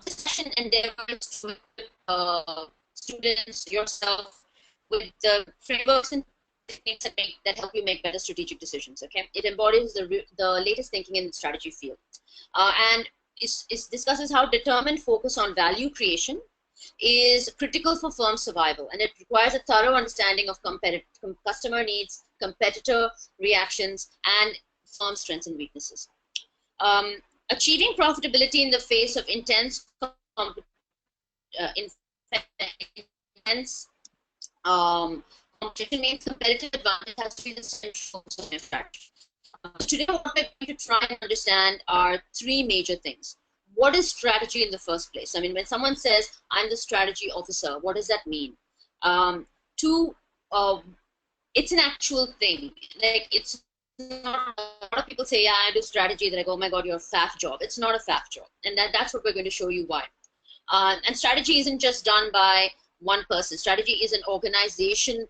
this session endeavors to equip students, yourself, with the frameworks and techniques that help you make better strategic decisions. Okay, it embodies the latest thinking in the strategy field, and it discusses how determined focus on value creation is critical for firm survival, and it requires a thorough understanding of customer needs, competitor reactions, and firm strengths and weaknesses. Achieving profitability in the face of intense competition means competitive advantage has to be the central focus of your strategy. Today, what we're going to try and understand are three major things. What is strategy in the first place? I mean, when someone says, I'm the strategy officer, what does that mean? Two, it's an actual thing. Like, it's not, a lot of people say, yeah, I do strategy. They're like, oh my God, you're a FAP job. It's not a FAP job. And that's what we're going to show you why. And strategy isn't just done by one person. Strategy is an organizational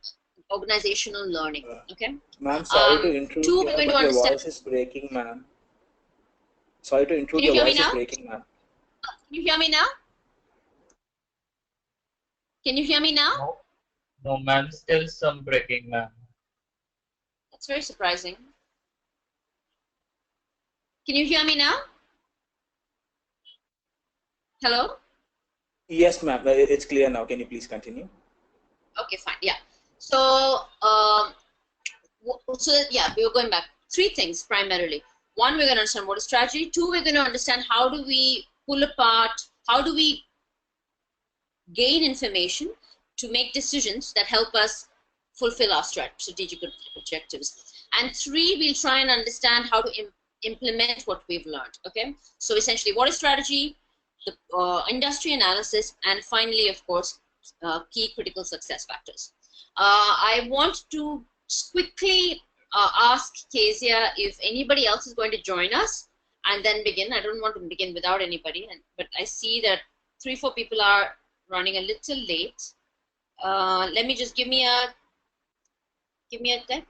learning. Okay. Ma'am, sorry to intrude. Two, we're going to understand. Your voice is breaking, ma'am. Sorry to intrude. Your voice is breaking, ma'am. Can you hear me now? Can you hear me now? No, ma'am. Still some breaking, ma'am. That's very surprising. Can you hear me now? Hello? Yes, ma'am. It's clear now. Can you please continue? Okay, fine. Yeah. So, yeah, we were going back. Three things primarily. One, we're going to understand what is strategy. Two, we're going to understand how do we pull apart, how do we gain information to make decisions that help us fulfill our strategic objectives. And three, we'll try and understand how to implement what we've learned. Okay. So essentially, what is strategy, the industry analysis, and finally, of course, key critical success factors. I want to quickly ask Kezia if anybody else is going to join us and then begin. I don't want to begin without anybody, but I see that 3-4 people are running a little late. Let me just give me a time.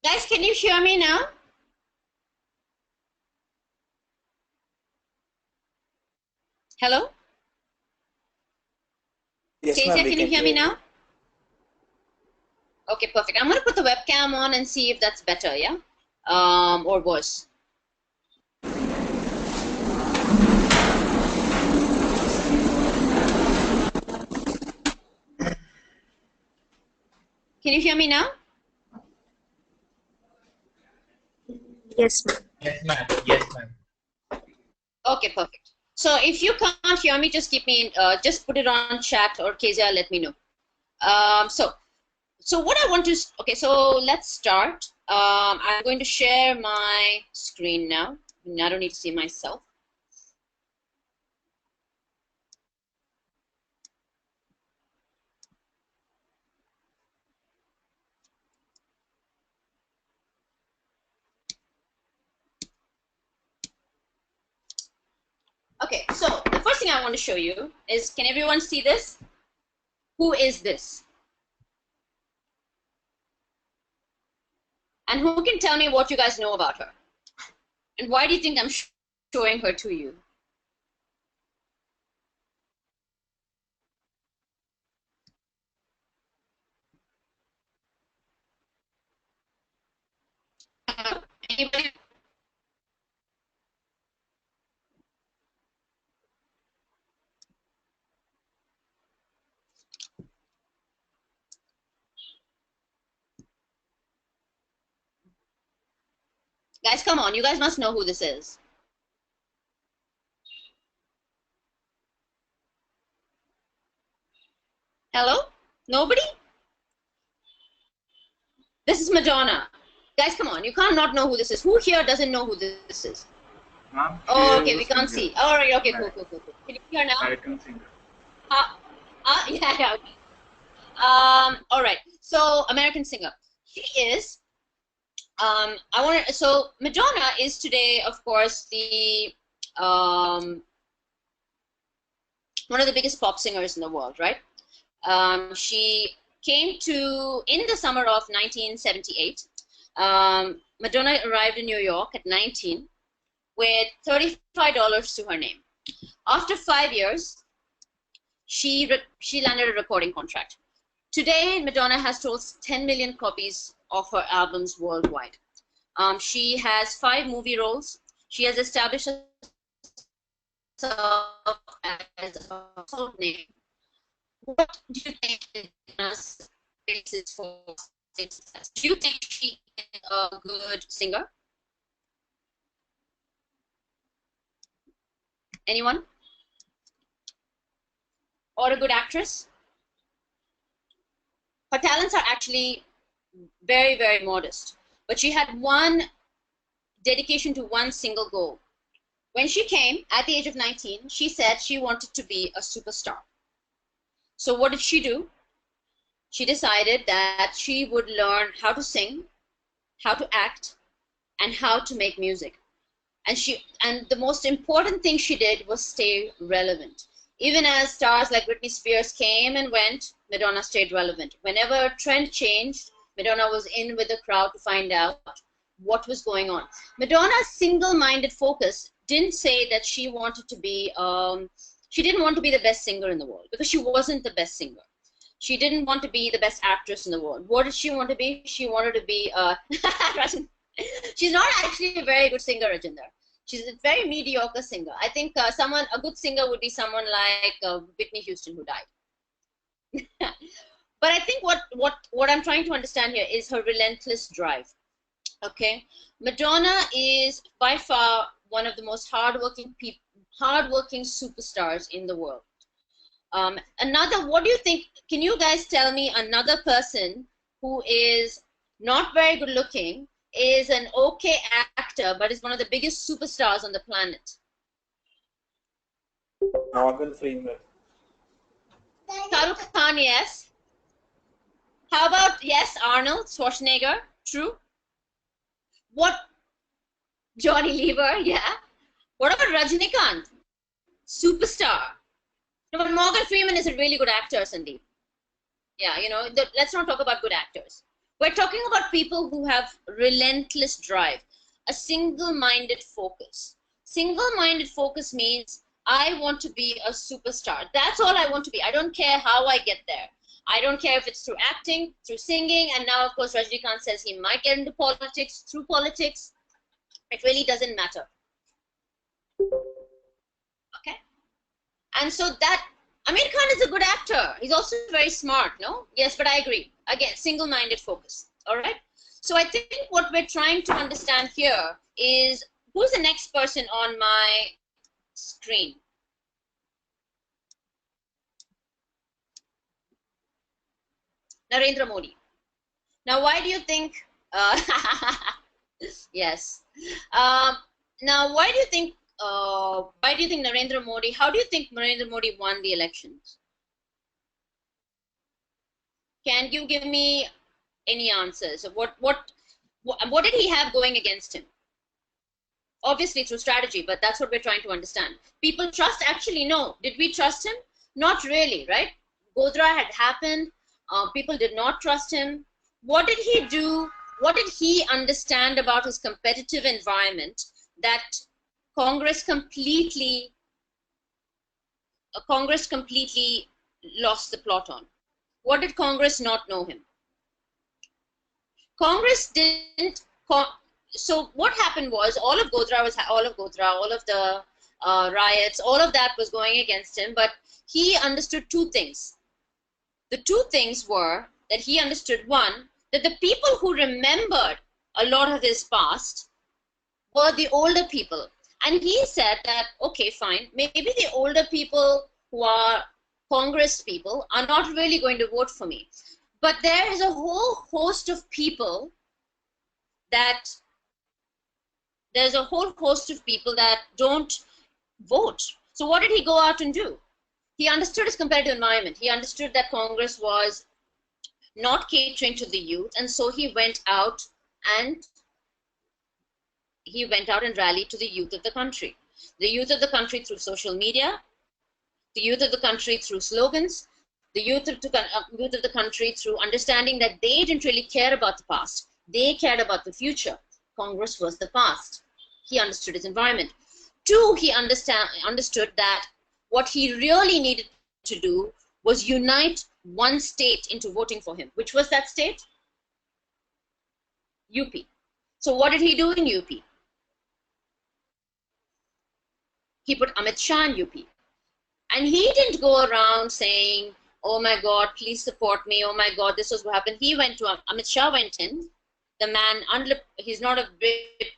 Guys, can you hear me now? Hello? Yes, Kezia, can you hear me now? Okay, perfect. I'm going to put the webcam on and see if that's better, yeah? Or worse. Can you hear me now? Yes, ma'am. Yes, ma'am. Yes, ma'am. Okay, perfect. So if you can't hear me, just keep me in, just put it on chat or Kezia, let me know. So what I want to, okay, so let's start. I'm going to share my screen now. I don't need to see myself. Okay, so the first thing I want to show you is, can everyone see this? Who is this? And who can tell me what you guys know about her? And why do you think I'm showing her to you? Anybody? Guys, come on, you guys must know who this is. Hello? Nobody? This is Madonna. Guys, come on, you can't not know who this is. Who here doesn't know who this is? Oh, okay, we can't see. All right, okay, cool. Can you hear now? American singer. Yeah. All right. So, American singer. She is. So Madonna is today, of course, the one of the biggest pop singers in the world, right? She came to in the summer of 1978. Madonna arrived in New York at 19 with $35 to her name. After 5 years, she landed a recording contract. Today, Madonna has sold 10 million copies of her albums worldwide. She has 5 movie roles. She has established herself as a household name. What do you think is basis for success? Do you think she is a good singer? Anyone? Or a good actress? Her talents are actually very, very modest. But she had one dedication to one single goal. When she came at the age of 19, she said she wanted to be a superstar. So what did she do? She decided that she would learn how to sing, how to act, and how to make music. And the most important thing she did was stay relevant. Even as stars like Britney Spears came and went, Madonna stayed relevant. Whenever a trend changed, Madonna was in with the crowd to find out what was going on. Madonna's single-minded focus didn't say that she wanted to be, she didn't want to be the best singer in the world, because she wasn't the best singer. She didn't want to be the best actress in the world. What did she want to be? She wanted to be, she's not actually a very good singer, Rajinder. She's a very mediocre singer. I think a good singer would be someone like Whitney Houston, who died. But I think what I'm trying to understand here is her relentless drive. Okay, Madonna is by far one of the most hardworking superstars in the world. What do you think? Can you guys tell me another person who is not very good looking, is an okay actor, but is one of the biggest superstars on the planet? Morgan Freeman. Shah Khan, yes. How about, yes, Arnold Schwarzenegger? True. What? Johnny Lever, yeah. What about Rajinikanth? Superstar. No, but Morgan Freeman is a really good actor, Sandeep. Yeah, let's not talk about good actors. We're talking about people who have relentless drive, a single-minded focus. Single-minded focus means I want to be a superstar. That's all I want to be. I don't care how I get there. I don't care if it's through acting, through singing, and now, of course, Rajinikanth says he might get into politics, through politics. It really doesn't matter. Okay? And so that, Amir Khan is a good actor. He's also very smart, no? Yes, but I agree. Again, single-minded focus. All right? So I think what we're trying to understand here is, who's the next person on my screen? Narendra Modi. Now, why do you think, yes. Now, why do you think Narendra Modi, how do you think Narendra Modi won the elections? Can you give me any answers of what did he have going against him? Obviously through strategy, but that's what we're trying to understand. People trust, actually, no. Did we trust him? Not really, right? Godhra had happened. People did not trust him. What did he do? What did he understand about his competitive environment that Congress completely lost the plot on? What did Congress not know him? Congress didn't. So what happened was, all of the riots, all of that was going against him, but he understood two things. The two things were that he understood, one, that the people who remembered a lot of his past were the older people. And he said that, okay, fine, maybe the older people who are Congress people are not really going to vote for me. But there is a whole host of people that don't vote. So what did he go out and do? He understood his competitive environment. He understood that Congress was not catering to the youth, and so he went out and rallied to the youth of the country. The youth of the country through social media, the youth of the country through slogans, the youth of the country through understanding that they didn't really care about the past. They cared about the future. Congress was the past. He understood his environment. Two, he understood that what he really needed to do was unite one state into voting for him. Which was that state? UP. So what did he do in UP? He put Amit Shah in UP. And he didn't go around saying, oh my God, please support me. Oh my God, this was what happened. He went to, Amit Shah went in. The man, he's not a big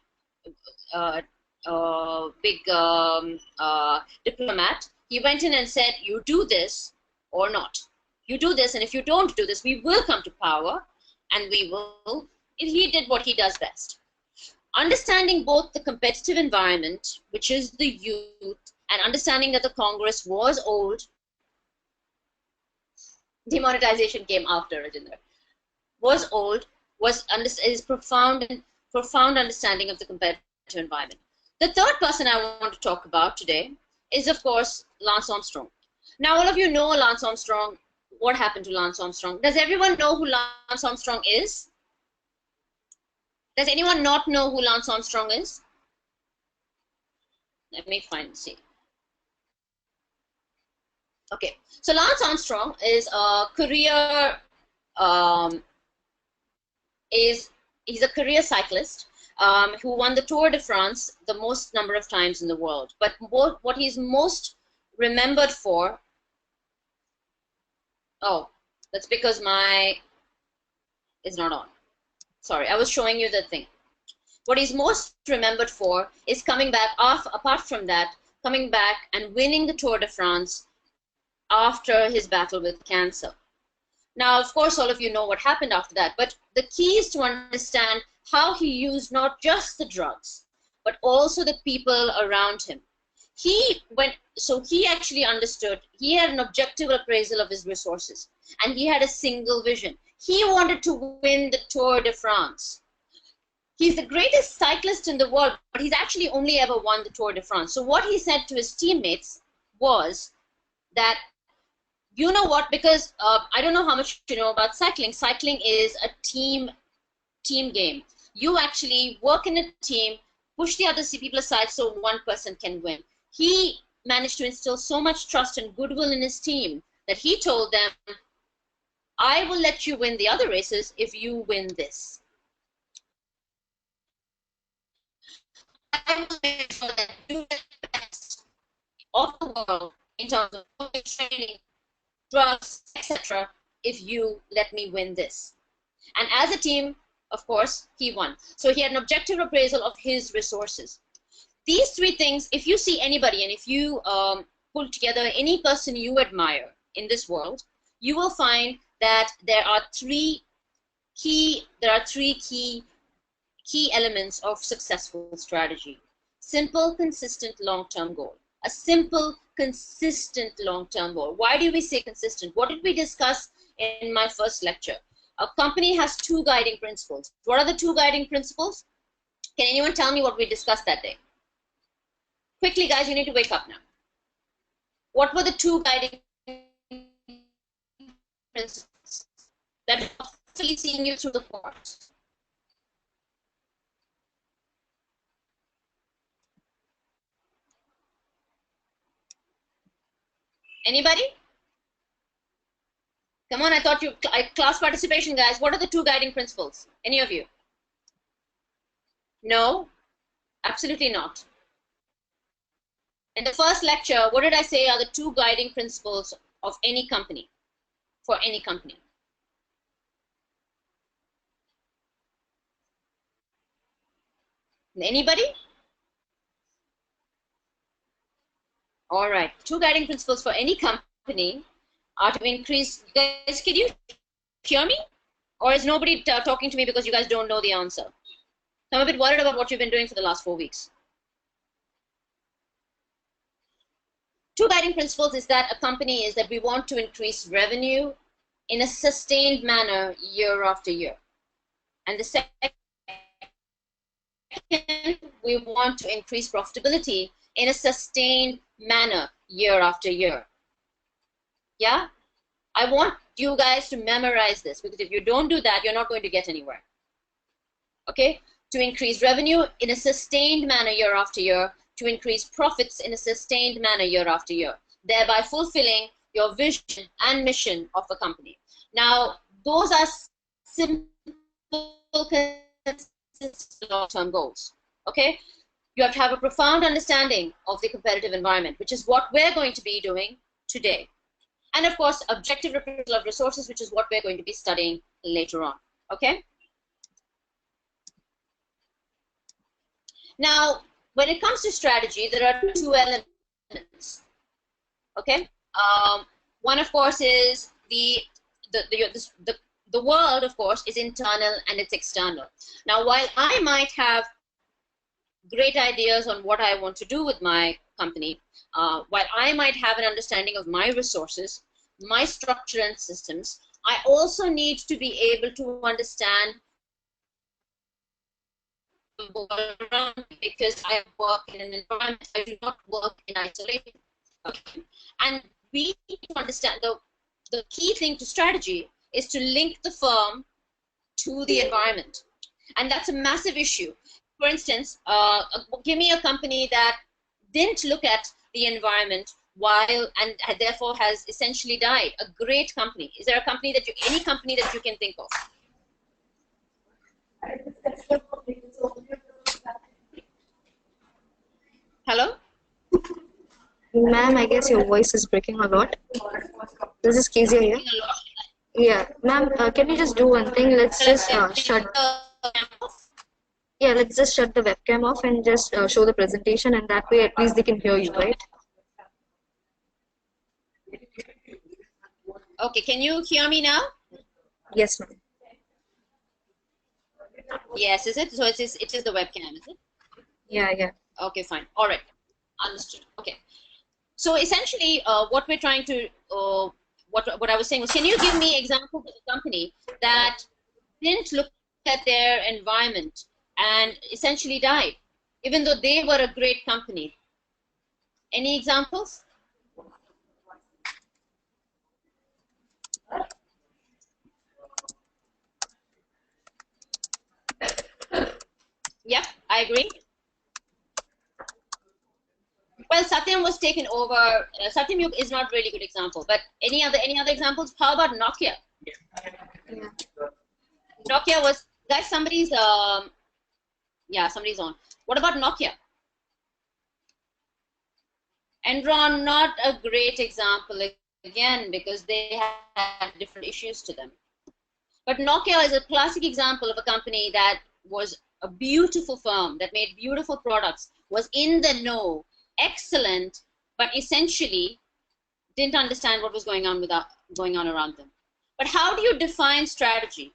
diplomat. He went in and said, you do this or not. You do this, and if you don't do this, we will come to power, and we will. He did what he does best. Understanding both the competitive environment, which is the youth, and understanding that the Congress was old. Demonetization came after, Rajinder. Was old, is profound understanding of the competitive environment. The third person I want to talk about today is, of course, Lance Armstrong. Now, all of you know Lance Armstrong. What happened to Lance Armstrong? Does everyone know who Lance Armstrong is? Does anyone not know who Lance Armstrong is? Let me see. Okay, so Lance Armstrong is a career he's a career cyclist who won the Tour de France the most number of times in the world. But what he's most remembered for, oh, that's because it's not on. Sorry, I was showing you the thing. What he's most remembered for is coming back and winning the Tour de France after his battle with cancer. Now, of course, all of you know what happened after that, but the key is to understand how he used not just the drugs, but also the people around him. He actually understood, he had an objective appraisal of his resources, and he had a single vision. He wanted to win the Tour de France. He's the greatest cyclist in the world, but he's actually only ever won the Tour de France. So what he said to his teammates was that, you know what, because I don't know how much you know about cycling. Cycling is a team game. You actually work in a team, push the other people aside so one person can win. He managed to instill so much trust and goodwill in his team that he told them, I will let you win the other races if you win this. I will make sure that you get the best of the world in terms of training, drugs, etc., if you let me win this. And as a team, of course, he won. So he had an objective appraisal of his resources. These three things, if you see anybody and if you pull together any person you admire in this world, you will find that there are three key elements of successful strategy. Simple, consistent, long-term goal. A simple, consistent, long-term goal. Why do we say consistent? What did we discuss in my first lecture? A company has two guiding principles. What are the two guiding principles? Can anyone tell me what we discussed that day? Quickly, guys, you need to wake up now. What were the two guiding principles that are constantly seeing you through the course? Anybody? Come on, I thought you, class participation, guys. What are the two guiding principles? Any of you? No, absolutely not. In the first lecture, what did I say are the two guiding principles of any company, for any company? Anybody? All right, two guiding principles for any company are to increase, guys, can you hear me? Or is nobody talking to me because you guys don't know the answer? I'm a bit worried about what you've been doing for the last 4 weeks. Two guiding principles is that a company is that we want to increase revenue in a sustained manner year after year. And the second, we want to increase profitability in a sustained manner year after year. Yeah? I want you guys to memorize this, because if you don't do that, you're not going to get anywhere. Okay? To increase revenue in a sustained manner year after year, to increase profits in a sustained manner year after year, thereby fulfilling your vision and mission of the company. Now, those are simple, consistent long-term goals. Okay? You have to have a profound understanding of the competitive environment, which is what we're going to be doing today. And of course, objective appraisal of resources, which is what we're going to be studying later on. Okay? Now, when it comes to strategy, there are two elements. Okay? One, of course, is the world, of course, is internal and it's external. Now, while I might have great ideas on what I want to do with my company, while I might have an understanding of my resources, my structure and systems, I also need to be able to understand around, because I work in an environment, I do not work in isolation. Okay? And we need to understand the key thing to strategy is to link the firm to the environment. And that's a massive issue. For instance, give me a company that didn't look at the environment while and therefore has essentially died. A great company. Is there a company that any company that you can think of? Hello? Ma'am, I guess your voice is breaking a lot. This is Kezia here. Yeah, ma'am, can you just do one thing? Let's just shut. Yeah, let's just shut the webcam off and just show the presentation, and that way at least they can hear you, right? Okay, can you hear me now? Yes, ma'am. Yes, is it? So it is the webcam, is it? Yeah, yeah. Okay, fine. All right. Understood. Okay. So essentially, what we're trying to, what I was saying was, can you give me examples of a company that didn't look at their environment and essentially died, even though they were a great company? Any examples? Yep, I agree. Well, Satyam was taken over. Satyam is not really a good example, but any other examples? How about Nokia? Yeah. Nokia was, guys, somebody's yeah, somebody's on. What about Nokia? Enron, not a great example again, because they had different issues to them. But Nokia is a classic example of a company that was a beautiful firm that made beautiful products, was in the know, excellent, but essentially didn't understand what was going on around them. But how do you define strategy?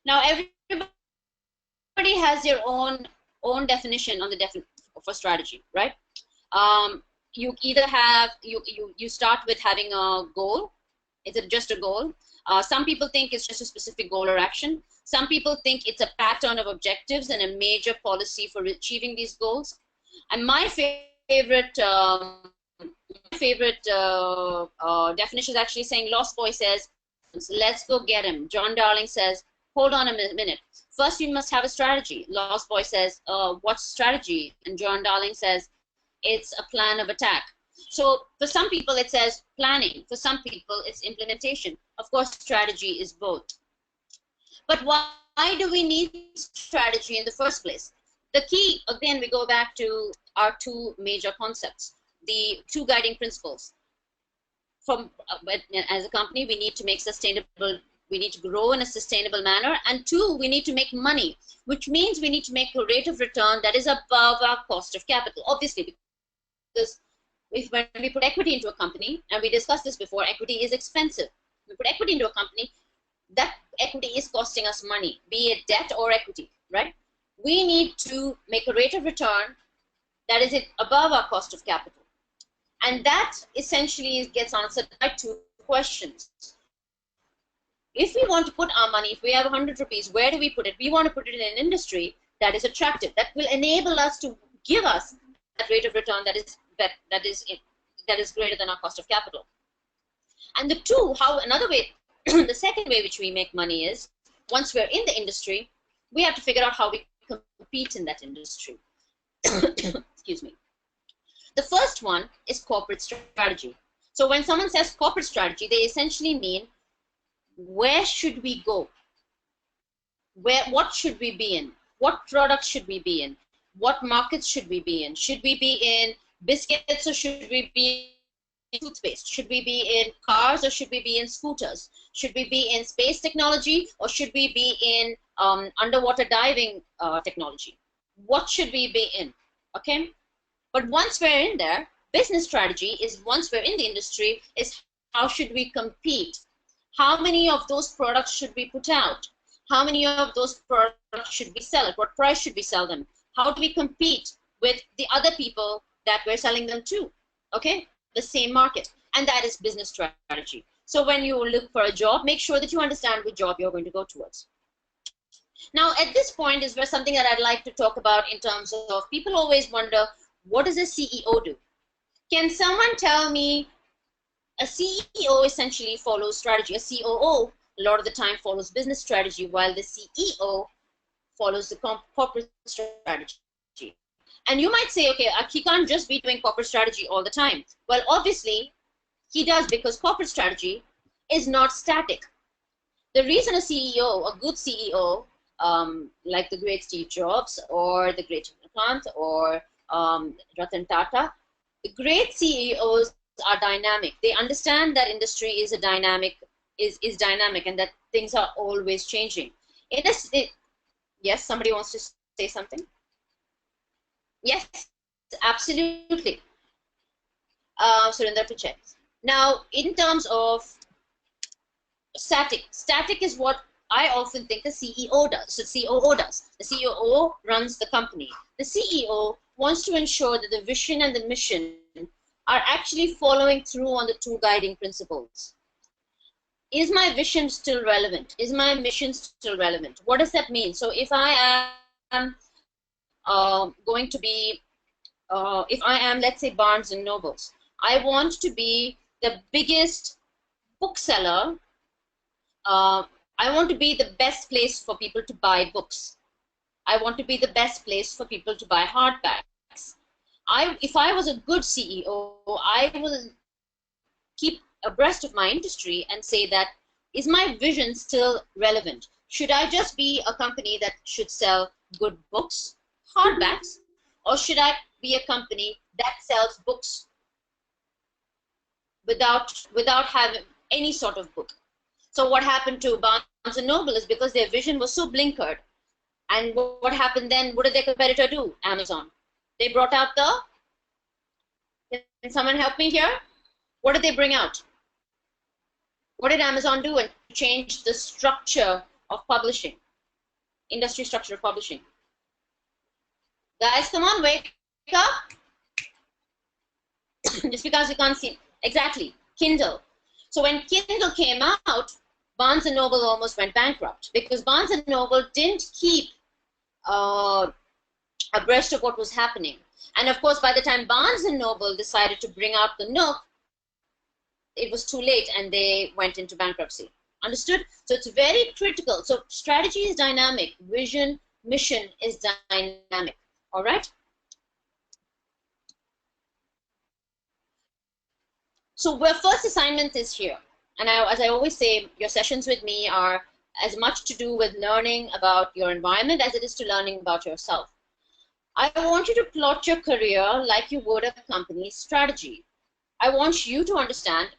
Now everybody has their own definition on for strategy, right? You either have you start with having a goal. Is it just a goal? Some people think it's just a specific goal or action. Some people think it's a pattern of objectives and a major policy for achieving these goals. And my favorite definition is actually saying, Lost Boy says, let's go get him. John Darling says, hold on a minute. First, we must have a strategy. Lost Boy says, what's strategy? And John Darling says, it's a plan of attack. So for some people, it says planning. For some people, it's implementation. Of course, strategy is both. But why do we need strategy in the first place? The key, again, we go back to our two major concepts, the two guiding principles. As a company, we need to make sustainable, we need to grow in a sustainable manner, and two, we need to make money, which means we need to make a rate of return that is above our cost of capital. Obviously, because when we put equity into a company, and we discussed this before, equity is expensive. We put equity into a company, that equity is costing us money, be it debt or equity, right? We need to make a rate of return that is above our cost of capital. And that essentially gets answered by two questions. If we want to put our money, if we have 100 rupees, where do we put it? We want to put it in an industry that is attractive, that will enable us to give us that rate of return that is greater than our cost of capital. And the two, another way, the second way which we make money is, once we're in the industry, we have to figure out how we compete in that industry. Excuse me. The first one is corporate strategy. So when someone says corporate strategy, they essentially mean, where should we go? What should we be in? What products should we be in? What markets should we be in? Should we be in biscuits or should we be in toothpaste? Should we be in cars or should we be in scooters? Should we be in space technology or should we be in underwater diving technology? What should we be in? Okay? But once we're in there, business strategy is, once we're in the industry, is how should we compete? How many of those products should we put out? How many of those products should we sell? At what price should we sell them? How do we compete with the other people that we're selling them to? Okay, the same market. And that is business strategy. So when you look for a job, make sure that you understand which job you're going to go towards. Now, at this point is where something that I'd like to talk about in terms of, people always wonder, what does a CEO do? Can someone tell me, a CEO essentially follows strategy. A COO, a lot of the time, follows business strategy, while the CEO follows the corporate strategy. And you might say, okay, he can't just be doing corporate strategy all the time. Well, obviously, he does, because corporate strategy is not static. The reason a CEO, a good CEO, like the great Steve Jobs or the great Plant or Ratan Tata, the great CEOs are dynamic. They understand that industry is a dynamic, is dynamic, and that things are always changing. Yes, somebody wants to say something? Yes, absolutely. Surinder Pichai. Now, in terms of static is what I often think the CEO does. The COO does. The COO runs the company. The CEO wants to ensure that the vision and the mission are actually following through on the two guiding principles. Is my vision still relevant? Is my mission still relevant? What does that mean? So if I am going to be, if I am, let's say, Barnes and Nobles, I want to be the biggest bookseller. I want to be the best place for people to buy books. I want to be the best place for people to buy hardbacks. If I was a good CEO, I will keep abreast of my industry and say that, is my vision still relevant? Should I just be a company that should sell good books, hardbacks, or should I be a company that sells books without having any sort of book? So what happened to Barnes and Noble is because their vision was so blinkered. And what happened then? What did their competitor do? Amazon. They brought out can someone help me here? What did they bring out? What did Amazon do and change the structure of publishing? Industry structure of publishing. Guys, come on, wake up. Just because you can't see. Exactly. Kindle. So when Kindle came out, Barnes and Noble almost went bankrupt because Barnes and Noble didn't keep abreast of what was happening. And of course, by the time Barnes and Noble decided to bring out the Nook, it was too late and they went into bankruptcy. Understood? So it's very critical. So strategy is dynamic. Vision, mission is dynamic. All right? So our first assignment is here. And as I always say, your sessions with me are as much to do with learning about your environment as it is to learning about yourself. I want you to plot your career like you would a company's strategy. I want you to understand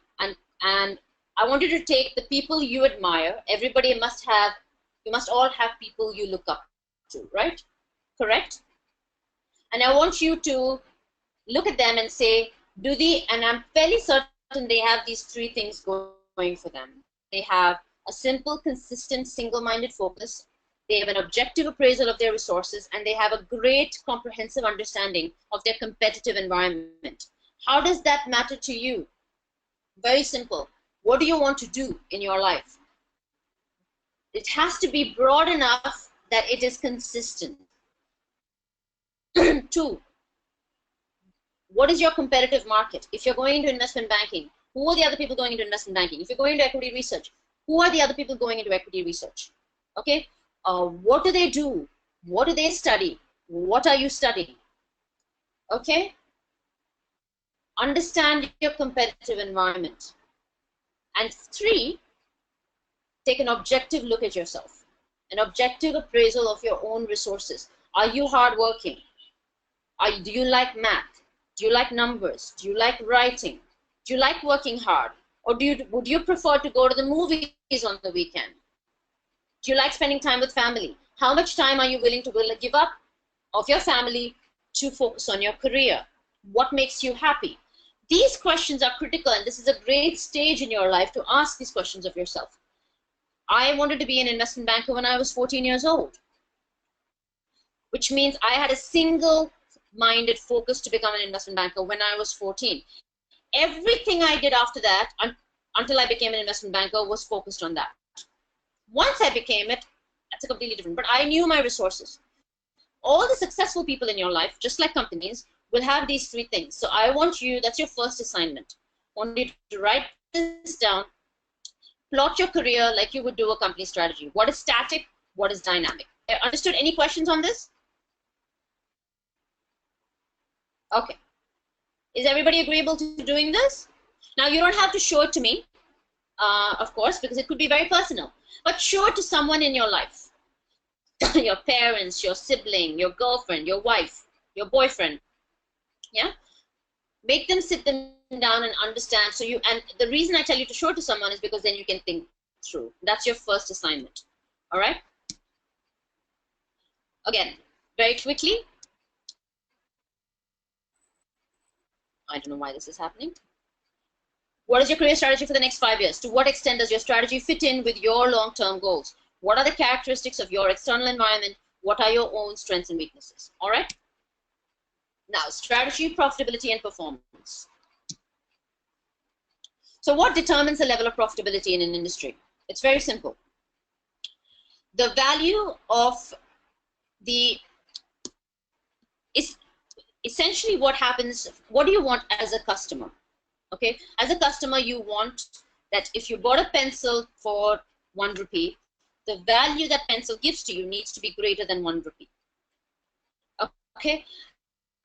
and I want you to take the people you admire. Everybody you must all have people you look up to, right? Correct? And I want you to look at them and say, and I'm fairly certain they have these three things going for them. They have a simple, consistent, single-minded focus. They have an objective appraisal of their resources, and they have a great comprehensive understanding of their competitive environment. How does that matter to you? Very simple. What do you want to do in your life? It has to be broad enough that it is consistent. 2, what is your competitive market? If you're going into investment banking, who are the other people going into investment banking? If you're going into equity research, who are the other people going into equity research? Okay, what do they do? What do they study? What are you studying? Okay, understand your competitive environment. And 3, take an objective look at yourself, an objective appraisal of your own resources. Are you hardworking? Do you like math? Do you like numbers? Do you like writing? Do you like working hard? Or would you prefer to go to the movies on the weekend? Do you like spending time with family? How much time are you willing to give up of your family to focus on your career? What makes you happy? These questions are critical, and this is a great stage in your life to ask these questions of yourself. I wanted to be an investment banker when I was 14 years old, which means I had a single-minded focus to become an investment banker when I was 14. Everything I did after that, until I became an investment banker, was focused on that. Once I became it, that's a completely different, but I knew my resources. All the successful people in your life, just like companies, will have these 3 things. So I want you, that's your first assignment. I want you to write this down, plot your career like you would do a company strategy. What is static? What is dynamic? Understood? Any questions on this? Okay. Is everybody agreeable to doing this? Now, you don't have to show it to me, of course, because it could be very personal. But show it to someone in your life. Your parents, your sibling, your girlfriend, your wife, your boyfriend. Yeah? Make them sit them down and understand. And the reason I tell you to show it to someone is because then you can think through. That's your first assignment. All right? Again, very quickly. I don't know why this is happening. What is your career strategy for the next 5 years? To what extent does your strategy fit in with your long-term goals? What are the characteristics of your external environment? What are your own strengths and weaknesses? All right? Now, strategy, profitability, and performance. So what determines the level of profitability in an industry? It's very simple. The value of is essentially what happens. What do you want as a customer? Okay, as a customer, you want that if you bought a pencil for 1 rupee, the value that pencil gives to you needs to be greater than 1 rupee. Okay,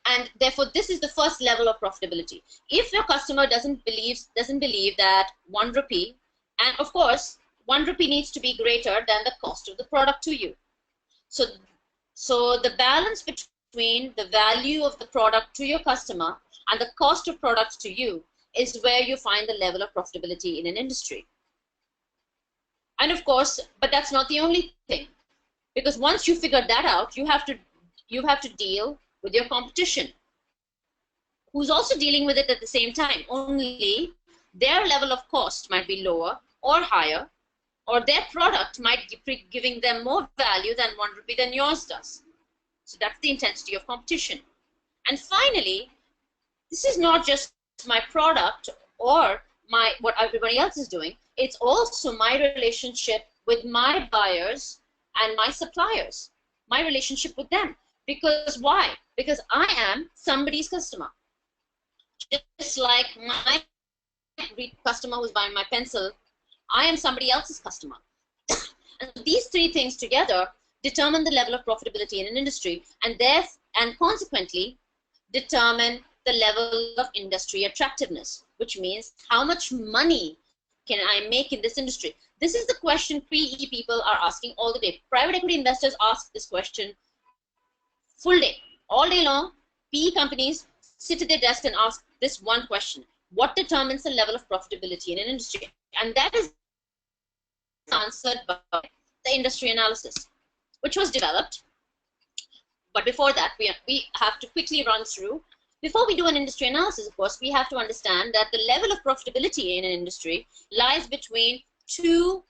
and therefore this is the first level of profitability. If your customer doesn't believe that 1 rupee, and of course 1 rupee needs to be greater than the cost of the product to you. So the balance between the value of the product to your customer and the cost of products to you is where you find the level of profitability in an industry. And of course, but that's not the only thing, because once you figure that out, you have to deal with your competition, who's also dealing with it at the same time. Only their level of cost might be lower or higher, or their product might be giving them more value than 1 rupee than yours does. So that's the intensity of competition. And finally, this is not just my product or what everybody else is doing. It's also my relationship with my buyers and my suppliers, my relationship with them. Because why? Because I am somebody's customer. Just like my customer who's buying my pencil, I am somebody else's customer. And these three things together determine the level of profitability in an industry, and consequently determine the level of industry attractiveness, which means how much money can I make in this industry? This is the question PE people are asking all the day. Private equity investors ask this question full day, all day long. PE companies sit at their desk and ask this one question: what determines the level of profitability in an industry? And that is answered by the industry analysis, which was developed. But before that, we have to quickly run through. Before we do an industry analysis, of course, we have to understand that the level of profitability in an industry lies between two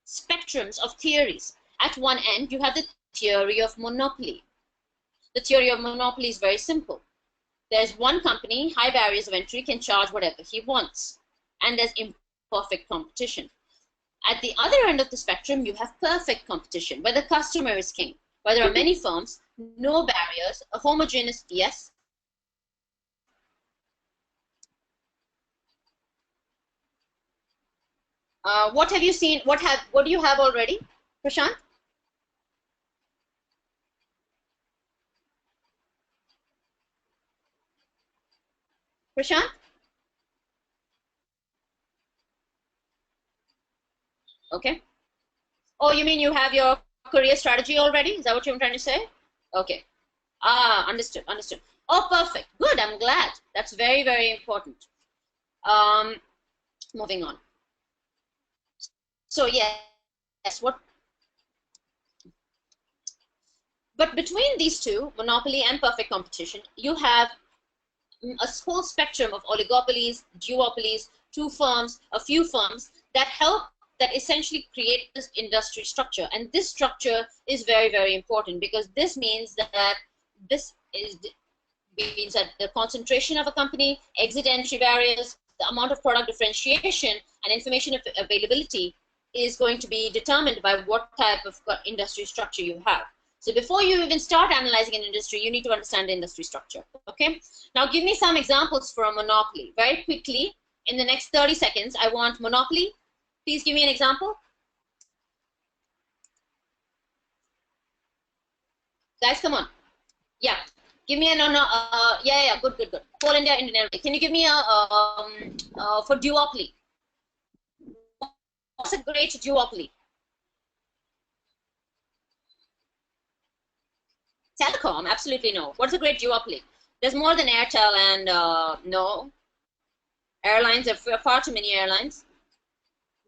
spectrums of theories. At one end, you have the theory of monopoly. The theory of monopoly is very simple. There's one company, high barriers of entry, can charge whatever he wants, and there's imperfect competition. At the other end of the spectrum, you have perfect competition, where the customer is king, where there are many firms, no barriers, a homogeneous, yes. What have you seen? What do you have already, Prashant? Prashant? Okay. Oh, you mean you have your career strategy already? Is that what you're trying to say? Okay. Ah, understood, understood. Oh, perfect. Good, I'm glad. That's very, very important. Moving on. So, yes, but between these two, monopoly and perfect competition, you have a whole spectrum of oligopolies, duopolies, two firms, a few firms that essentially create this industry structure. And this structure is very, very important, because this means that the concentration of a company, exit entry barriers, the amount of product differentiation, and information availability is going to be determined by what type of industry structure you have. So before you even start analyzing an industry, you need to understand the industry structure. Okay? Now give me some examples for a monopoly. Very quickly, in the next 30 seconds, I want monopoly. Please give me an example. Guys, come on. Yeah. Give me yeah, good. Coal India, Indian Railway. Can you give me for duopoly? What's a great duopoly? Telecom, absolutely no. What's a great duopoly? There's more than Airtel and no. Airlines, there are far too many airlines.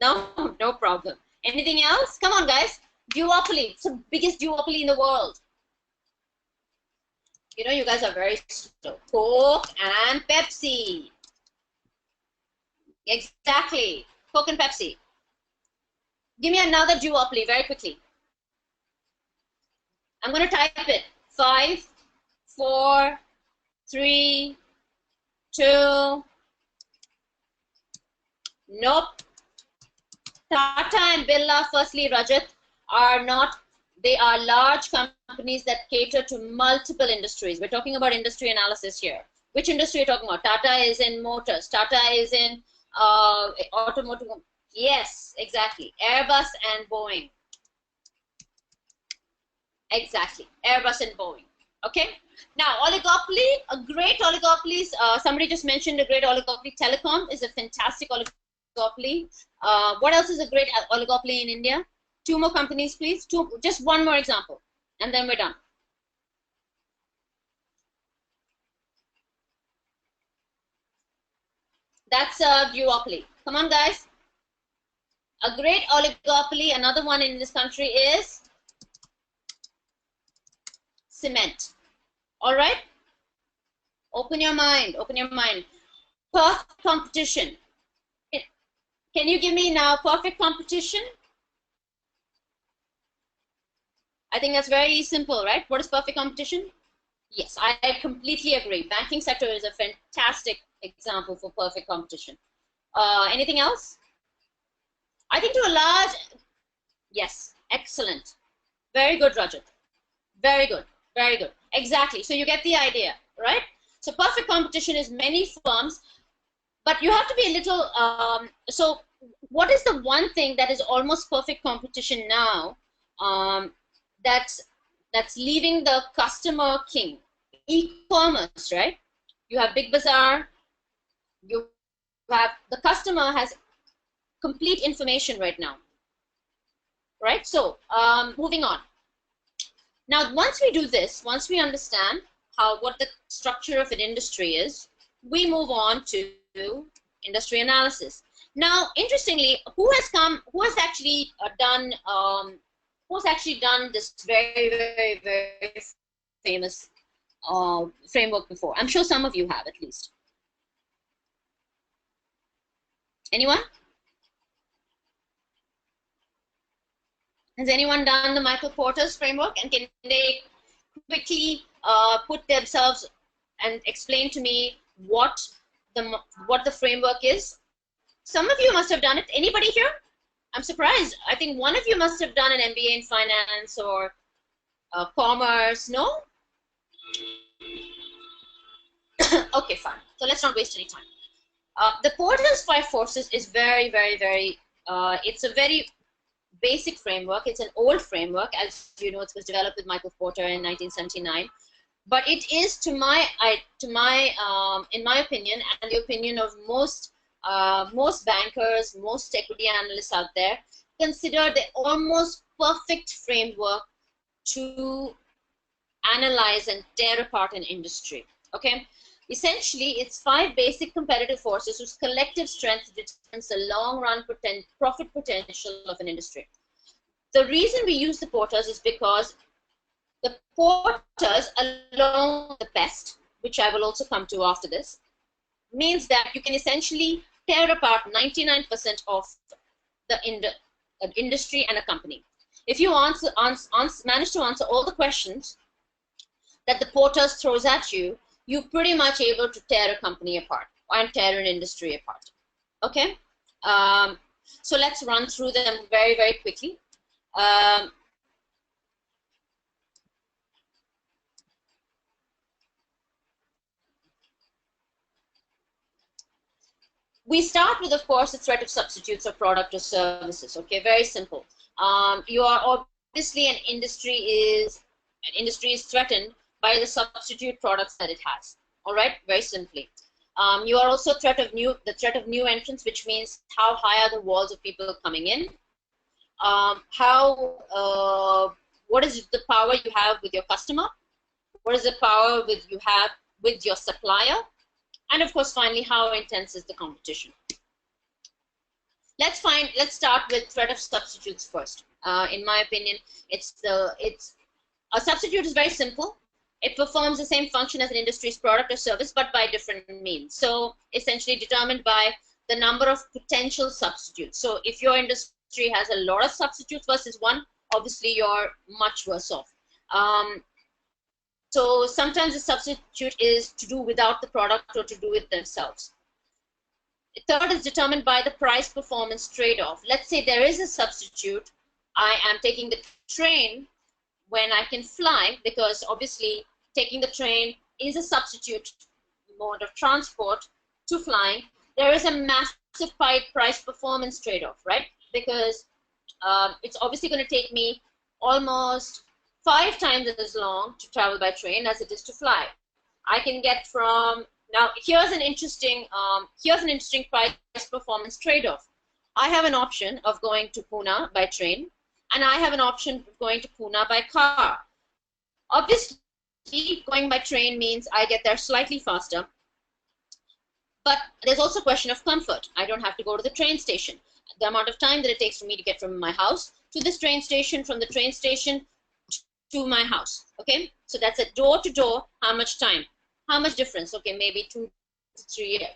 No, no problem. Anything else? Come on, guys. Duopoly. It's the biggest duopoly in the world. You know, you guys are very slow. Coke and Pepsi. Exactly. Coke and Pepsi. Give me another duopoly very quickly. I'm going to type it. 5, 4, 3, 2. Nope. Tata and Birla, firstly, Rajat, are not. They are large companies that cater to multiple industries. We're talking about industry analysis here. Which industry are you talking about? Tata is in motors. Tata is in automotive. Yes, exactly. Airbus and Boeing. Exactly. Airbus and Boeing. Okay. Now, oligopoly, a great oligopoly. Somebody just mentioned a great oligopoly. Telecom is a fantastic oligopoly. What else is a great oligopoly in India? 2 more companies, please. Just one more example, and then we're done. That's a duopoly. Come on, guys. A great oligopoly, another one in this country is cement. All right? Open your mind, open your mind. Perfect competition. Can you give me now perfect competition? I think that's very simple, right? What is perfect competition? Yes, I completely agree. Banking sector is a fantastic example for perfect competition. Anything else? I think to a large, yes, excellent. Very good, Rajat. Very good, very good. Exactly. So you get the idea, right? So perfect competition is many firms, but you have to be a little, so what is the one thing that is almost perfect competition now that's leaving the customer king? E-commerce, right? You have Big Bazaar, you have, the customer has complete information right now, right? So moving on. Now, once we do this, once we understand what the structure of an industry is, we move on to industry analysis. Now, interestingly, who has actually done this very, very, very famous framework before? I'm sure some of you have, at least. Anyone? Has anyone done the Michael Porter's framework, and can they quickly put themselves and explain to me what the framework is? Some of you must have done it. Anybody here? I'm surprised. I think one of you must have done an MBA in finance or commerce. No? Okay, fine. So let's not waste any time. The Porter's 5 forces is very, very, very, it's a very basic framework. It's an old framework. As you know, it was developed with Michael Porter in 1979. But it is, in my opinion, and the opinion of most bankers, most equity analysts out there, consider the almost perfect framework to analyze and tear apart an industry. Okay, essentially, it's 5 basic competitive forces whose collective strength determines the long-run profit potential of an industry. The reason we use the Porters is because the Porters, along with the best, which I will also come to after this, means that you can essentially tear apart 99% of the industry and a company. If you manage to answer all the questions that the Porters throws at you, you're pretty much able to tear a company apart and tear an industry apart. Okay? So let's run through them very, very quickly. We start with, of course, the threat of substitutes or product or services. Okay, very simple. You are obviously an industry is threatened by the substitute products that it has. All right, very simply. You are also the threat of new entrants, which means how high are the walls of people coming in? What is the power you have with your customer? What is the power you have with your supplier? And of course, finally, how intense is the competition? Let's start with threat of substitutes first. In my opinion, a substitute is very simple. It performs the same function as an industry's product or service, but by different means. So essentially determined by the number of potential substitutes. So if your industry has a lot of substitutes versus one, obviously you're much worse off. So sometimes the substitute is to do without the product or to do it themselves. Third is determined by the price-performance trade-off. Let's say there is a substitute. I am taking the train when I can fly, because obviously taking the train is a substitute mode of transport to flying. There is a massive price-performance trade-off, right? Because it's obviously going to take me almost 5 times as long to travel by train as it is to fly. I can get from, now here's an interesting price performance trade-off. I have an option of going to Pune by train, and I have an option of going to Pune by car. Obviously, going by train means I get there slightly faster, but there's also a question of comfort. I don't have to go to the train station. the amount of time that it takes for me to get from my house to this train station, from the train station to my house. Okay, so that's a door to door. How much time? How much difference? Okay, maybe 2 to 3.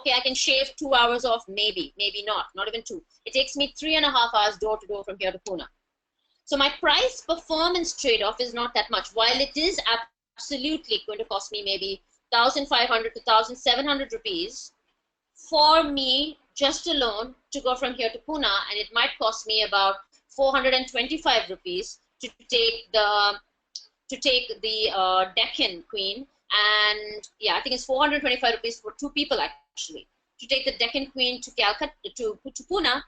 Okay, I can shave 2 hours off, maybe not even 2. It takes me 3.5 hours door to door from here to Pune. So my price performance trade-off is not that much. While it is absolutely going to cost me maybe 1,500 to 1,700 rupees for me just alone to go from here to Pune, and it might cost me about 425 rupees to take the Deccan Queen, and yeah, I think it's 425 rupees for 2 people actually to take the Deccan Queen to Calcutta to Pune.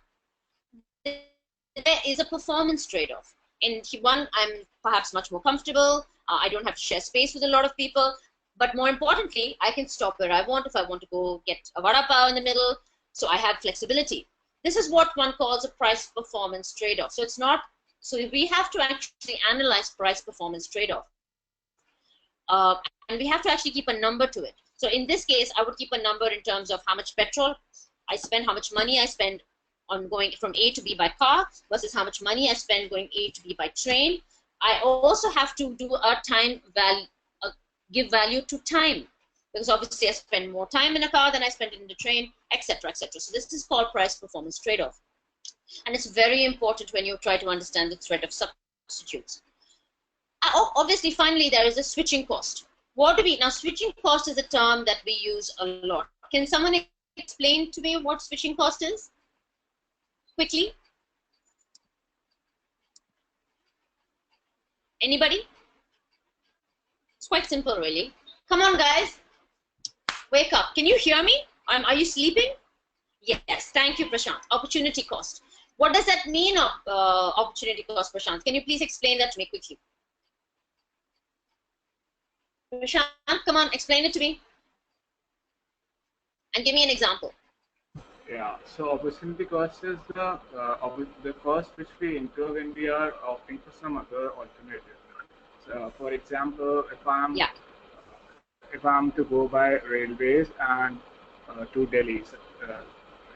There is a performance trade-off. In one, I'm perhaps much more comfortable. I don't have to share space with a lot of people. But more importantly, I can stop where I want if I want to go get a vada pav in the middle. So I have flexibility. This is what one calls a price-performance trade-off. So it's not. So we have to actually analyze price-performance trade-off, and we have to actually keep a number to it. So in this case, I would keep a number in terms of how much petrol I spend, how much money I spend on going from A to B by car versus how much money I spend going A to B by train. I also have to do a time value, give value to time, because obviously I spend more time in a car than I spend in the train, etc., etc. So this is called price performance trade-off, and it's very important when you try to understand the threat of substitutes. Obviously, finally, there is a switching cost. Now switching cost is a term that we use a lot. Can someone explain to me what switching cost is? Quickly. Anybody? It's quite simple, really. Come on, guys. Wake up. Can you hear me? Are you sleeping? Yes. Thank you, Prashant. Opportunity cost. What does that mean, opportunity cost, Prashant? Can you please explain that to me quickly? Prashant, come on, explain it to me. And give me an example. Yeah, so opportunity cost is the cost which we incur when we are opting for some other alternative. So, for example, if I'm to go by railways and to Delhi,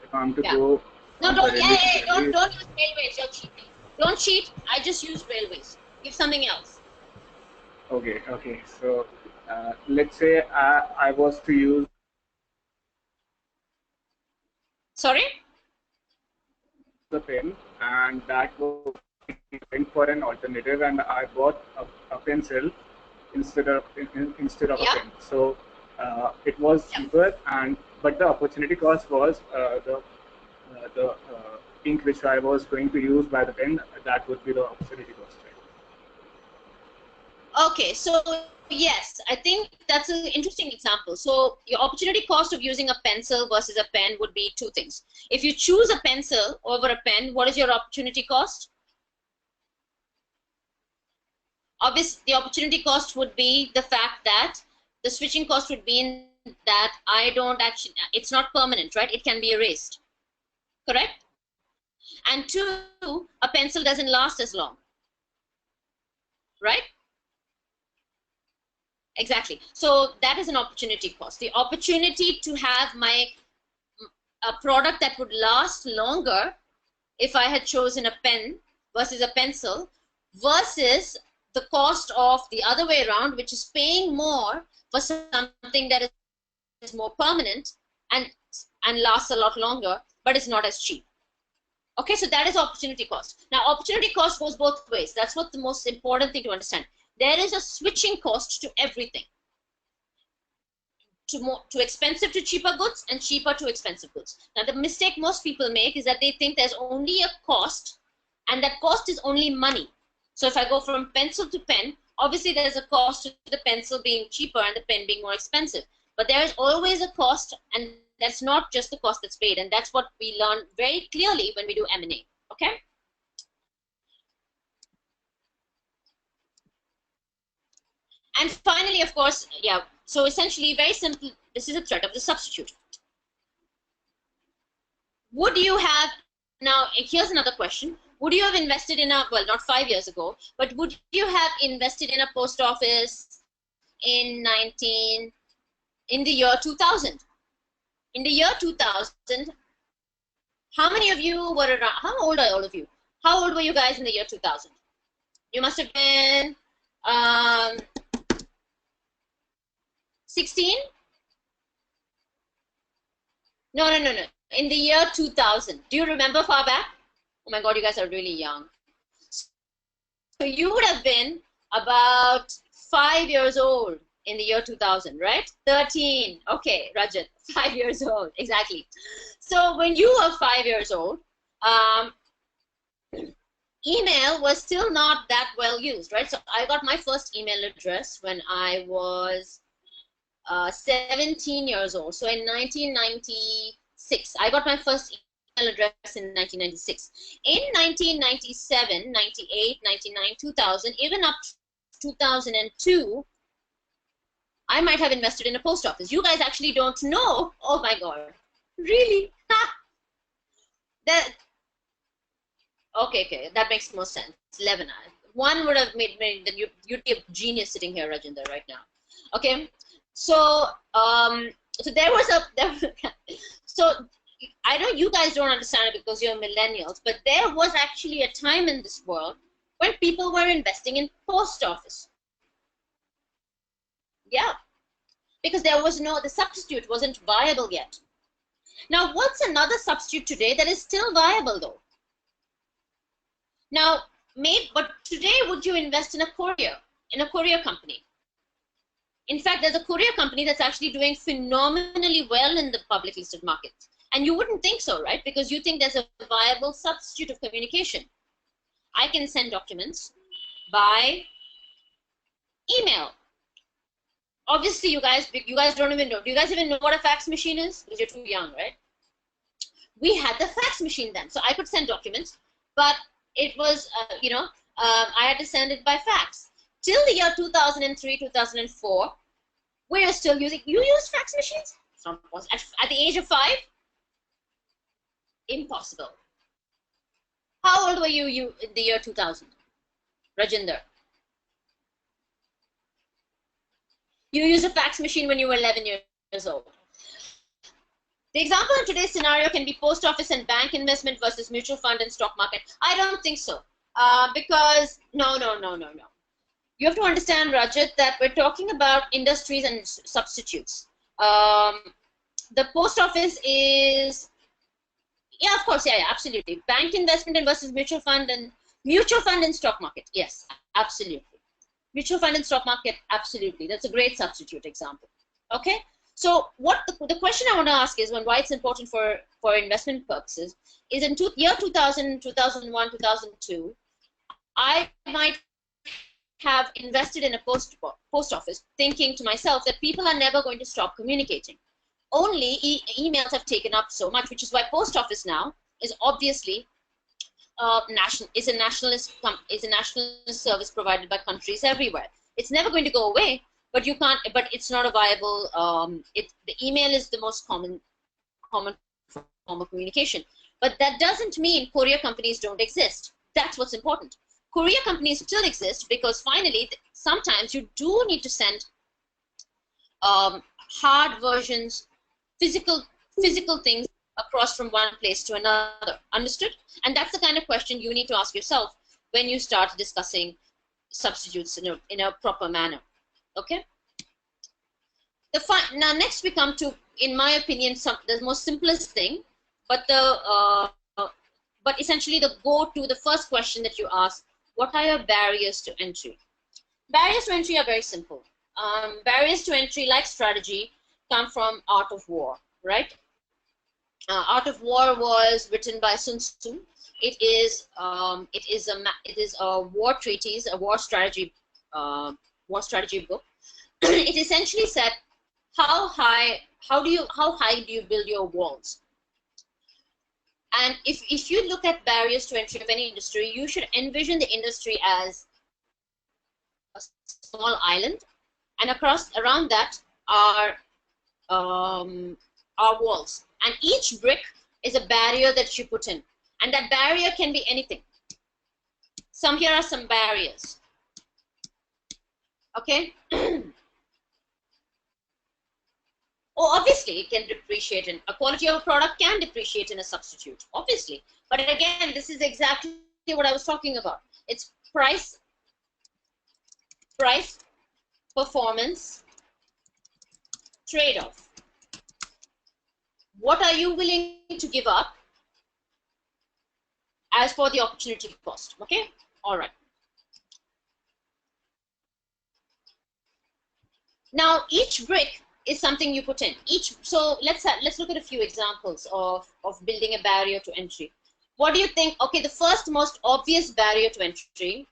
if I'm to go. No, don't use railways. You're cheating. Don't cheat. I just used railways. Give something else. Okay. So let's say I was to use. Sorry? The pen, and that was for an alternative, and I bought a pencil instead of a pen. So it was cheaper, but the opportunity cost was the ink which I was going to use by the pen. That would be the opportunity cost. Right? Okay, so yes, I think that's an interesting example. So your opportunity cost of using a pencil versus a pen would be 2 things. If you choose a pencil over a pen, what is your opportunity cost? Obviously, the opportunity cost would be the fact that the switching cost would be in that it's not permanent, right? It can be erased, correct? And 2, a pencil doesn't last as long, right? Exactly. So that is an opportunity cost. The opportunity to have a product that would last longer if I had chosen a pen versus a pencil, versus the cost of the other way around, which is paying more for something that is more permanent and lasts a lot longer, but is not as cheap. Okay, so that is opportunity cost. Now, opportunity cost goes both ways. That's what the most important thing to understand. There is a switching cost to everything. To expensive to cheaper goods and cheaper to expensive goods. Now, the mistake most people make is that they think there's only a cost, and that cost is only money. So if I go from pencil to pen, obviously there's a cost to the pencil being cheaper and the pen being more expensive. But there is always a cost, and that's not just the cost that's paid. And that's what we learn very clearly when we do M&A. Okay? And finally, of course, so essentially, very simple, this is a threat of the substitute. Would you have, now here's another question, would you have invested in well, not 5 years ago, but would you have invested in a post office in the year 2000? In the year 2000, How many of you were around? How old are all of you? How old were you guys in the year 2000? You must have been 16? No. In the year 2000. Do you remember far back? Oh my God, you guys are really young. So you would have been about 5 years old in the year 2000, right? 13. Okay, Rajat, 5 years old, exactly. So when you were 5 years old, email was still not that well used, right? So I got my first email address when I was 17 years old. So in 1996, I got my first email address in 1996. In 1997, 98, 99, 2000, even up to 2002, I might have invested in a post office. You guys actually don't know. Oh my God. Really? That, okay, that makes more sense. 11. One would have made you'd be a genius sitting here, Rajinder, right now. Okay. So, so there was so I know you guys don't understand it because you're millennials, but there was actually a time in this world when people were investing in post office. Yeah, because there was the substitute wasn't viable yet. Now, what's another substitute today that is still viable though? Now, but today, would you invest in a courier company? In fact, there's a courier company that's actually doing phenomenally well in the public listed market. And you wouldn't think so, right? Because you think there's a viable substitute of communication. I can send documents by email. Obviously, you guys don't even know. Do you guys even know what a fax machine is? Because you're too young, right? We had the fax machine then. So I could send documents, but it was, I had to send it by fax. Till the year 2003, 2004, we are still using, you use fax machines? At the age of 5? Impossible. How old were you in the year 2000? Rajinder? You used a fax machine when you were 11 years old. The example in today's scenario can be post office and bank investment versus mutual fund and stock market. I don't think so. Because, no. You have to understand, Rajat, that we're talking about industries and substitutes. The post office is, yeah, of course, yeah, absolutely. Bank investment versus mutual fund and stock market. Yes, absolutely. Mutual fund and stock market, absolutely. That's a great substitute example. Okay. So what the question I want to ask is why it's important for investment purposes is in year 2000, 2001, 2002, I might have invested in a post office thinking to myself that people are never going to stop communicating. Only emails have taken up so much, which is why post office now is obviously a nationalist service provided by countries everywhere. It's never going to go away, but you can't. But it's not a viable. The email is the most common form of communication. But that doesn't mean courier companies don't exist. That's what's important. Courier companies still exist because finally, sometimes you do need to send hard versions, physical things across from one place to another. Understood? And that's the kind of question you need to ask yourself when you start discussing substitutes in a proper manner. Okay? Now next we come to, in my opinion, the most simplest thing, but essentially the first question that you ask: what are your barriers to entry? Barriers to entry are very simple. Barriers to entry, like strategy, come from Art of War, right? Art of War was written by Sun Tzu. It is a war treatise, a war strategy book. It essentially said how high do you build your walls? And if you look at barriers to entry of any industry, you should envision the industry as a small island, and around that are walls, and each brick is a barrier that you put in, and that barrier can be anything. Here are some barriers. Okay. Oh, obviously obviously it can depreciate, and a quality of a product can depreciate in a substitute, obviously. But again, this is exactly what I was talking about. It's price, performance, trade-off. What are you willing to give up as for the opportunity cost? Okay, all right. Now, each brick is something you put in. So let's look at a few examples of building a barrier to entry. What do you think? Okay, the first most obvious barrier to entry,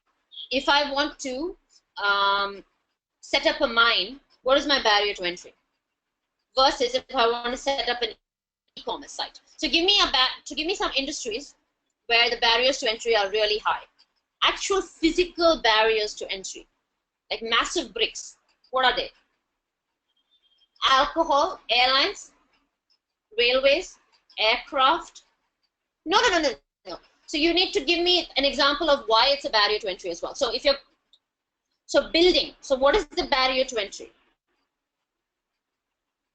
if I want to set up a mine, what is my barrier to entry? Versus if I want to set up an e-commerce site. So give me some industries where the barriers to entry are really high. Actual physical barriers to entry, like massive bricks. What are they? Alcohol, airlines, railways, aircraft. No. So you need to give me an example of why it's a barrier to entry as well. So building. So what is the barrier to entry?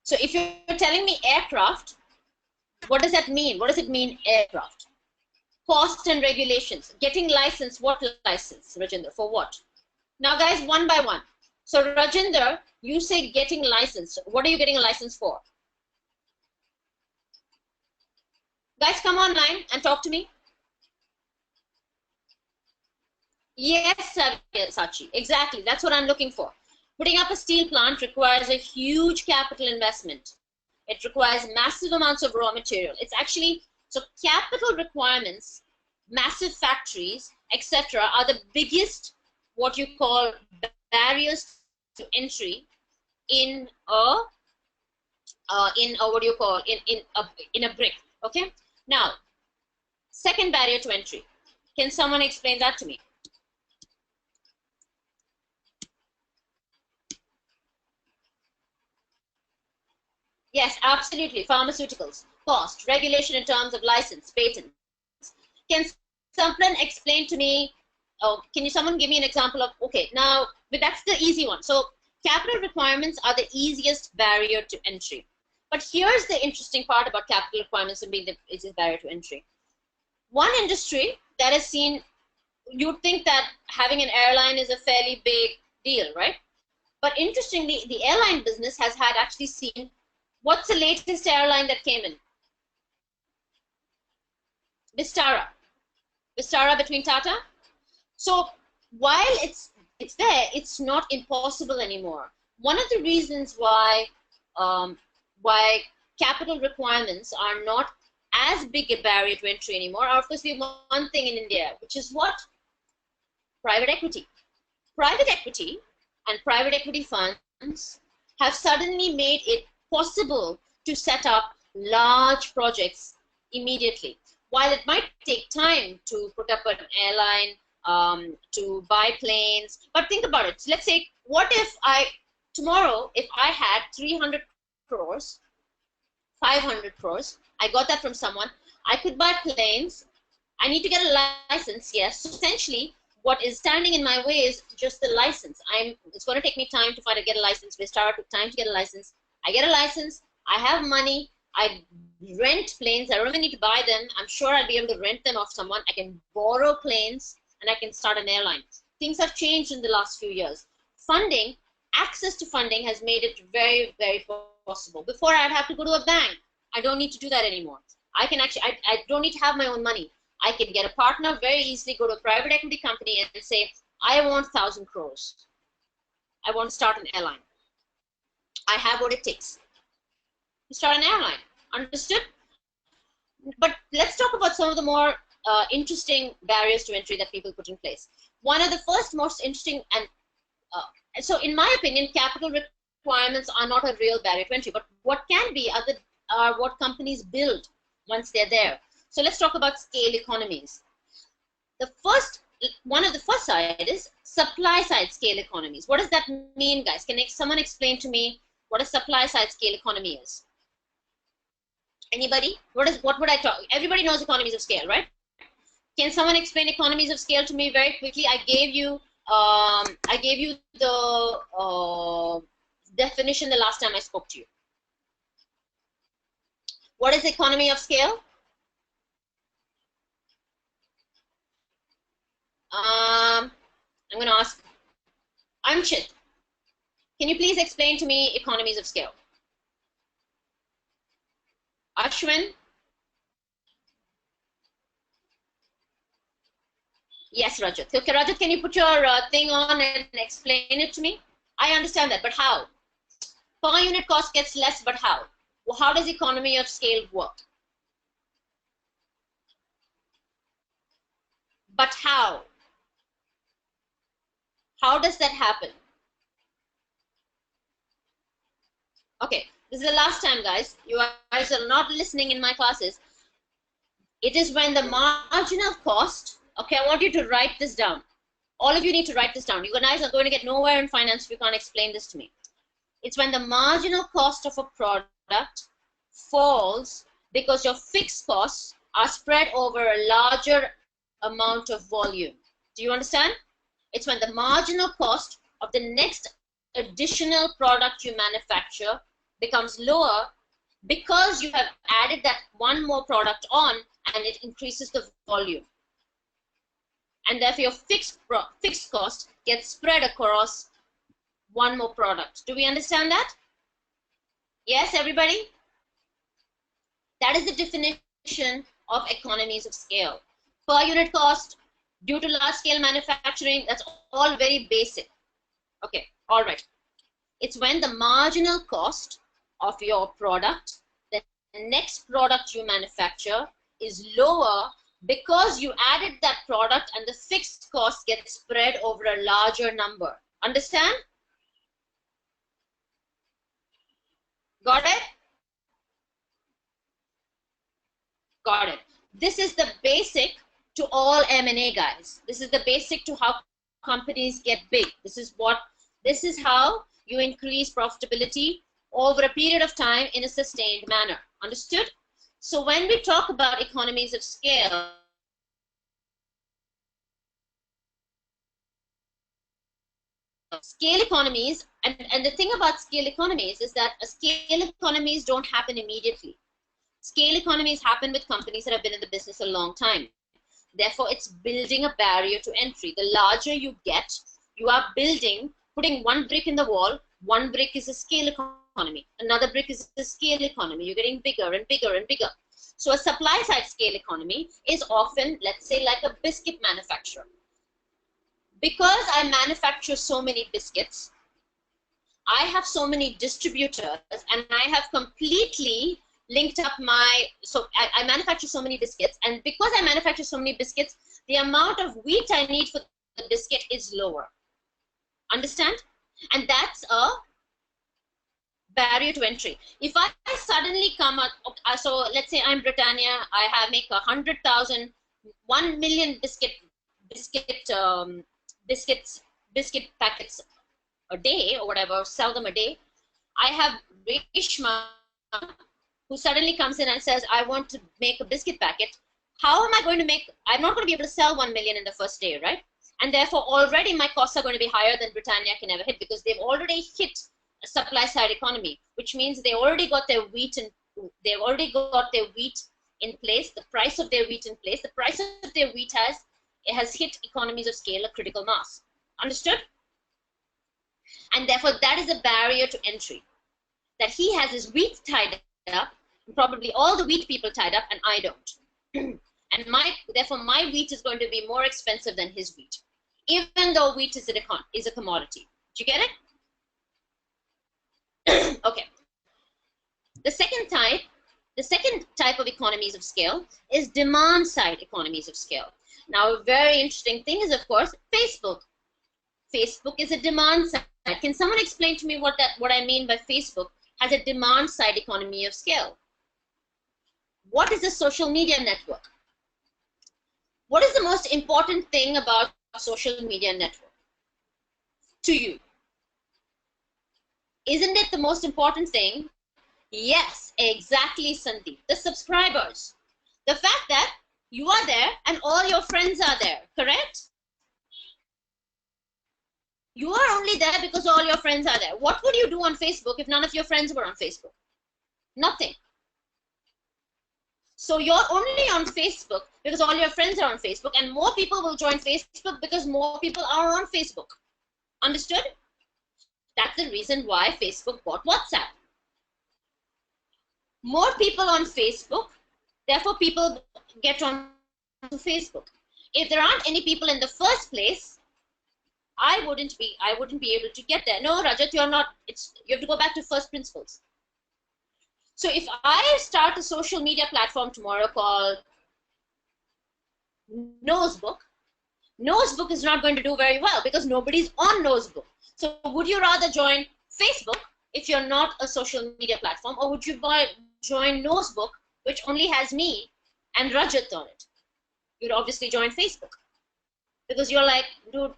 So if you're telling me aircraft, what does that mean? What does it mean, aircraft? Cost and regulations. Getting license. What license, Rajinder? For what? Now, guys, one by one. So, Rajinder, you said getting license. What are you getting a license for? Guys, come online and talk to me. Yes, Sachi. Exactly. That's what I'm looking for. Putting up a steel plant requires a huge capital investment. It requires massive amounts of raw material. It's actually, so capital requirements, massive factories, etc. are the biggest, what you call, barriers to entry in a brick. Okay. Now, second barrier to entry. Can someone explain that to me? Yes, absolutely. Pharmaceuticals, cost, regulation in terms of license, patent. Can someone explain to me? Someone give me an example of? Okay, now, but that's the easy one. So capital requirements are the easiest barrier to entry. But here's the interesting part about capital requirements and being the easiest barrier to entry. One industry that has seen, you'd think that having an airline is a fairly big deal, right? But interestingly, the airline business has had actually seen, what's the latest airline that came in? Vistara between Tata. So while it's there, it's not impossible anymore. One of the reasons why capital requirements are not as big a barrier to entry anymore are, of course, we have one thing in India, which is what? Private equity. Private equity and private equity funds have suddenly made it possible to set up large projects immediately. While it might take time to put up an airline, to buy planes, but think about it. Let's say, what if tomorrow, if I had 300 crores, 500 crores, I got that from someone, I could buy planes, I need to get a license, yes. So essentially, what is standing in my way is just the license. It's going to take me time to get a license. Vistara took time to get a license. I get a license, I have money, I rent planes, I don't even need to buy them. I'm sure I'll be able to rent them off someone. I can borrow planes and I can start an airline. Things have changed in the last few years. Funding, access to funding has made it very, very possible. Before, I'd have to go to a bank. I don't need to do that anymore. I can actually, I don't need to have my own money. I can get a partner very easily, go to a private equity company and say, I want 1,000 crores. I want to start an airline. I have what it takes to start an airline. Understood? But let's talk about some of the more interesting barriers to entry that people put in place. One of the first most interesting, and so in my opinion, capital requirements are not a real barrier to entry, but what can be are what companies build once they're there. So let's talk about scale economies. One of the first side is supply side scale economies. What does that mean, guys? Can someone explain to me what a supply side scale economy is? Anybody? What would I talk? Everybody knows economies of scale, right? Can someone explain economies of scale to me very quickly? I gave you the definition the last time I spoke to you. What is economy of scale? I'm going to ask Anchit. Can you please explain to me economies of scale? Ashwin? Yes, Rajat. Okay, Rajat, can you put your thing on and explain it to me? I understand that, but how? Per unit cost gets less, but how? Well, how does economy of scale work? But how? How does that happen? Okay, this is the last time, guys. You guys are not listening in my classes. It is when the marginal cost, okay, I want you to write this down. All of you need to write this down. You guys are going to get nowhere in finance if you can't explain this to me. It's when the marginal cost of a product falls because your fixed costs are spread over a larger amount of volume. Do you understand? It's when the marginal cost of the next additional product you manufacture becomes lower because you have added that one more product on and it increases the volume. And therefore your fixed cost gets spread across one more product. Do we understand that? Yes, everybody? That is the definition of economies of scale. Per unit cost, due to large scale manufacturing, that's all very basic. Okay, all right. It's when the marginal cost of your product, the next product you manufacture, is lower because you added that product and the fixed cost gets spread over a larger number. Understand? Got it? Got it. This is the basic to all M&A, guys. This is the basic to how companies get big. This is how you increase profitability over a period of time in a sustained manner. Understood? So when we talk about economies of scale, scale economies, and the thing about scale economies is that scale economies don't happen immediately. Scale economies happen with companies that have been in the business a long time. Therefore, it's building a barrier to entry. The larger you get, you are putting one brick in the wall. One brick is a scale economy. Another brick is a scale economy. You're getting bigger and bigger and bigger. So a supply side scale economy is often, let's say, like a biscuit manufacturer. Because I manufacture so many biscuits, I have so many distributors, and I have completely linked up I manufacture so many biscuits, and because I manufacture so many biscuits, the amount of wheat I need for the biscuit is lower. Understand? And that's a barrier to entry. If I suddenly come up, so let's say I'm Britannia, I make 100,000, 1 million biscuit packets a day or whatever, sell them a day. I have Reshma who suddenly comes in and says, I want to make a biscuit packet. How am I going to make, I'm not going to be able to sell 1 million in the first day, right? And therefore already my costs are going to be higher than Britannia can ever hit because they've already hit a supply side economy, which means they already got their wheat in place, the price of their wheat in place, the price of their wheat has hit economies of scale, a critical mass. Understood? And therefore that is a barrier to entry. That he has his wheat tied up, probably all the wheat people tied up, and I don't. And therefore my wheat is going to be more expensive than his wheat, even though wheat is a commodity. Do you get it? Okay. The second type of economies of scale is demand side economies of scale. Now, a very interesting thing is, of course, Facebook. Facebook is a demand side. Can someone explain to me what I mean by Facebook has a demand side economy of scale? What is a social media network? What is the most important thing about a social media network to you? Isn't it the most important thing? Yes, exactly, Sandeep. The subscribers. The fact that you are there and all your friends are there, correct? You are only there because all your friends are there. What would you do on Facebook if none of your friends were on Facebook? Nothing. So you're only on Facebook because all your friends are on Facebook, and more people will join Facebook because more people are on Facebook. Understood? That's the reason why Facebook bought WhatsApp. More people on Facebook, therefore people get on to Facebook. If there aren't any people in the first place, I wouldn't be able to get there. No, Rajat, you're not. You have to go back to first principles. So if I start a social media platform tomorrow called Nosebook, Nosebook is not going to do very well because nobody's on Nosebook. So would you rather join Facebook if you're not a social media platform, or would you join Nosebook, which only has me and Rajat on it? You'd obviously join Facebook because you're like, dude,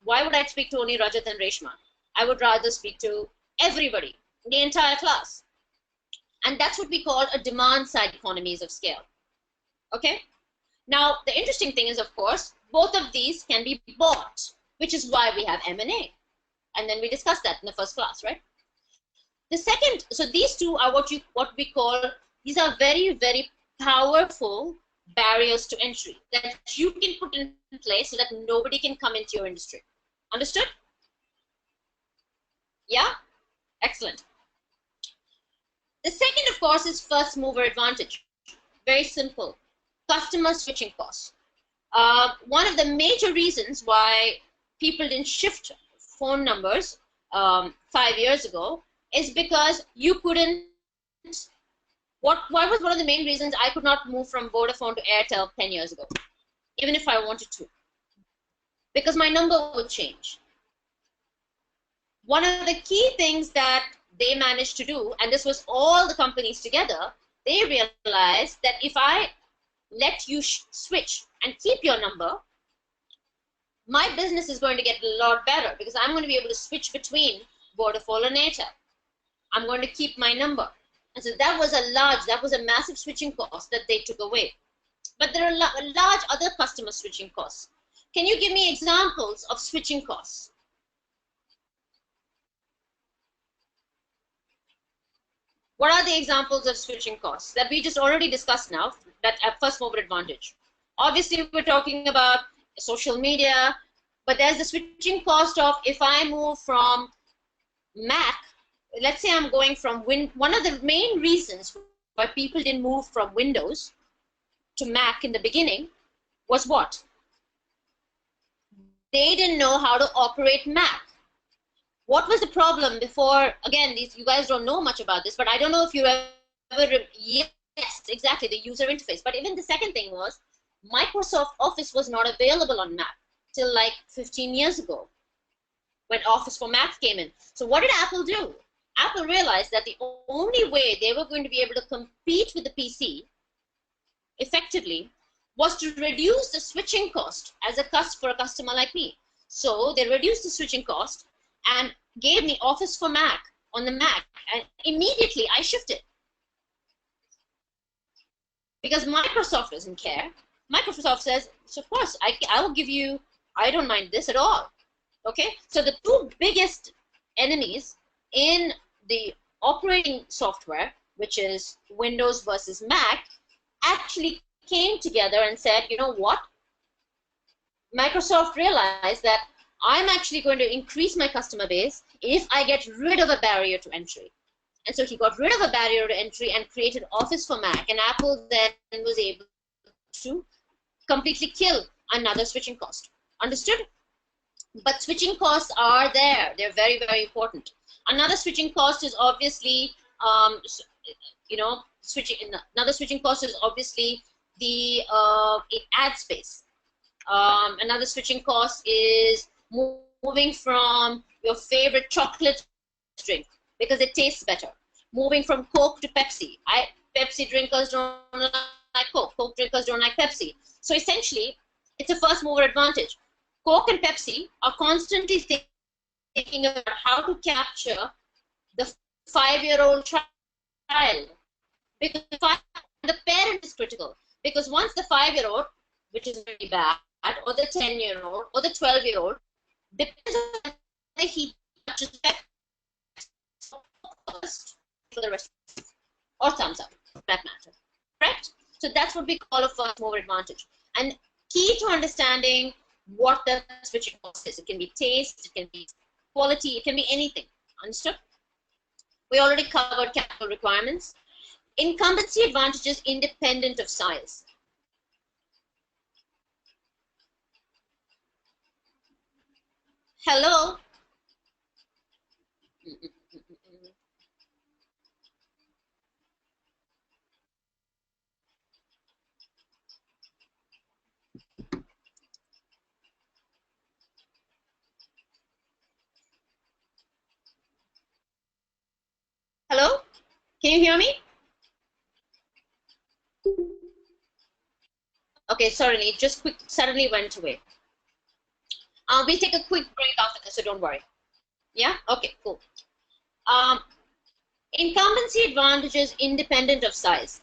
why would I speak to only Rajat and Reshma? I would rather speak to everybody, the entire class. And that's what we call a demand-side economies of scale. Okay? Now, the interesting thing is, of course, both of these can be bought, which is why we have M&A. And then we discussed that in the first class, right? The second, so these two are what we call, these are very, very powerful barriers to entry that you can put in place so that nobody can come into your industry. Understood? Yeah? Excellent. The second, of course, is first mover advantage. Very simple. Customer switching costs. One of the major reasons why people didn't shift phone numbers 5 years ago is because you couldn't. What was one of the main reasons I could not move from Vodafone to Airtel 10 years ago, even if I wanted to? Because my number would change. One of the key things that they managed to do, and this was all the companies together, they realized that if I let you switch and keep your number, my business is going to get a lot better because I'm going to be able to switch between Vodafone and Airtel. I'm going to keep my number. And so that was a massive switching cost that they took away. But there are large other customer switching costs. Can you give me examples of switching costs? What are the examples of switching costs that we just already discussed now, that at first mover advantage? Obviously, we're talking about social media, but there's the switching cost of if I move from Mac, let's say I'm going from one of the main reasons why people didn't move from Windows to Mac in the beginning was what? They didn't know how to operate Mac. What was the problem before? Again, you guys don't know much about this, but I don't know if you ever, yes, exactly, the user interface. But even the second thing was Microsoft Office was not available on Mac till like 15 years ago when Office for Mac came in. So what did Apple do? Apple realized that the only way they were going to be able to compete with the PC effectively was to reduce the switching cost as a cost for a customer like me. So they reduced the switching cost and gave me Office for Mac on the Mac, and immediately I shifted. Because Microsoft doesn't care. Microsoft says, so of course, I will give you, I don't mind this at all. Okay, so the two biggest enemies in the operating software, which is Windows versus Mac, actually came together and said, you know what? Microsoft realized that I'm actually going to increase my customer base if I get rid of a barrier to entry. And so he got rid of a barrier to entry and created Office for Mac, and Apple then was able to completely kill another switching cost. Understood? But switching costs are there. They're very, very important. Another switching cost is obviously, another switching cost is obviously the ad space. Another switching cost is moving from your favorite chocolate drink because it tastes better. Moving from Coke to Pepsi. Pepsi drinkers don't like Coke. Coke drinkers don't like Pepsi. So essentially, it's a first mover advantage. Coke and Pepsi are constantly thinking about how to capture the 5-year-old child. Because the parent is critical. Because once the 5-year-old, which is very bad, or the 10-year-old, or the 12-year-old, depends on whether he touches first for the rest, or thumbs up, for that matter. So that's what we call a first mover advantage. And key to understanding what the switching cost is. It can be taste, it can be quality, it can be anything. Understood? We already covered capital requirements. Incumbency advantages independent of size. Hello? Hello? Can you hear me? Okay, sorry, it just suddenly went away. We'll take a quick break after this, so don't worry. Yeah? Okay, cool. Incumbency advantages independent of size.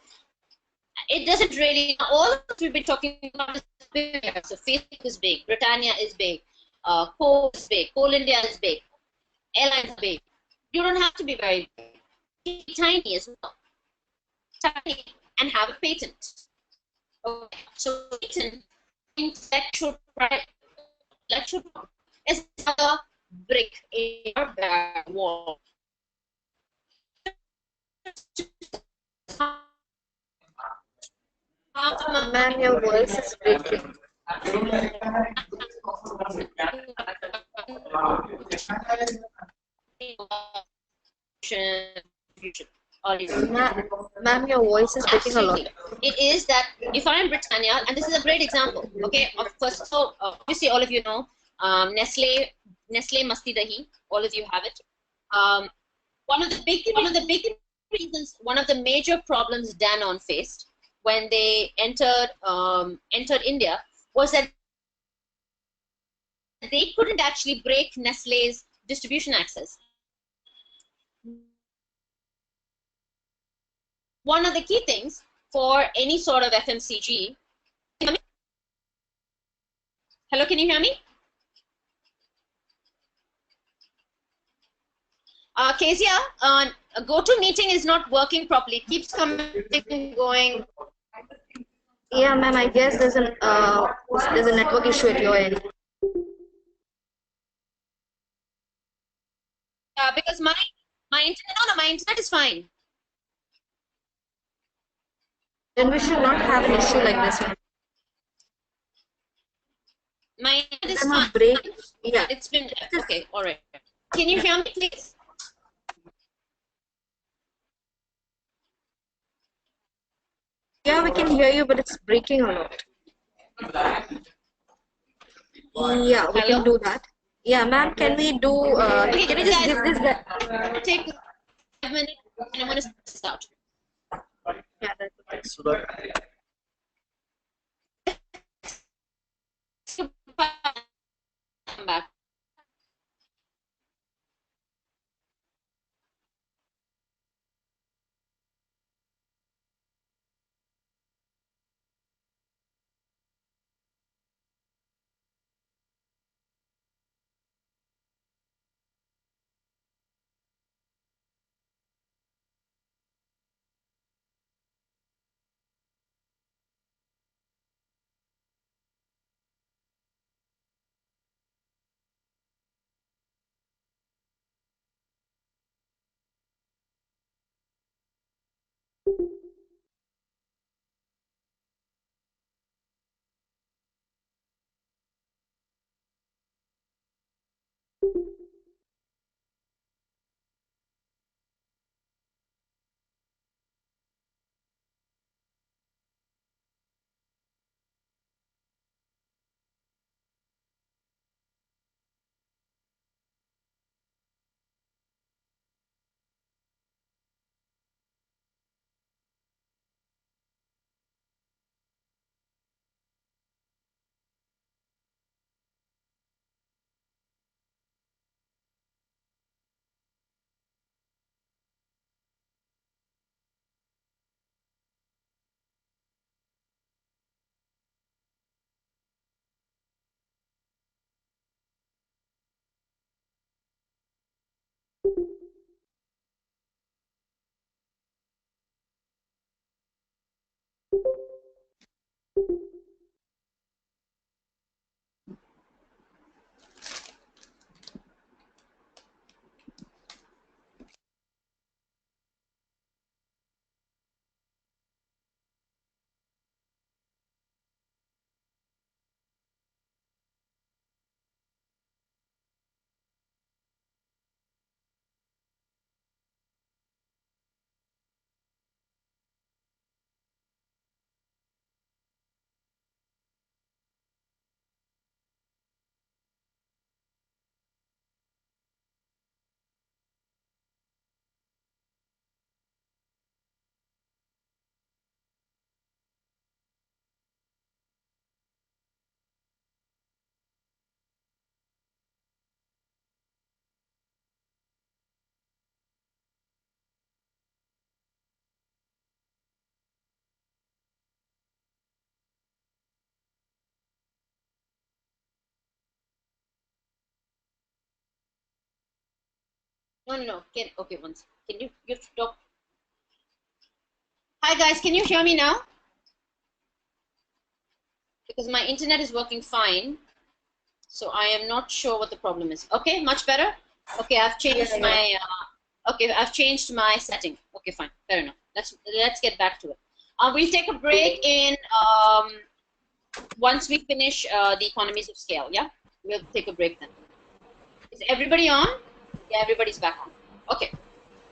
It doesn't really, all of we've been talking about is big. So Facebook is big, Britannia is big, Coal is big, Coal India is big, airlines are big. You don't have to be very big. Be tiny as well. Tiny and have a patent. Okay. So patent, intellectual property is a brick in your back wall. Ma'am, your voice is breaking. Ma'am, your voice is breaking a lot. It is that if I'm Britannia, and this is a great example, okay, of course, so obviously all of you know Nestle Masti Dahi, all of you have it. One of the big reasons, one of the major problems Danone faced when they entered India was that they couldn't actually break Nestle's distribution access. One of the key things for any sort of FMCG. Hello, can you hear me? Kezia, go-to meeting is not working properly. It keeps coming going. Yeah, ma'am, I guess there's a network issue at your end. Because my internet, no, my internet is fine. Then we should not have an issue like this, ma'am. My internet is Ma'am, fine. a break. Yeah. It's been okay. All right. Can you hear me, please? Yeah, we can hear you, but it's breaking a lot. Yeah, we can do that. Yeah, ma'am, can we do, Okay, can you just give this guy? Take 5 minutes and I'm going to start. Yeah, that's Come back. No. Okay, once. Can you talk? Hi guys, can you hear me now? Because my internet is working fine, so I am not sure what the problem is. Okay, much better. Okay, I've changed my. Okay, I've changed my setting. Okay, fine, fair enough. Let's get back to it. We'll take a break in once we finish the economies of scale. Yeah, we'll take a break then. Is everybody on? Yeah, everybody's back on. Okay.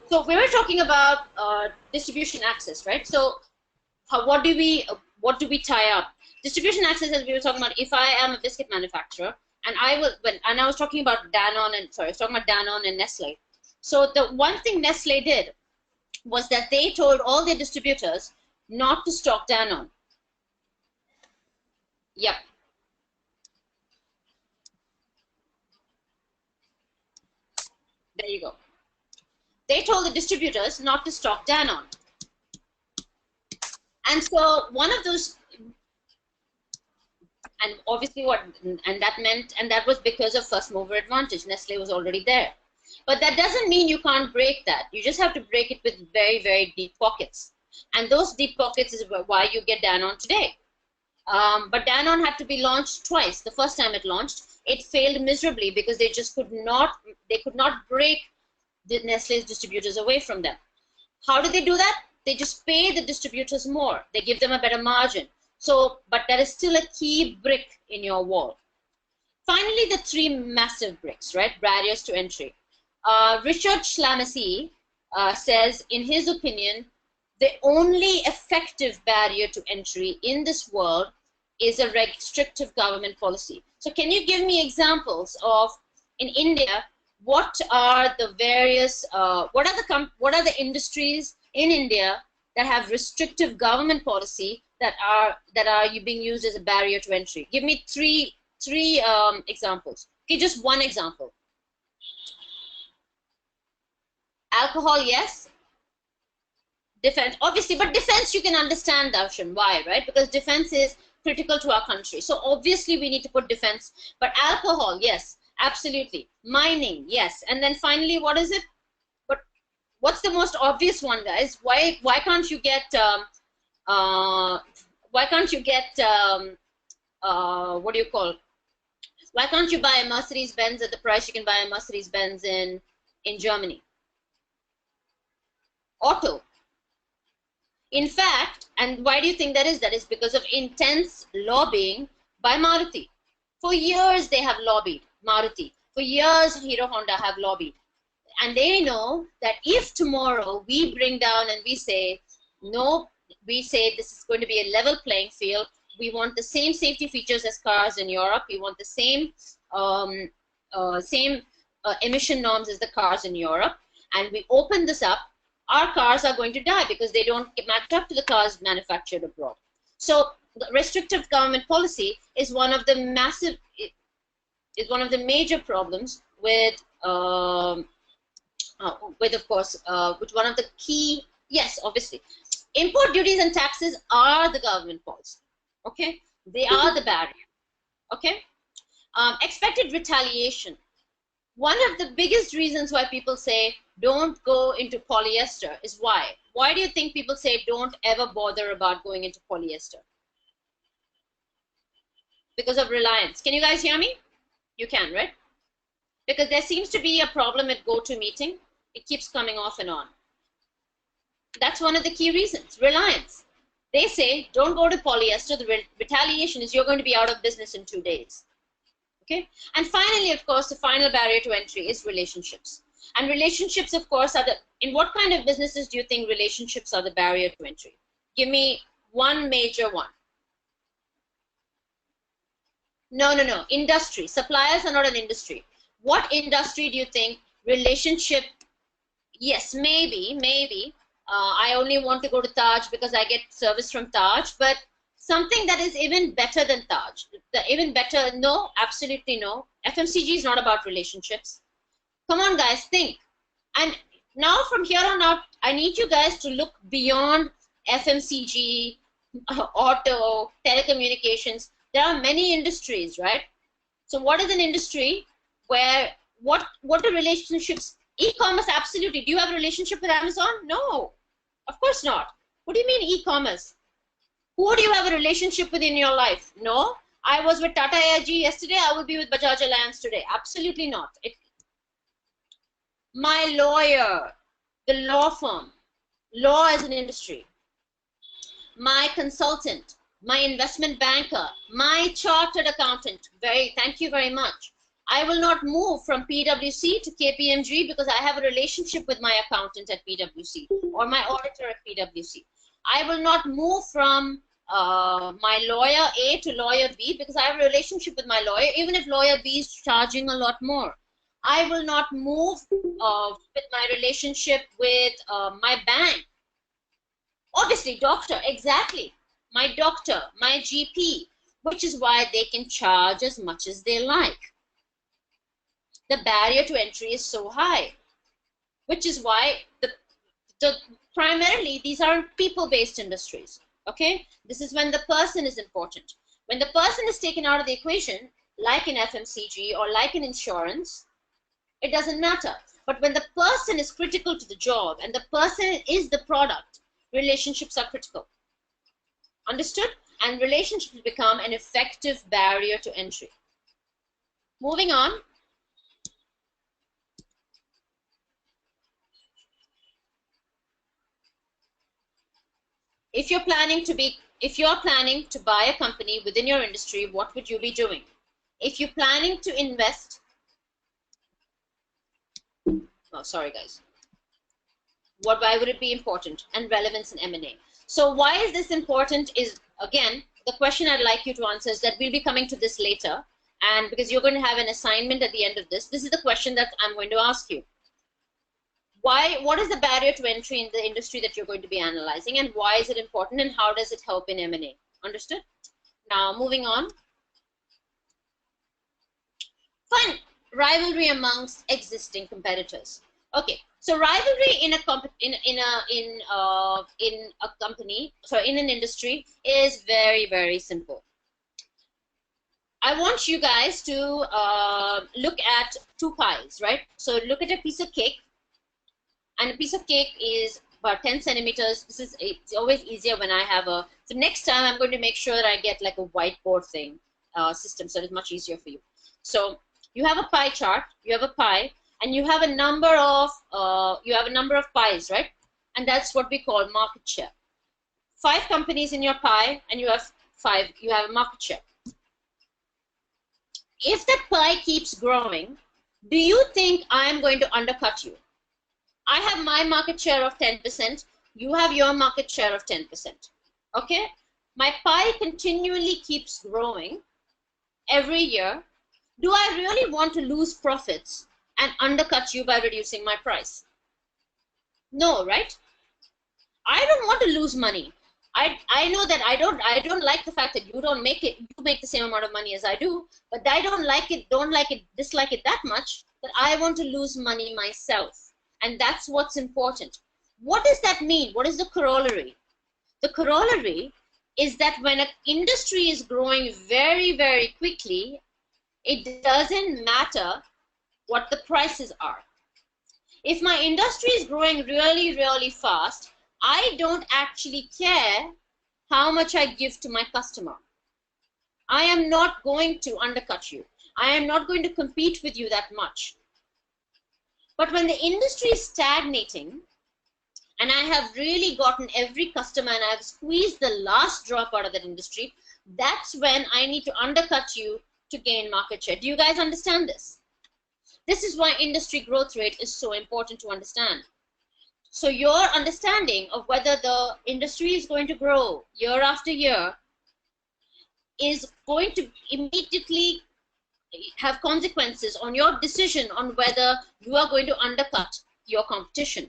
So we were talking about distribution access, right? So what do we tie up? Distribution access, as we were talking about, if I am a biscuit manufacturer and I was talking about Danone and Nestle. So the one thing Nestle did was that they told all their distributors not to stock Danone. Yep. There you go. They told the distributors not to stock Danone. And so one of those, and obviously that was because of first mover advantage. Nestle was already there. But that doesn't mean you can't break that. You just have to break it with very, very deep pockets. And those deep pockets is why you get Danone today. But Danone had to be launched twice. The first time it launched, it failed miserably because they could not break the Nestle's distributors away from them. How do they do that? They just pay the distributors more. They give them a better margin. So, but that is still a key brick in your wall. Finally, the three massive bricks, right? Barriers to entry. Richard Schlamassy says, in his opinion, the only effective barrier to entry in this world is a restrictive government policy. So can you give me examples of, in India, what are the various, what are the industries in India that have restrictive government policy that are being used as a barrier to entry? Give me three examples. Okay, just one example. Alcohol, yes. Defense, obviously, but defense you can understand, Darshan. Why, right? Because defense is critical to our country. So obviously we need to put defense. But alcohol, yes, absolutely. Mining, yes. And then finally, what is it? But what's the most obvious one, guys? Why can't you get what do you call? Why can't you buy a Mercedes-Benz at the price you can buy a Mercedes-Benz in Germany? Auto. In fact, and why do you think that is? That is because of intense lobbying by Maruti. For years, they have lobbied Maruti. For years, Hero Honda have lobbied. And they know that if tomorrow we bring down and we say, no, we say this is going to be a level playing field, we want the same safety features as cars in Europe, we want the same emission norms as the cars in Europe, and we open this up, our cars are going to die because they don't match up to the cars manufactured abroad. So the restrictive government policy is one of the major problems with of course, with one of the key, yes, obviously. Import duties and taxes are the government policy, okay? They are the barrier, okay? Expected retaliation. One of the biggest reasons why people say don't go into polyester is why? Why do you think people say don't ever bother about going into polyester? Because of reliance. Can you guys hear me? You can, right? Because there seems to be a problem at GoToMeeting. It keeps coming off and on. That's one of the key reasons, reliance. They say don't go to polyester. The retaliation is you're going to be out of business in 2 days. Okay? And finally, of course, the final barrier to entry is relationships. And relationships, of course, in what kind of businesses do you think relationships are the barrier to entry? Give me one major one. No. Industry. Suppliers are not an industry. What industry do you think relationship? Yes, maybe. I only want to go to Taj because I get service from Taj, but something that is even better than Taj. Even better, no, absolutely no. FMCG is not about relationships. Come on, guys, think. And now from here on out, I need you guys to look beyond FMCG, auto, telecommunications. There are many industries, right? So what is an industry where, what do relationships E-commerce, absolutely. Do you have a relationship with Amazon? No, of course not. What do you mean e-commerce? Who do you have a relationship with in your life? No, I was with Tata AIG yesterday, I will be with Bajaj Allianz today. Absolutely not. My lawyer, the law firm, law as an industry, my consultant, my investment banker, my chartered accountant, thank you very much. I will not move from PwC to KPMG because I have a relationship with my accountant at PwC or my auditor at PwC. I will not move from my lawyer A to lawyer B because I have a relationship with my lawyer, even if lawyer B is charging a lot more. I will not move with my relationship with my bank. Obviously, doctor, exactly. My doctor, my GP, which is why they can charge as much as they like. The barrier to entry is so high, which is why primarily these are people-based industries. Okay, this is when the person is important. When the person is taken out of the equation, like in FMCG or like in insurance, it doesn't matter. But when the person is critical to the job and the person is the product, relationships are critical. Understood? And relationships become an effective barrier to entry. Moving on. If you're planning to buy a company within your industry, what would you be doing? If you're planning to invest, oh, sorry guys. Why would it be important? And relevance in M&A. So why is this important is, again, the question I'd like you to answer is that we'll be coming to this later. And because you're going to have an assignment at the end of this, this is the question that I'm going to ask you. What is the barrier to entry in the industry that you're going to be analyzing, and why is it important, and how does it help in M&A? Understood? Now, moving on. Fine. Rivalry amongst existing competitors. Okay, so rivalry in an industry is very, very simple. I want you guys to look at two pies, right? So look at a piece of cake. And a piece of cake is about 10 centimeters. It's always easier when I have so next time I'm going to make sure that I get like a whiteboard thing system, so it's much easier for you. So you have a pie chart, you have a pie, and you have a number of pies, right? And that's what we call market share. 5 companies in your pie, and you have a market share. If that pie keeps growing, do you think I'm going to undercut you? I have my market share of 10%. You have your market share of 10%. Okay? My pie continually keeps growing every year. Do I really want to lose profits and undercut you by reducing my price? No, right? I don't want to lose money. I know that I don't like the fact that you make the same amount of money as I do, but I dislike it that much that I want to lose money myself. And that's what's important. What does that mean? What is the corollary? The corollary is that when an industry is growing very, very quickly, it doesn't matter what the prices are. If my industry is growing really, really fast, I don't actually care how much I give to my customer. I am not going to undercut you. I am not going to compete with you that much. But when the industry is stagnating, and I have really gotten every customer and I've squeezed the last drop out of that industry, that's when I need to undercut you to gain market share. Do you guys understand this? This is why industry growth rate is so important to understand. So your understanding of whether the industry is going to grow year after year is going to immediately have consequences on your decision on whether you are going to undercut your competition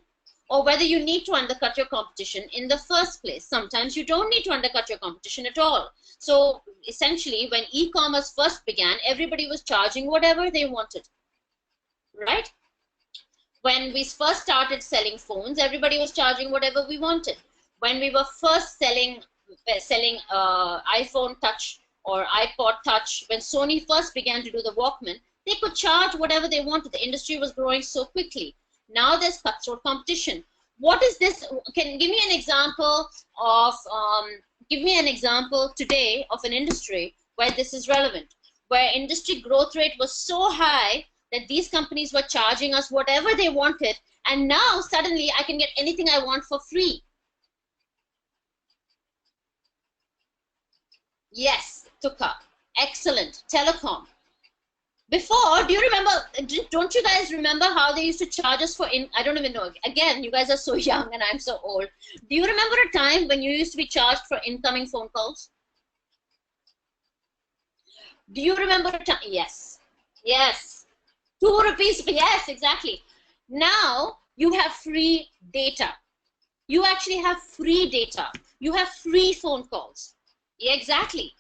or whether you need to undercut your competition in the first place. Sometimes you don't need to undercut your competition at all. So essentially, when e-commerce first began, everybody was charging whatever they wanted, right? When we first started selling phones, everybody was charging whatever we wanted. When we were first selling iPhone Touch or iPod Touch, when Sony first began to do the Walkman, they could charge whatever they wanted. The industry was growing so quickly. Now there's cutthroat competition. What is this? Can give me an example of today of an industry where this is relevant, where industry growth rate was so high that these companies were charging us whatever they wanted, and now suddenly I can get anything I want for free. Yes, Tuka. Excellent. Telecom. Before, do you remember, don't you guys remember how they used to charge us for, I don't even know, again, you guys are so young and I'm so old. Do you remember a time when you used to be charged for incoming phone calls? Do you remember a time? Yes. Yes. 2 rupees, yes, exactly. Now, you have free data. You actually have free data. You have free phone calls. Yeah, exactly.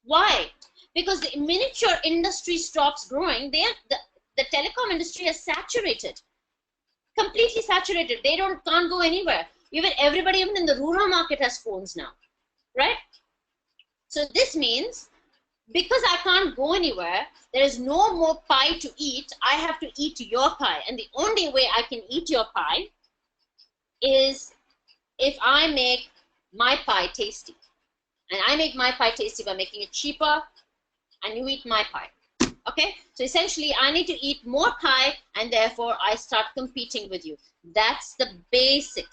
Why? Because the minute your industry stops growing, the telecom industry is saturated, completely saturated. They can't go anywhere. Everybody, even in the rural market, has phones now, right? So this means because I can't go anywhere, there is no more pie to eat. I have to eat your pie, and the only way I can eat your pie is if I make my pie tasty, and I make my pie tasty by making it cheaper. And you eat my pie. Okay, so essentially I need to eat more pie, and therefore I start competing with you. That's the basic.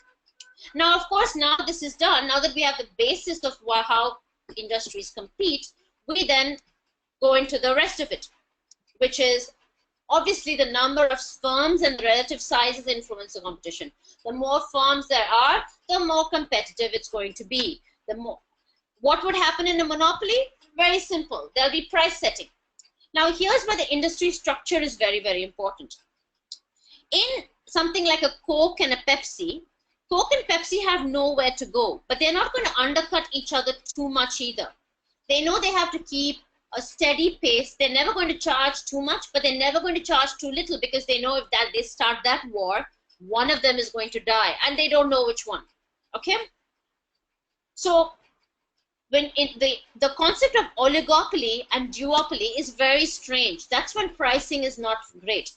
Now, of course, now this is done, now that we have the basis of how industries compete, we then go into the rest of it, which is obviously the number of firms and relative sizes influence the competition. The more firms there are, the more competitive it's going to be. What would happen in a monopoly? Very simple. There'll be price setting. Now, here's where the industry structure is very, very important. In something like a Coke and a Pepsi, Coke and Pepsi have nowhere to go, but they're not going to undercut each other too much either. They know they have to keep a steady pace. They're never going to charge too much, but they're never going to charge too little, because they know if they start that war, one of them is going to die, and they don't know which one. Okay? So, when the concept of oligopoly and duopoly is very strange. That's when pricing is not great.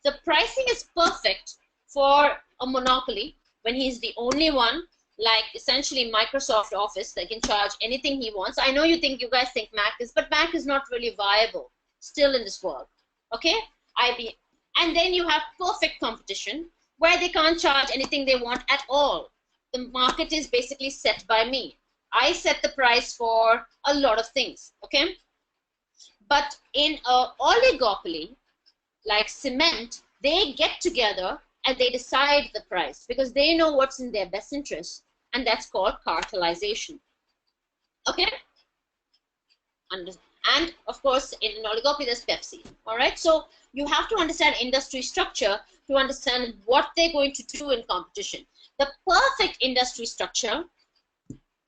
The pricing is perfect for a monopoly when he's the only one, like essentially Microsoft Office, that can charge anything he wants. I know you guys think Mac is, but Mac is not really viable still in this world. Okay? IBM. And then you have perfect competition where they can't charge anything they want at all. The market is basically set by me. I set the price for a lot of things, okay? But in an oligopoly, like cement, they get together and they decide the price because they know what's in their best interest, and that's called cartelization, okay? And of course, in an oligopoly, there's Pepsi, all right? So you have to understand industry structure to understand what they're going to do in competition. The perfect industry structure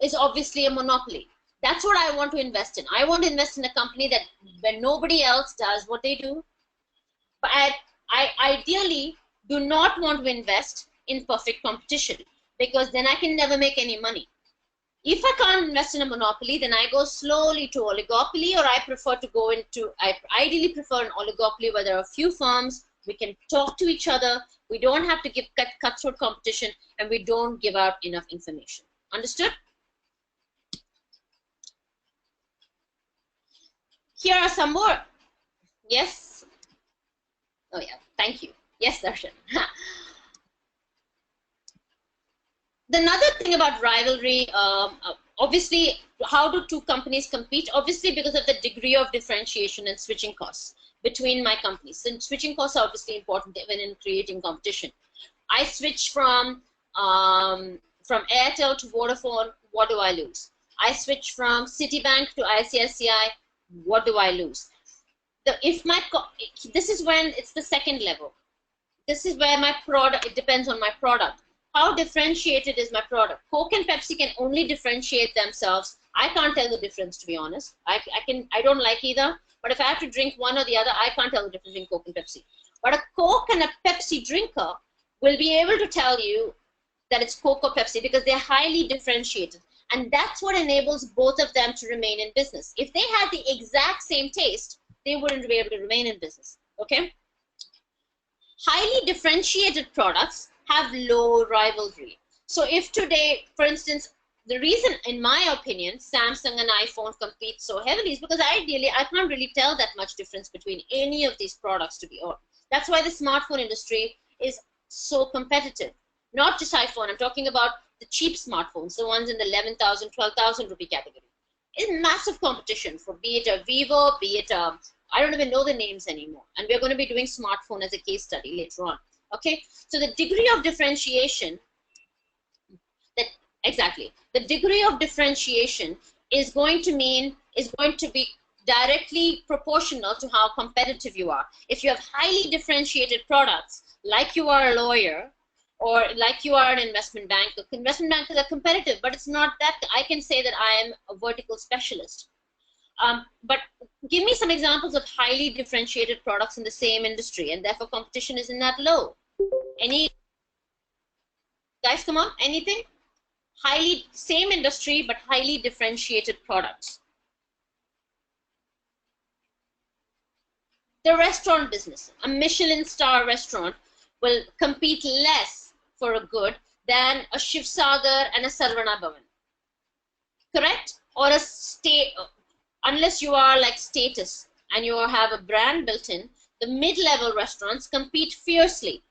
is obviously a monopoly. That's what I want to invest in. I want to invest in a company that when nobody else does what they do. But I ideally do not want to invest in perfect competition, because then I can never make any money. If I can't invest in a monopoly, then I go slowly to oligopoly, or I ideally prefer an oligopoly where there are a few firms, we can talk to each other, we don't have to give cutthroat competition, and we don't give out enough information. Understood? Here are some more. Yes? Oh yeah, thank you. Yes, Darshan. Another thing about rivalry, obviously, how do two companies compete? Obviously, because of the degree of differentiation and switching costs between my companies. And switching costs are obviously important even in creating competition. I switch from Airtel to Vodafone, what do I lose? I switch from Citibank to ICICI, what do I lose? This is when it's the second level. This is where my product, it depends on my product. How differentiated is my product? Coke and Pepsi can only differentiate themselves. I can't tell the difference, to be honest. I don't like either, but if I have to drink one or the other, I can't tell the difference between Coke and Pepsi. But a Coke and a Pepsi drinker will be able to tell you that it's Coke or Pepsi because they're highly differentiated. And that's what enables both of them to remain in business. If they had the exact same taste, they wouldn't be able to remain in business, okay? Highly differentiated products have low rivalry. So if today, for instance, the reason, in my opinion, Samsung and iPhone compete so heavily is because ideally, I can't really tell that much difference between any of these products, to be honest. That's why the smartphone industry is so competitive. Not just iPhone, I'm talking about the cheap smartphones, the ones in the 11,000, 12,000 rupee category. It's massive competition for, be it a Vivo, be it a, I don't even know the names anymore. And we're going to be doing smartphone as a case study later on. Okay, so the degree of differentiation, exactly, the degree of differentiation is going to be directly proportional to how competitive you are. If you have highly differentiated products, like you are a lawyer, or like you are an investment banker are competitive, but it's not that. I can say that I am a vertical specialist. But give me some examples of highly differentiated products in the same industry, and therefore competition isn't that low. Any guys, come on, anything? Same industry, but highly differentiated products. The restaurant business, a Michelin star restaurant will compete less for a good than a Shiv Sagar and a Sarvana Bhavan. Correct? Or a state, unless you are like status and you have a brand built in, the mid-level restaurants compete fiercely.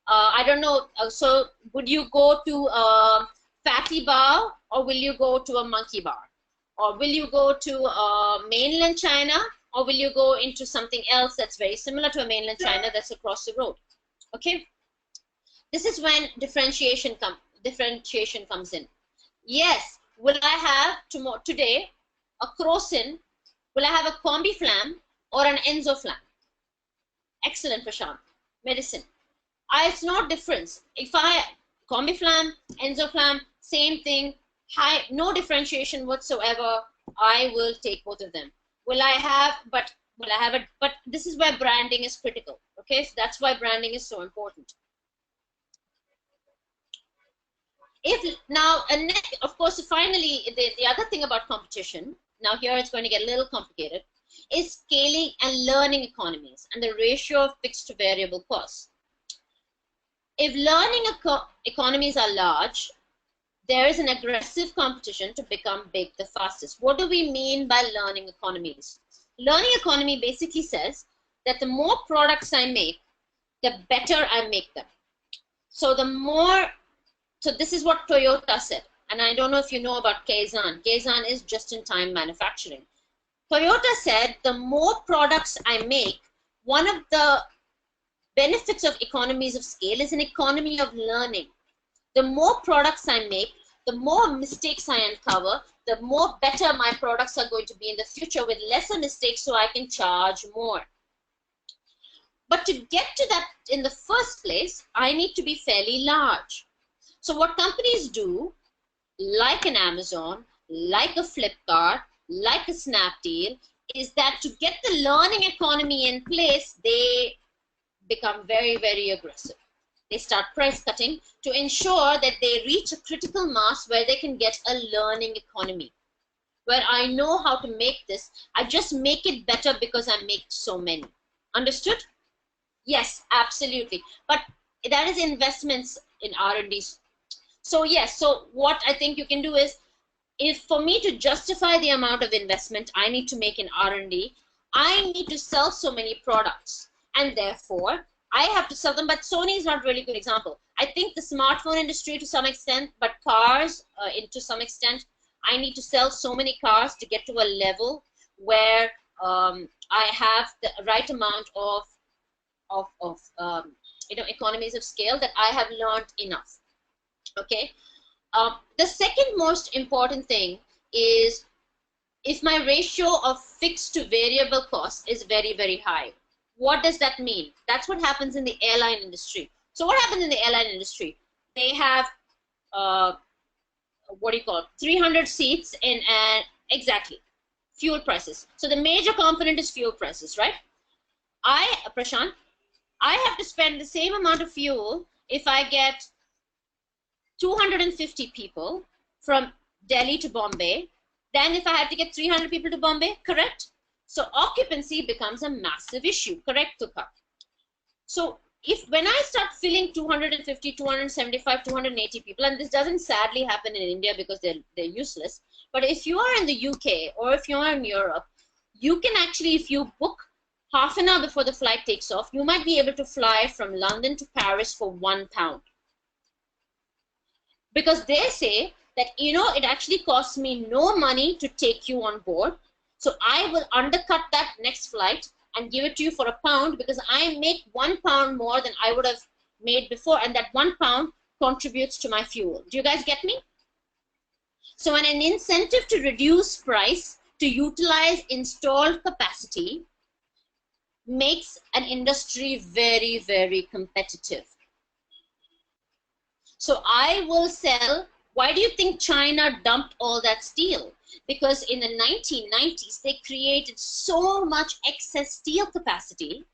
I don't know, so would you go to a fatty bar, or will you go to a monkey bar? Or will you go to mainland China, or will you go into something else that's very similar to a mainland China that's across the road? Okay, this is when differentiation comes in. Yes, will I have today a Crosin? Will I have a Combi Flam or an Enzo Flam? Excellent, Prashant. Medicine. It's not difference. If Combi Flam, Enzo Flam, same thing, no differentiation whatsoever, I will take both of them. But this is where branding is critical. Okay, so that's why branding is so important. Of course, finally, the other thing about competition, now here it's going to get a little complicated, is scaling and learning economies and the ratio of fixed to variable costs. If learning economies are large, there is an aggressive competition to become big the fastest. What do we mean by learning economies? Learning economy basically says that the more products I make, the better I make them. So this is what Toyota said. And I don't know if you know about Kaizen. Kaizen is just-in-time manufacturing. Toyota said the more products I make, one of the benefits of economies of scale is an economy of learning. The more products I make, the more mistakes I uncover, the more better my products are going to be in the future with lesser mistakes, so I can charge more. But to get to that in the first place, I need to be fairly large. So what companies do, like an Amazon, like a Flipkart, like a Snapdeal, is that to get the learning economy in place, they become very, very aggressive. They start price cutting to ensure that they reach a critical mass where they can get a learning economy, where I know how to make this. I just make it better because I make so many. Understood? Yes, absolutely. But that is investments in R&D. So yes, so what I think you can do is, if for me to justify the amount of investment I need to make in R&D, I need to sell so many products, and therefore I have to sell them. But Sony is not really a good example. I think the smartphone industry to some extent, but cars to some extent, I need to sell so many cars to get to a level where I have the right amount of economies of scale, that I have learned enough. Okay. The second most important thing is if my ratio of fixed to variable cost is very, very high. What does that mean? That's what happens in the airline industry. So what happens in the airline industry? They have, 300 seats in exactly, fuel prices. So the major component is fuel prices, right? Prashant, I have to spend the same amount of fuel if I get 250 people from Delhi to Bombay than if I had to get 300 people to Bombay, correct? So occupancy becomes a massive issue, correct, Tukha? So when I start filling 250, 275, 280 people, and this doesn't sadly happen in India because they're useless, but if you are in the UK or if you are in Europe, you can actually, if you book half an hour before the flight takes off, you might be able to fly from London to Paris for £1. Because they say that, it actually costs me no money to take you on board. So I will undercut that next flight and give it to you for £1 because I make £1 more than I would have made before. And that £1 contributes to my fuel. Do you guys get me? So an incentive to reduce price to utilize installed capacity makes an industry very, very competitive. So I will sell. Why do you think China dumped all that steel? Because in the 1990s, they created so much excess steel capacity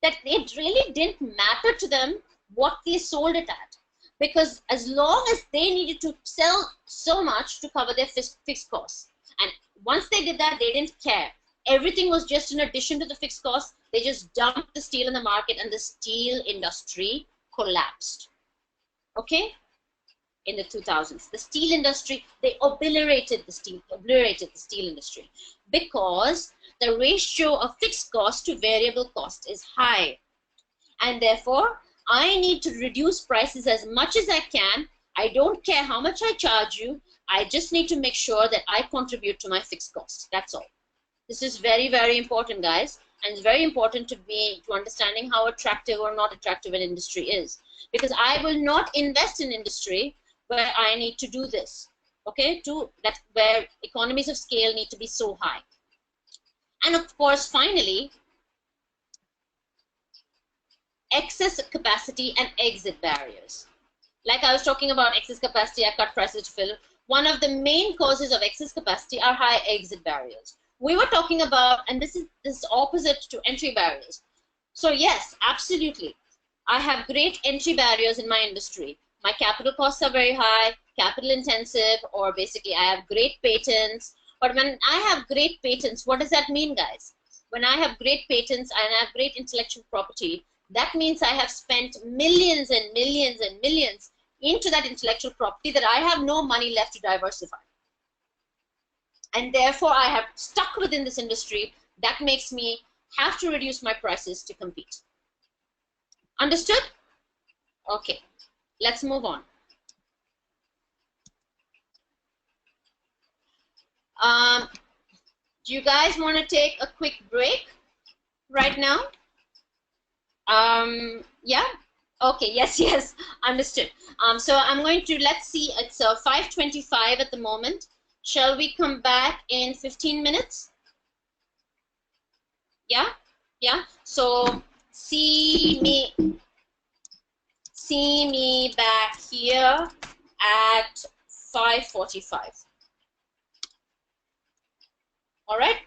that it really didn't matter to them what they sold it at. Because as long as they needed to sell so much to cover their fixed costs. And once they did that, they didn't care. Everything was just in addition to the fixed costs. They just dumped the steel in the market and the steel industry collapsed. Okay? In the 2000s, the steel industry, they obliterated the steel industry because the ratio of fixed cost to variable cost is high, and therefore I need to reduce prices as much as I can. I don't care how much I charge you. I just need to make sure that I contribute to my fixed costs. That's all. This is very, very important, guys, and it's very important to understanding how attractive or not attractive an industry is, because I will not invest in industry where I need to do this, okay? Where economies of scale need to be so high. And of course, finally, excess capacity and exit barriers. Like I was talking about excess capacity, I cut prices to fill. One of the main causes of excess capacity are high exit barriers. We were talking about, and this is opposite to entry barriers. So yes, absolutely. I have great entry barriers in my industry. My capital costs are very high, capital intensive, or basically I have great patents. But when I have great patents, what does that mean, guys? When I have great patents and I have great intellectual property, that means I have spent millions and millions and millions into that intellectual property that I have no money left to diversify. And therefore, I have stuck within this industry. That makes me have to reduce my prices to compete. Understood? Okay. Let's move on. Do you guys want to take a quick break right now? Yeah? Okay, yes, understood. So I'm going to, let's see, it's 5:25 at the moment. Shall we come back in 15 minutes? Yeah? So see me back here at 5:45. All right?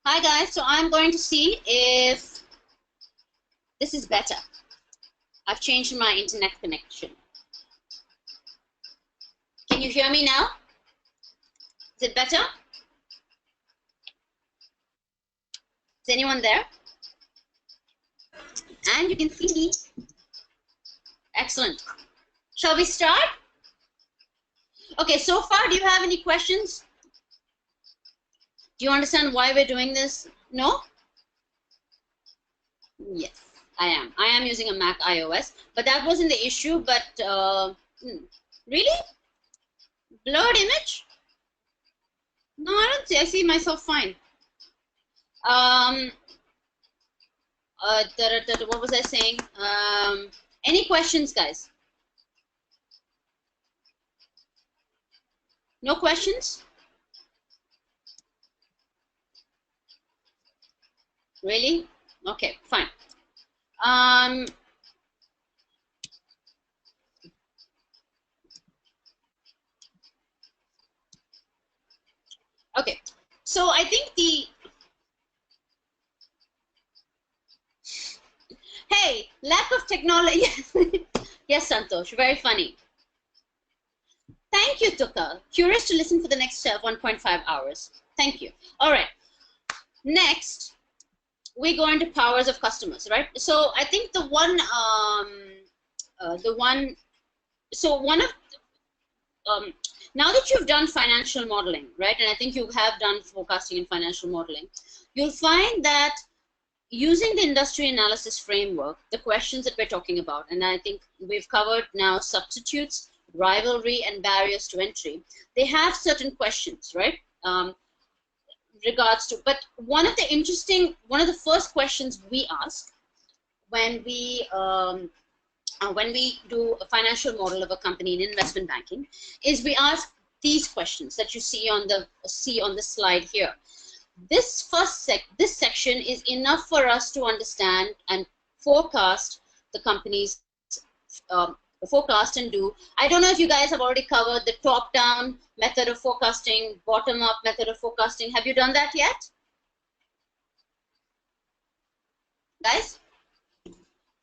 Hi guys, so I'm going to see if this is better. I've changed my internet connection. Can you hear me now? Is it better? Is anyone there? And you can see me. Excellent. Shall we start? Okay, so far, do you have any questions? Do you understand why we're doing this? No? Yes, I am. I am using a Mac iOS, but that wasn't the issue. But really? Blurred image? No, I don't see. I see myself fine. What was I saying? Any questions, guys? No questions? Really? Okay, fine. Okay, so I think hey, lack of technology. Yes, Santosh, very funny. Thank you, Tuka. Curious to listen for the next 1.5 hours. Thank you. All right. Next, we go into powers of customers, right? So I think now that you've done financial modeling, right? And I think you have done forecasting and financial modeling, you'll find that using the industry analysis framework, the questions that we're talking about, and I think we've covered now substitutes, rivalry, and barriers to entry, they have certain questions, right? Regards to, but one of the first questions we ask when we do a financial model of a company in investment banking is we ask these questions that you see on the slide here. This this section is enough for us to understand and forecast the company's forecast and do. I don't know if you guys have already covered the top-down method of forecasting, bottom-up method of forecasting. Have you done that yet? Guys?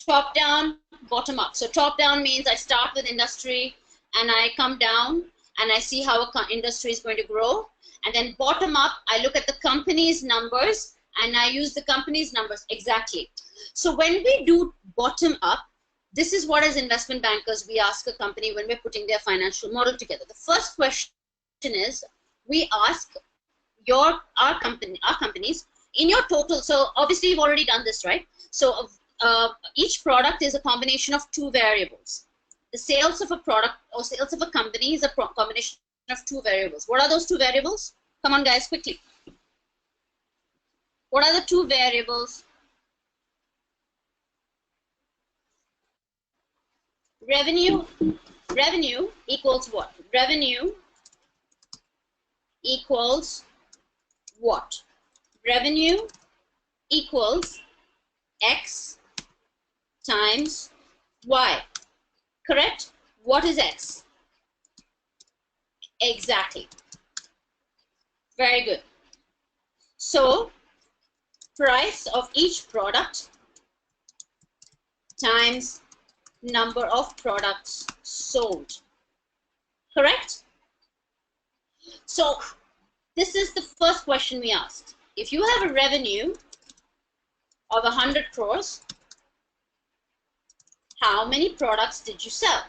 Top-down, bottom-up. So top-down means I start with industry and I come down and I see how an industry is going to grow. And then bottom-up, I look at the company's numbers and I use the company's numbers exactly. So when we do bottom-up, this is what, as investment bankers, we ask a company when we're putting their financial model together. The first question is, we ask our companies in your total. So obviously you've already done this, right? So each product is a combination of two variables. The sales of a product or sales of a company is a combination of two variables. What are those two variables? Come on, guys, quickly. What are the two variables? Revenue equals what? Revenue equals what? Revenue equals X times Y. Correct? What is X? Exactly. Very good. So, price of each product times number of products sold. Correct? So, this is the first question we asked. If you have a revenue of 100 crores, how many products did you sell?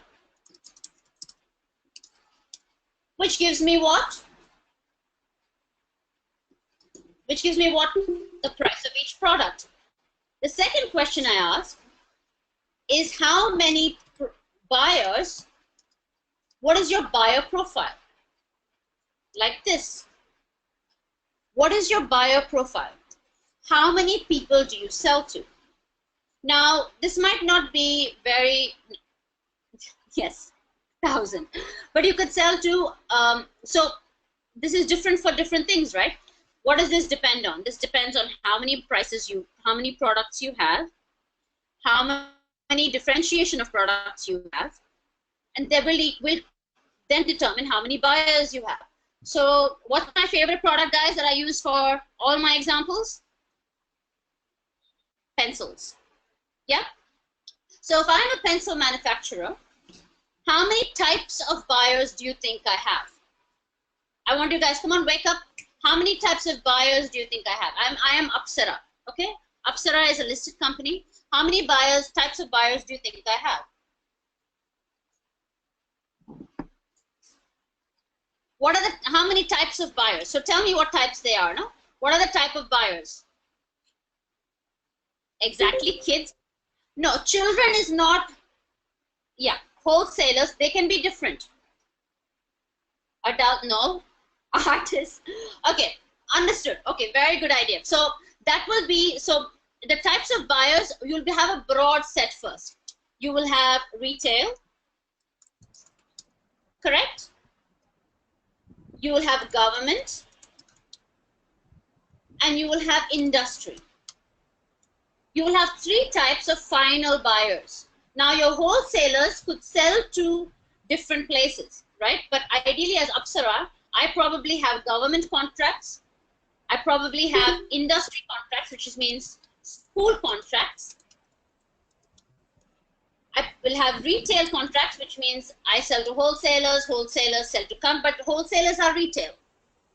Which gives me what? Which gives me what? The price of each product. The second question I ask is how many buyers, what is your buyer profile? Like this. What is your buyer profile? How many people do you sell to? Now, this might not be very, yes, 1,000, but you could sell to, so this is different for different things, right? What does this depend on? This depends on how many products you have, how many differentiation of products you have, and they will then determine how many buyers you have. So what's my favorite product, guys, that I use for all my examples? Pencils. Yeah. So if I'm a pencil manufacturer, how many types of buyers do you think I have? I want you guys, come on, wake up. How many types of buyers do you think I have? I am Apsara, okay? Apsara is a listed company. How many types of buyers do you think I have? How many types of buyers? So tell me what types they are, no? What are the type of buyers? Exactly, kids. No, children is not, yeah, wholesalers, they can be different. Adult, no. Artists. Okay, understood. Okay, very good idea. So that will be, so the types of buyers, you'll have a broad set first. You will have retail, correct? You will have government, and you will have industry. You will have 3 types of final buyers. Now your wholesalers could sell to different places, right? But ideally as Apsara, I probably have government contracts. I probably have industry contracts, which means school contracts. I will have retail contracts, which means I sell to wholesalers, wholesalers sell to but wholesalers are retail,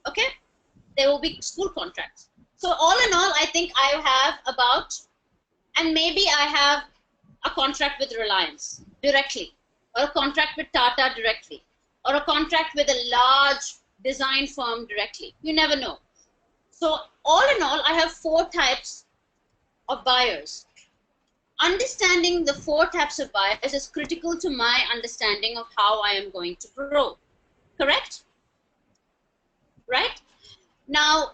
okay? There will be school contracts. So all in all, I think I have about, and maybe I have a contract with Reliance directly, or a contract with Tata directly, or a contract with a large design firm directly. You never know. So all in all, I have 4 types of buyers. Understanding the 4 types of buyers is critical to my understanding of how I am going to grow. Correct? Right? Now,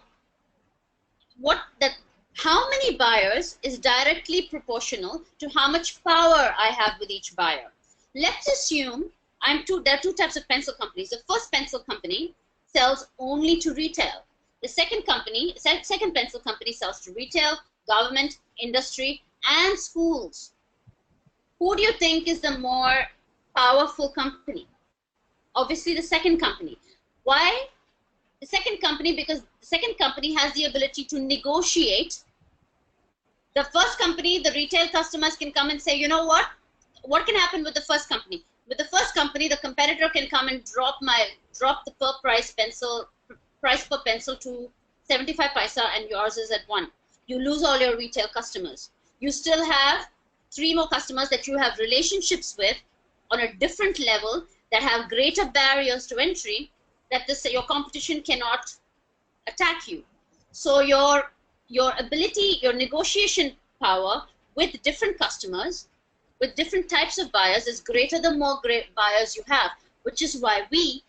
how many buyers is directly proportional to how much power I have with each buyer. Let's assume there are 2 types of pencil companies. The first pencil company sells only to retail. The second pencil company sells to retail, government, industry, and schools. Who do you think is the more powerful company? Obviously the second company. Why? The second company, because the second company has the ability to negotiate. The first company, the retail customers can come and say, you know what? What can happen with the first company? With the first company, the competitor can come and drop the price per pencil to 75 paisa, and yours is at 1. You lose all your retail customers. You still have 3 more customers that you have relationships with on a different level that have greater barriers to entry that your competition cannot attack you. So your ability, your negotiation power with different customers, with different types of buyers is greater the more buyers you have, which is why we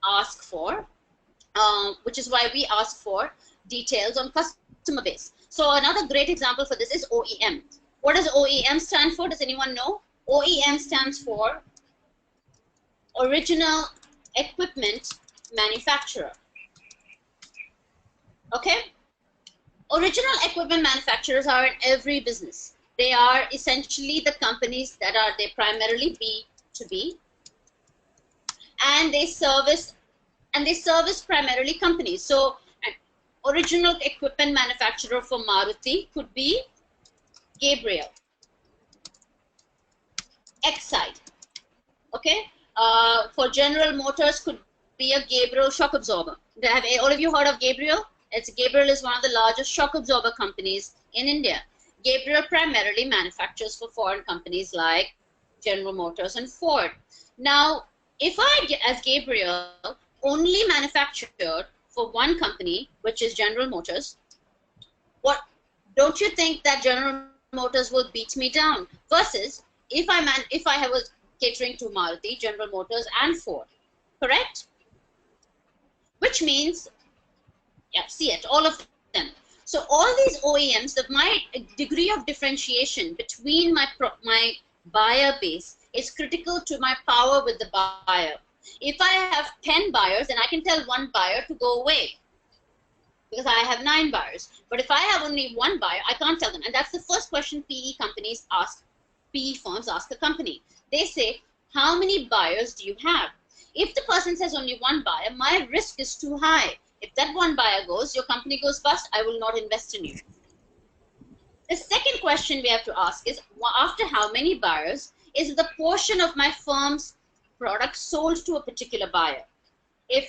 ask for details on customer base. So another great example for this is OEM. What does OEM stand for? Does anyone know? OEM stands for Original Equipment Manufacturer. Okay? Original equipment manufacturers are in every business. They are essentially the companies that they primarily B2B, and they service primarily companies. So an original equipment manufacturer for Maruti could be Gabriel, Exide. Okay, for General Motors could be a Gabriel shock absorber. Have all of you heard of Gabriel? Gabriel is one of the largest shock absorber companies in India. Gabriel primarily manufactures for foreign companies like General Motors and Ford. Now, if I, as Gabriel, only manufactured for one company, which is General Motors, don't you think that General Motors will beat me down? Versus if I was catering to Maruti, General Motors, and Ford, correct? Which means, yeah, see it, all of them. So all these OEMs, my degree of differentiation between my buyer base is critical to my power with the buyer. If I have 10 buyers, then I can tell one buyer to go away because I have 9 buyers. But if I have only 1 buyer, I can't tell them. And that's the first question PE firms ask a company. They say, how many buyers do you have? If the person says only one buyer, my risk is too high. If that one buyer goes, your company goes bust, I will not invest in you. The second question we have to ask is, after how many buyers is the portion of my firm's product sold to a particular buyer? Even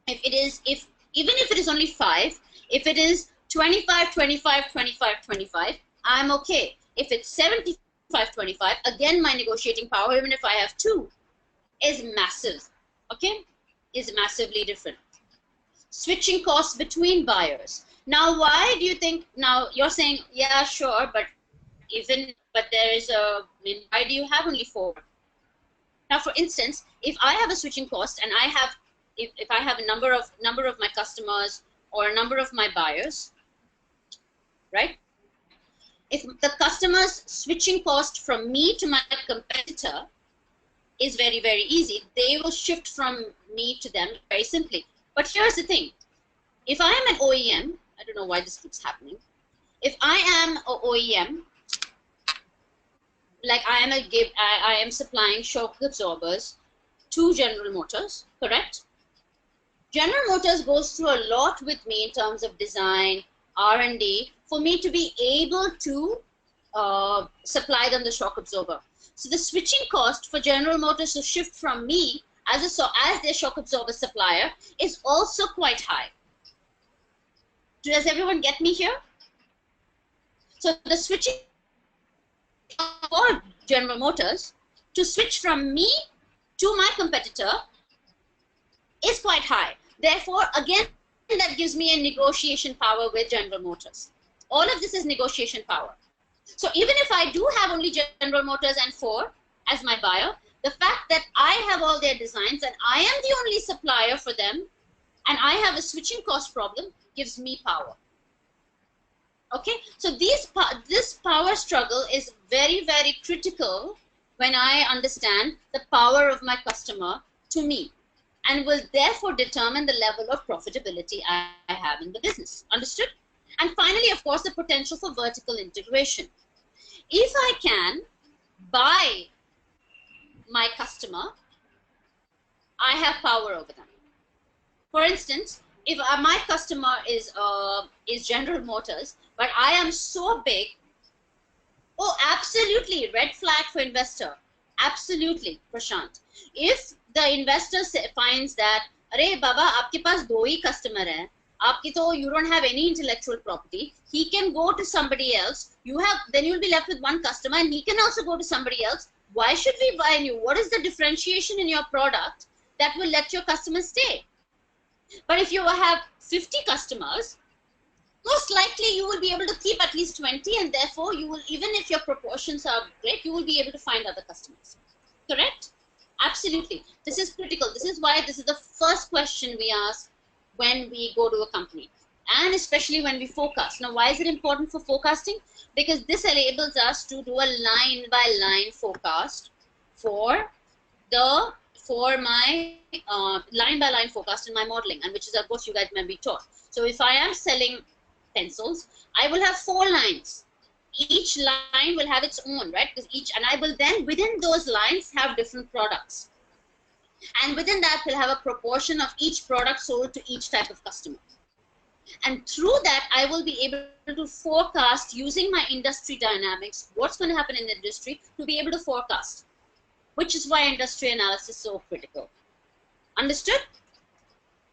if it is only 5, if it is 25, 25, 25, 25, I'm okay. If it's 75, 25, again, my negotiating power, even if I have 2, is massive, okay? Is massively different. Switching costs between buyers. Now, why do you think, now you're saying, yeah, sure, but there is why do you have only 4? Now, for instance, if I have a switching cost and I have, if I have a number of my customers or a number of my buyers, right? If the customer's switching cost from me to my competitor is very, very easy, they will shift from me to them very simply. But here's the thing. If I am an OEM, I don't know why this keeps happening. If I am an OEM, like I am supplying shock absorbers to General Motors, correct? General Motors goes through a lot with me in terms of design, R&D, for me to be able to supply them the shock absorber. So the switching cost for General Motors to shift from me as their shock absorber supplier is also quite high. Does everyone get me here? So the switching for General Motors to switch from me to my competitor is quite high. Therefore, again, that gives me a negotiation power with General Motors. All of this is negotiation power. So even if I do have only General Motors and Ford as my buyer, the fact that I have all their designs and I am the only supplier for them and I have a switching cost problem gives me power. Okay, so this power struggle is very, very critical when I understand the power of my customer to me, and will therefore determine the level of profitability I have in the business. Understood? And finally, of course, the potential for vertical integration. If I can buy my customer, I have power over them. For instance, if my customer is General Motors, but I am so big, oh, absolutely, red flag for investor. Absolutely, Prashant. If the investor finds that, "Arey Baba, aapke paas 2 hi customer hai, you don't have any intellectual property," he can go to somebody else. Then you'll be left with 1 customer, and he can also go to somebody else. Why should we buy you? What is the differentiation in your product that will let your customers stay? But if you have 50 customers, most likely you will be able to keep at least 20, and therefore you will, even if your proportions are great, you will be able to find other customers. Correct? Absolutely. This is critical. This is why this is the first question we ask when we go to a company, and especially when we forecast. Now, why is it important for forecasting? Because this enables us to do a line-by-line forecast for my line-by-line forecast in my modeling, and which is, of course, you guys may be taught. So if I am selling pencils, I will have 4 lines. Each line will have its own, right? And I will then, within those lines, have different products. And within that, we'll have a proportion of each product sold to each type of customer. And through that, I will be able to forecast using my industry dynamics, what's going to happen in the industry, to be able to forecast, which is why industry analysis is so critical. Understood?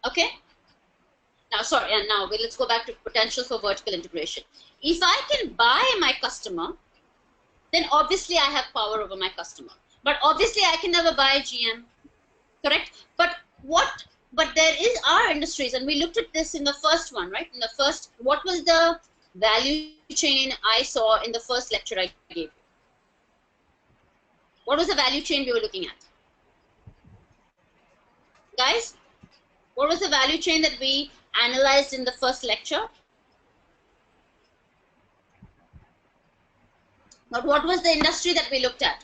Okay? Now, sorry, and now let's go back to potential for vertical integration. If I can buy my customer, then obviously I have power over my customer. But obviously I can never buy GM, correct? But there are industries, and we looked at this in the first one, right? In the first, what was the value chain I saw in the first lecture I gave you? What was the value chain we were looking at? Guys, what was the value chain that we analyzed in the first lecture? But what was the industry that we looked at?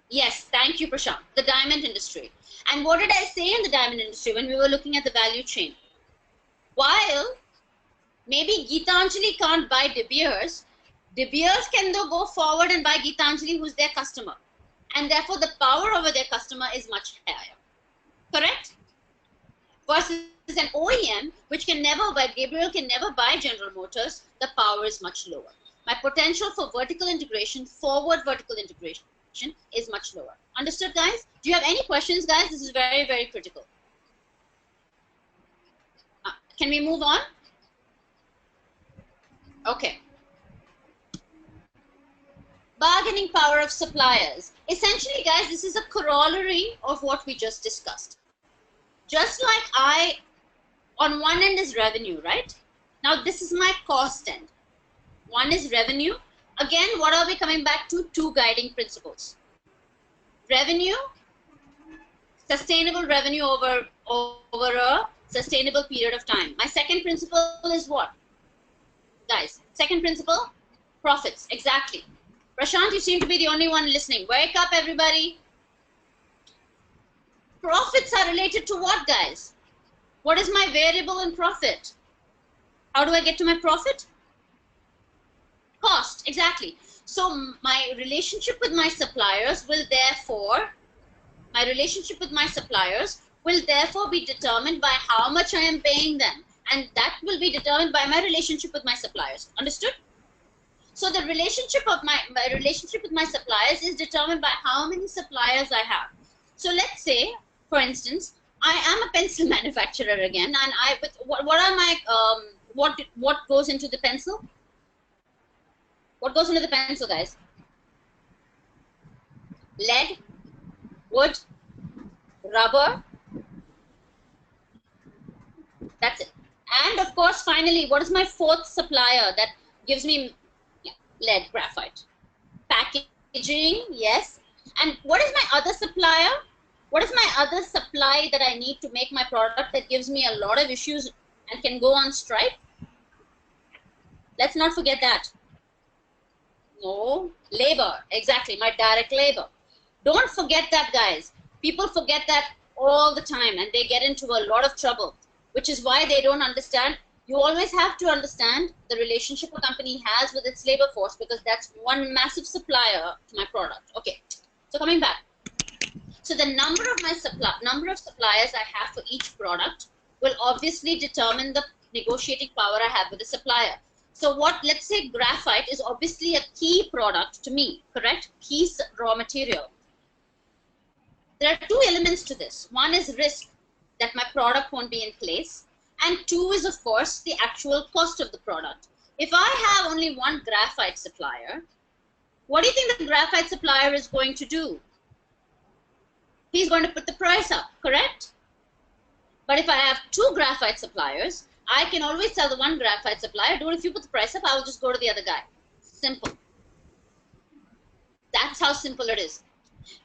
Yes, thank you, Prashant. The diamond industry. And what did I say in the diamond industry when we were looking at the value chain? While maybe Geetanjali can't buy De Beers can though go forward and buy Geetanjali, who's their customer. and therefore the power over their customer is much higher. Correct? Versus an OEM, which can never buy, Gabriel can never buy General Motors, the power is much lower. My potential for vertical integration, forward vertical integration, is much lower. Understood, guys? Do you have any questions, guys? This is very, very critical. Can we move on? Okay. Bargaining power of suppliers. Essentially, guys, this is a corollary of what we just discussed. Just like on one end is revenue, right? Now, this is my cost end. One is revenue. Again, what are we coming back to? Two guiding principles. Revenue, sustainable revenue over a sustainable period of time. My second principle is what? Guys, second principle, profits. Exactly. Prashant, you seem to be the only one listening. Wake up, everybody. Profits are related to what, guys? What is my variable in profit? How do I get to my profit? Cost, exactly. So my relationship with my suppliers will therefore, be determined by how much I am paying them. And that will be determined by my relationship with my suppliers. Understood? So the relationship of my relationship with my suppliers is determined by how many suppliers I have. So let's say, for instance, I am a pencil manufacturer again, and what are my what goes into the pencil? What goes into the pencil, guys? Lead, wood, rubber. That's it. And of course, finally, what is my fourth supplier that gives me lead, graphite? Packaging, yes. And what is my other supplier? What is my other supply that I need to make my product that gives me a lot of issues and can go on strike? Let's not forget that. No, labor, exactly, my direct labor. Don't forget that, guys. People forget that all the time and they get into a lot of trouble, which is why they don't understand. You always have to understand the relationship a company has with its labor force, because that's one massive supplier to my product. Okay, so coming back. So the number of suppliers I have for each product will obviously determine the negotiating power I have with the supplier. So let's say graphite is obviously a key product to me, correct? Key raw material. There are two elements to this. One is risk, that my product won't be in place. And two is, of course, the actual cost of the product. If I have only one graphite supplier, what do you think the graphite supplier is going to do? He's going to put the price up, correct? But if I have two graphite suppliers, I can always tell the one graphite supplier, dude, if you put the price up, I will just go to the other guy. Simple. That's how simple it is.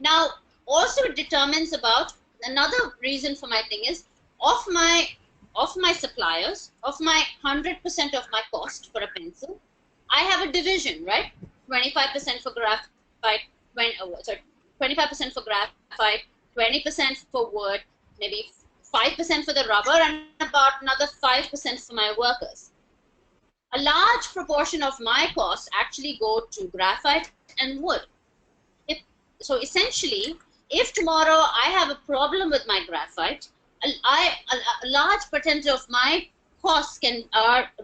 Now, also it determines about, another reason for my thing is, of my suppliers, of my 100% of my cost for a pencil, I have a division, right? 25% for graphite, 25% for graphite, 20% for wood, maybe 5% for the rubber, and about another 5% for my workers. A large proportion of my costs actually go to graphite and wood. So essentially, if tomorrow I have a problem with my graphite, a large percentage of my costs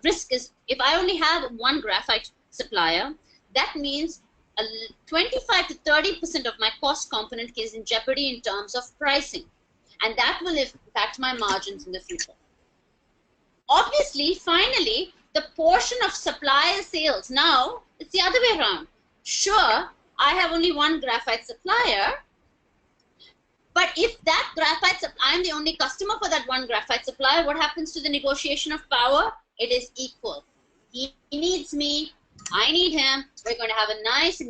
risk is, if I only have one graphite supplier, that means 25 to 30% of my cost component is in jeopardy in terms of pricing. And that will impact my margins in the future. Obviously, finally, the portion of supplier sales, now it's the other way around. Sure, I have only one graphite supplier, but if that graphite, I'm the only customer for that one graphite supplier, what happens to the negotiation of power? It is equal. He needs me, I need him. We're going to have a nice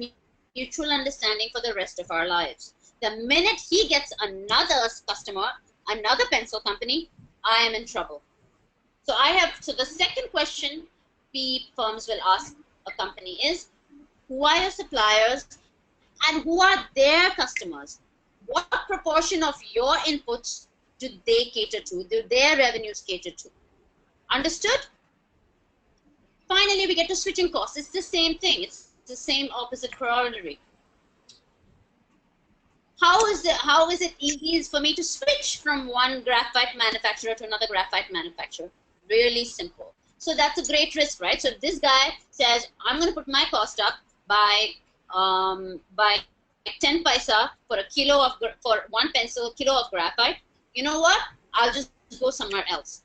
mutual understanding for the rest of our lives. The minute he gets another customer, another pencil company, I am in trouble. So the second question firms will ask a company is, who are your suppliers and who are their customers? What proportion of your inputs do they cater to? Do their revenues cater to? Understood? Finally, we get to switching costs. It's the same thing. It's the same opposite corollary. how is it easy for me to switch from one graphite manufacturer to another graphite manufacturer? Really simple. So that's a great risk, right? So if this guy says, I'm going to put my cost up by 10 paisa for a kilo of, for one pencil, kilo of graphite, you know what? I'll just go somewhere else.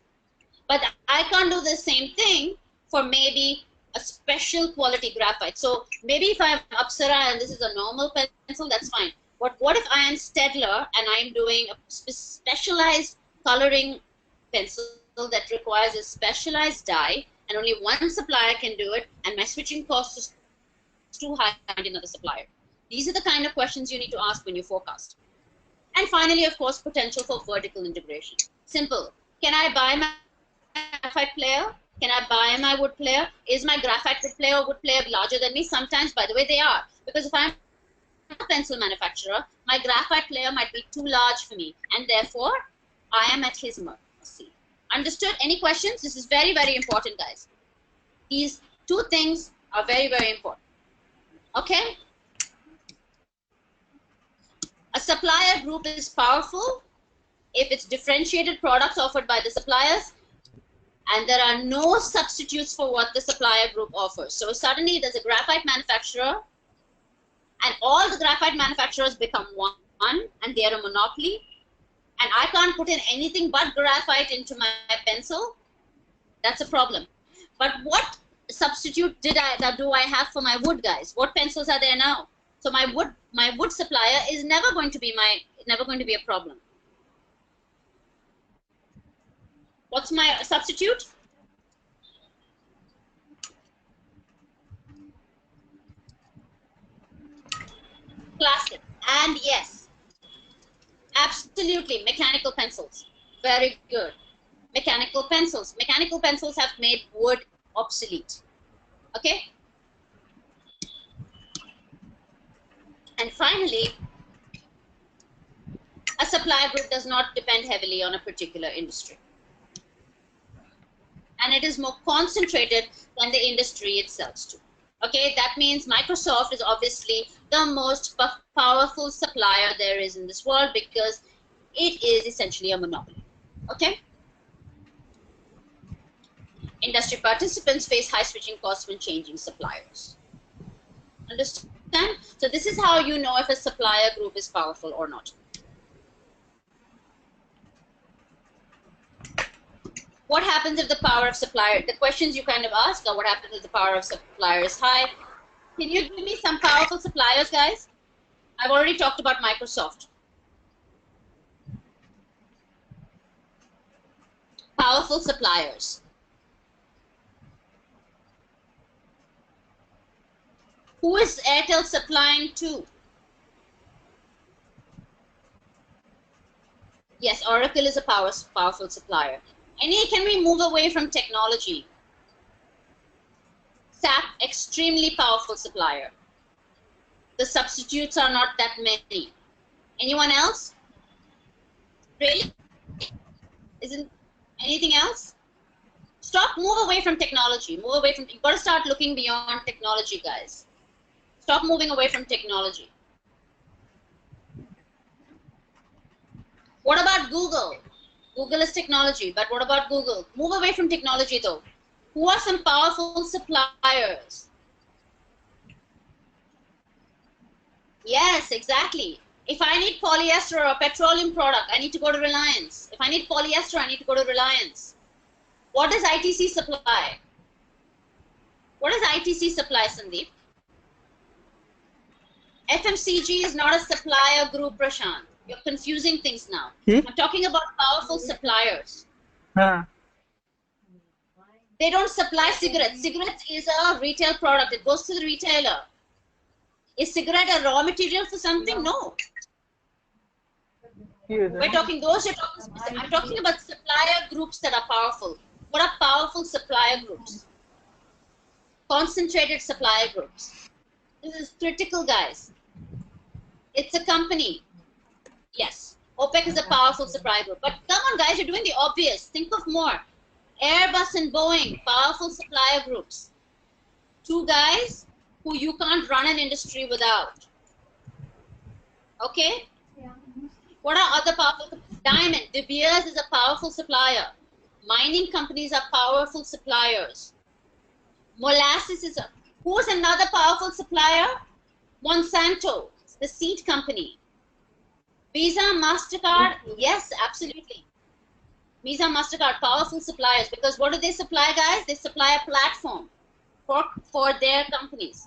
But I can't do the same thing for maybe a special quality graphite. So maybe if I have Apsara and this is a normal pencil, that's fine. But what if I am Stedler and I'm doing a specialized coloring pencil that requires a specialized dye and only one supplier can do it and my switching cost is too high to find another supplier? These are the kind of questions you need to ask when you forecast. And finally, of course, potential for vertical integration. Simple. Can I buy my graphite player? Can I buy my wood player? Is my graphite wood player larger than me? Sometimes, by the way, they are. Because if I'm a pencil manufacturer, my graphite player might be too large for me. And therefore, I am at his mercy. Understood? Any questions? This is very, very important, guys. These two things are very, very important. Okay? A supplier group is powerful if it's differentiated products offered by the suppliers and there are no substitutes for what the supplier group offers. So suddenly there's a graphite manufacturer and all the graphite manufacturers become one and they are a monopoly and I can't put in anything but graphite into my pencil. That's a problem. But what substitute do I have for my wood, guys? What pencils are there now? So my wood supplier is never going to be a problem. What's my substitute? Plastic. And yes, absolutely, mechanical pencils. Very good. Mechanical pencils. Mechanical pencils have made wood obsolete. Okay? And finally, a supplier group does not depend heavily on a particular industry. And it is more concentrated than the industry itself too. Okay, that means Microsoft is obviously the most powerful supplier there is in this world because it is essentially a monopoly. Okay? Industry participants face high switching costs when changing suppliers. Understand? So this is how you know if a supplier group is powerful or not. What happens if the power of supplier, the questions you kind of ask are what happens if the power of supplier is high? Can you give me some powerful suppliers, guys? I've already talked about Microsoft. Powerful suppliers. Who is Airtel supplying to? Yes, Oracle is a powerful supplier. Can we move away from technology? SAP, extremely powerful supplier. The substitutes are not that many. Anyone else? Really? Isn't anything else? Stop, move away from technology. Move away from, you've got to start looking beyond technology, guys. Stop moving away from technology. What about Google? Google is technology, but what about Google? Move away from technology though. Who are some powerful suppliers? Yes, exactly. If I need polyester or a petroleum product, I need to go to Reliance. If I need polyester, I need to go to Reliance. What does ITC supply? What does ITC supply, Sandeep? FMCG is not a supplier group, Prashant. You're confusing things now. I'm talking about powerful suppliers. They don't supply cigarettes. Cigarettes is a retail product. It goes to the retailer. Is cigarette a raw material for something? No. We're talking those. You're talking specific. I'm talking about supplier groups that are powerful. What are powerful supplier groups? Concentrated supplier groups. This is critical, guys. It's a company. Yes, OPEC is a powerful supplier group. But come on, guys, you're doing the obvious. Think of more. Airbus and Boeing, powerful supplier groups. Two guys who you can't run an industry without. Okay? What are other powerful? Diamond. De Beers is a powerful supplier. Mining companies are powerful suppliers. Molasses is a, who's another powerful supplier? Monsanto, the seed company. Visa, MasterCard, yes, absolutely. Visa, MasterCard, powerful suppliers, because what do they supply, guys? They supply a platform for their companies.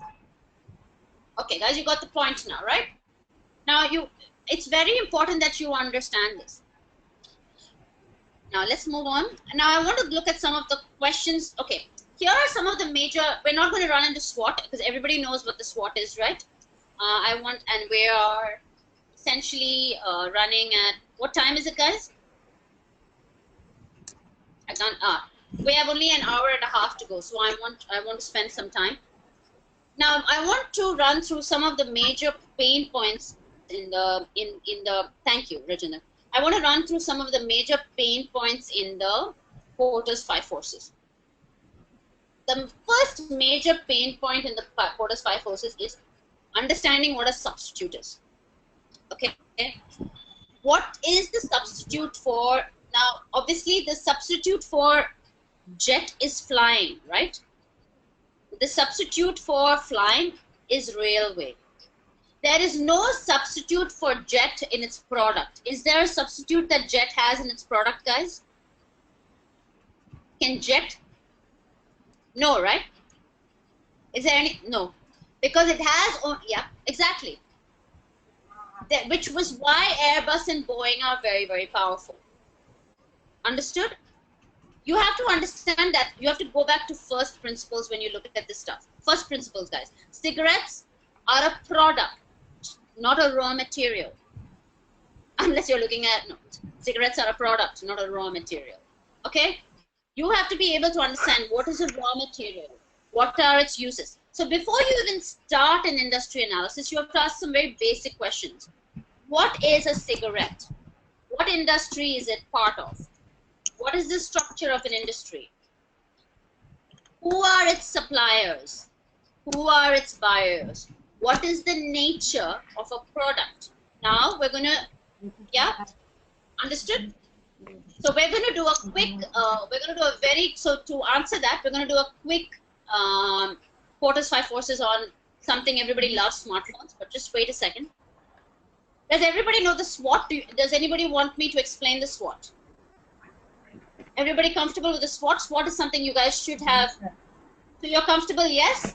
Okay, guys, you got the point now, right? Now, it's very important that you understand this. Now, let's move on. Now, I want to look at some of the questions. Okay, here are some of the major, we're not going to run into SWOT, because everybody knows what the SWOT is, right? And we are essentially running at, what time is it, guys? We have only an hour and a half to go, so I want to spend some time. Now, I want to run through some of the major pain points in the thank you, Regina. I want to run through some of the major pain points in the Porter's 5 forces. The first major pain point in the Porter's 5 forces is understanding what a substitute is. Okay, what is the substitute for? Now, obviously, the substitute for jet is flying, right? The substitute for flying is railway. There is no substitute for jet in its product. Is there a substitute that jet has in its product, guys? Can jet? No, right? Is there any? No. Because it has, oh, yeah, exactly. Which was why Airbus and Boeing are very, very powerful. Understood? You have to understand that you have to go back to first principles when you look at this stuff. First principles, guys. Cigarettes are a product, not a raw material. Unless you're looking at, no, cigarettes are a product, not a raw material. Okay? You have to be able to understand what is a raw material, what are its uses. So before you even start an industry analysis, you have to ask some very basic questions. What is a cigarette? What industry is it part of? What is the structure of an industry? Who are its suppliers? Who are its buyers? What is the nature of a product? Now we're going to, yeah, understood? So we're going to do a quick, so to answer that, we're going to do a quick Porter's 5 forces on something everybody loves, smartphones, but just wait a second. Does everybody know the SWOT? Does anybody want me to explain the SWOT? Everybody comfortable with the SWOT? SWOT is something you guys should have. So you're comfortable, yes?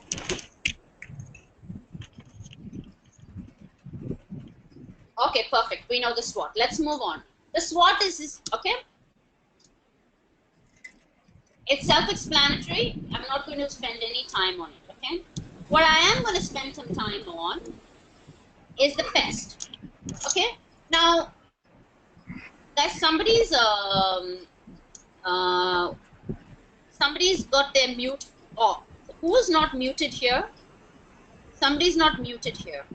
Okay, perfect. We know the SWOT. Let's move on. The SWOT is okay? It's self-explanatory. I'm not going to spend any time on it, okay? What I am going to spend some time on is the pest. Okay? Now, guys, somebody's got their mute off. Who is not muted here? Somebody's not muted here.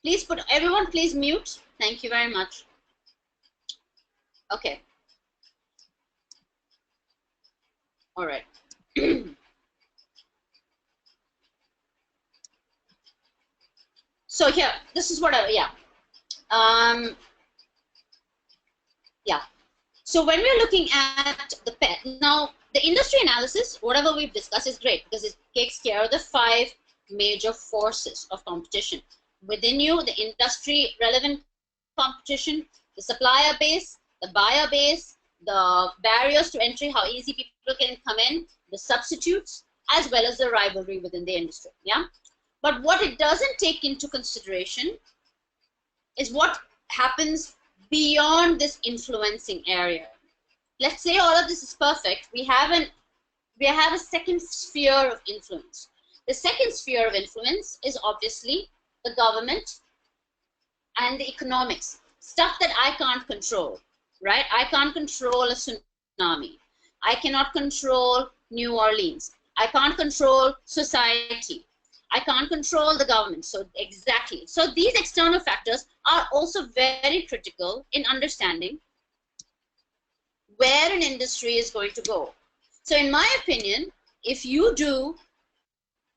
Please put, everyone please mute. Thank you very much. Okay. All right. So here, this is what yeah. Yeah. So when we're looking at the pet, now the industry analysis, whatever we've discussed is great because it takes care of the 5 major forces of competition. Within you, the industry relevant competition, the supplier base, the buyer base, the barriers to entry, how easy people can come in, the substitutes, as well as the rivalry within the industry. Yeah. But what it doesn't take into consideration is what happens beyond this influencing area. Let's say all of this is perfect. We have a second sphere of influence. The second sphere of influence is obviously the government and the economics, stuff that I can't control, right? I can't control a tsunami. I cannot control New Orleans. I can't control society. I can't control the government. So exactly. So these external factors are also very critical in understanding where an industry is going to go. So in my opinion, if you do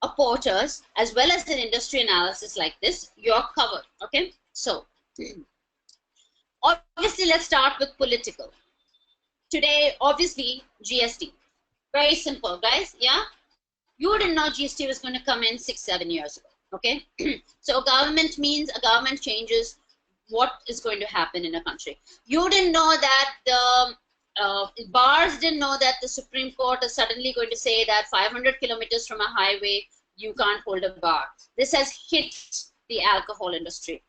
a porters, as well as an industry analysis like this, you're covered. Okay, so obviously let's start with political. Today, obviously, GST. Very simple, guys. Yeah, you didn't know GST was going to come in 6-7 years ago. Okay, so government means a government changes what is going to happen in a country. You didn't know that the bars didn't know that the Supreme Court is suddenly going to say that 500 kilometers from a highway you can't hold a bar. This has hit the alcohol industry.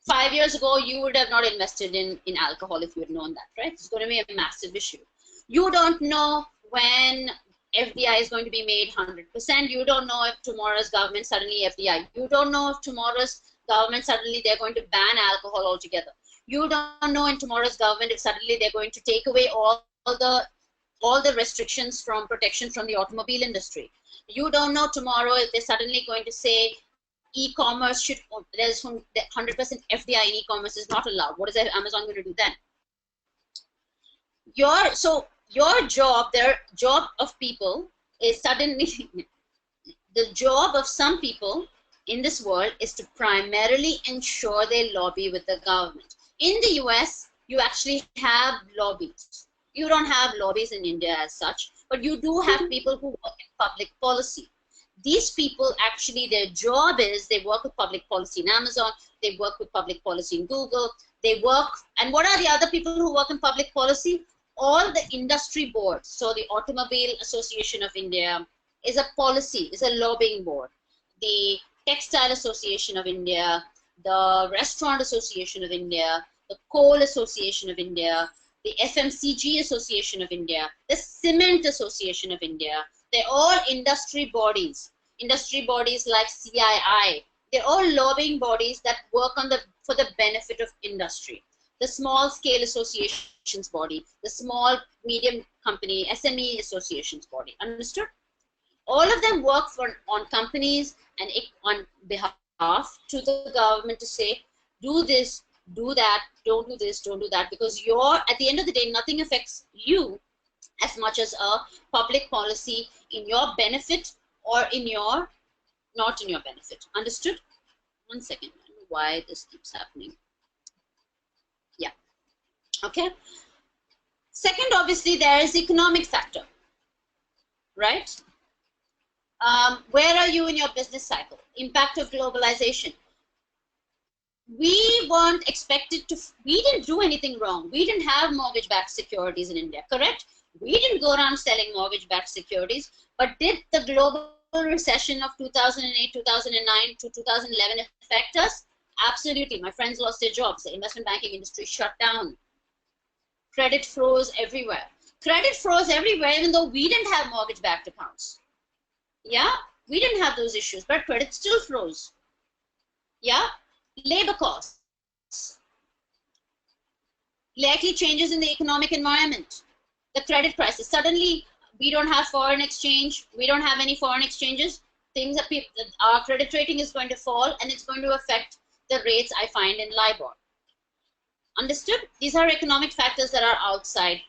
5 years ago, you would have not invested in alcohol if you had known that, right? It's going to be a massive issue. You don't know when FDI is going to be made 100%. You don't know if tomorrow's government suddenly FDI. You don't know if tomorrow's government suddenly they're going to ban alcohol altogether. You don't know in tomorrow's government if suddenly they're going to take away all the restrictions from protection from the automobile industry. You don't know tomorrow if they're suddenly going to say e-commerce should, there's 100% FDI in e-commerce is not allowed. What is Amazon going to do then? Your job, their job of people is suddenly, the job of some people in this world is to primarily ensure they lobby with the government. In the US, you actually have lobbies. You don't have lobbies in India as such, but you do have people who work in public policy. These people actually, their job is they work with public policy in Amazon, they work with public policy in Google, they work, and what are the other people who work in public policy? All the industry boards. So the Automobile Association of India is a policy, is a lobbying board. The Textile Association of India, the Restaurant Association of India, the Coal Association of India, the FMCG Association of India, the Cement Association of India. They're all industry bodies like CII. They're all lobbying bodies that work on for the benefit of industry. The Small Scale Associations body, the Small Medium Company, SME Associations body. Understood? All of them work on companies and on behalf to the government to say, do this, do that, don't do this, don't do that, because at the end of the day, nothing affects you as much as a public policy in your benefit or not in your benefit. Understood? 1 second. I don't know why this keeps happening. Yeah. Okay. Second, obviously, there is the economic factor, right? Where are you in your business cycle? Impact of globalization. We weren't expected to, we didn't do anything wrong. We didn't have mortgage-backed securities in India, correct? We didn't go around selling mortgage-backed securities, but did the global recession of 2008, 2009 to 2011 affect us? Absolutely. My friends lost their jobs. The investment banking industry shut down. Credit froze everywhere. Credit froze everywhere even though we didn't have mortgage-backed accounts. Yeah, we didn't have those issues, but credit still froze. Yeah, labor costs. Likely changes in the economic environment. The credit crisis. Suddenly, we don't have foreign exchange. We don't have any foreign exchanges. Things that our credit rating is going to fall, and it's going to affect the rates I find in LIBOR. Understood? These are economic factors that are outside,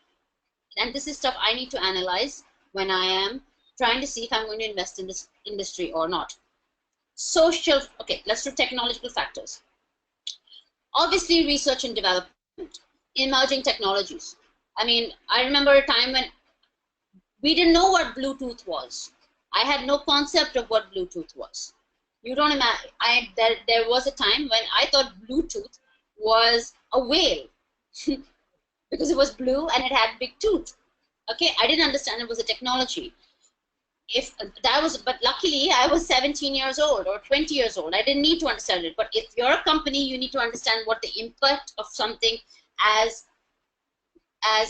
and this is stuff I need to analyze when I am trying to see if I'm going to invest in this industry or not. Social, okay, let's do technological factors. Obviously, research and development, emerging technologies. I mean, I remember a time when we didn't know what Bluetooth was. I had no concept of what Bluetooth was. You don't imagine, there was a time when I thought Bluetooth was a whale because it was blue and it had big tooth. Okay, I didn't understand it was a technology. But luckily I was 17 years old or 20 years old. I didn't need to understand it. But if you're a company, you need to understand what the impact of something as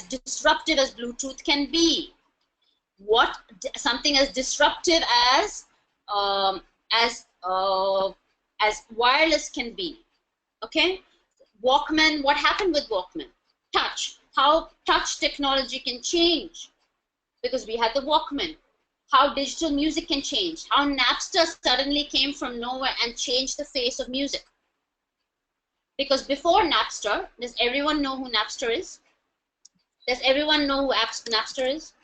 disruptive as Bluetooth can be. What something as disruptive as wireless can be. Okay, Walkman. What happened with Walkman? Touch. How touch technology can change because we had the Walkman. How digital music can change. How Napster suddenly came from nowhere and changed the face of music. Because before Napster, does everyone know who Napster is? Does everyone know who Napster is?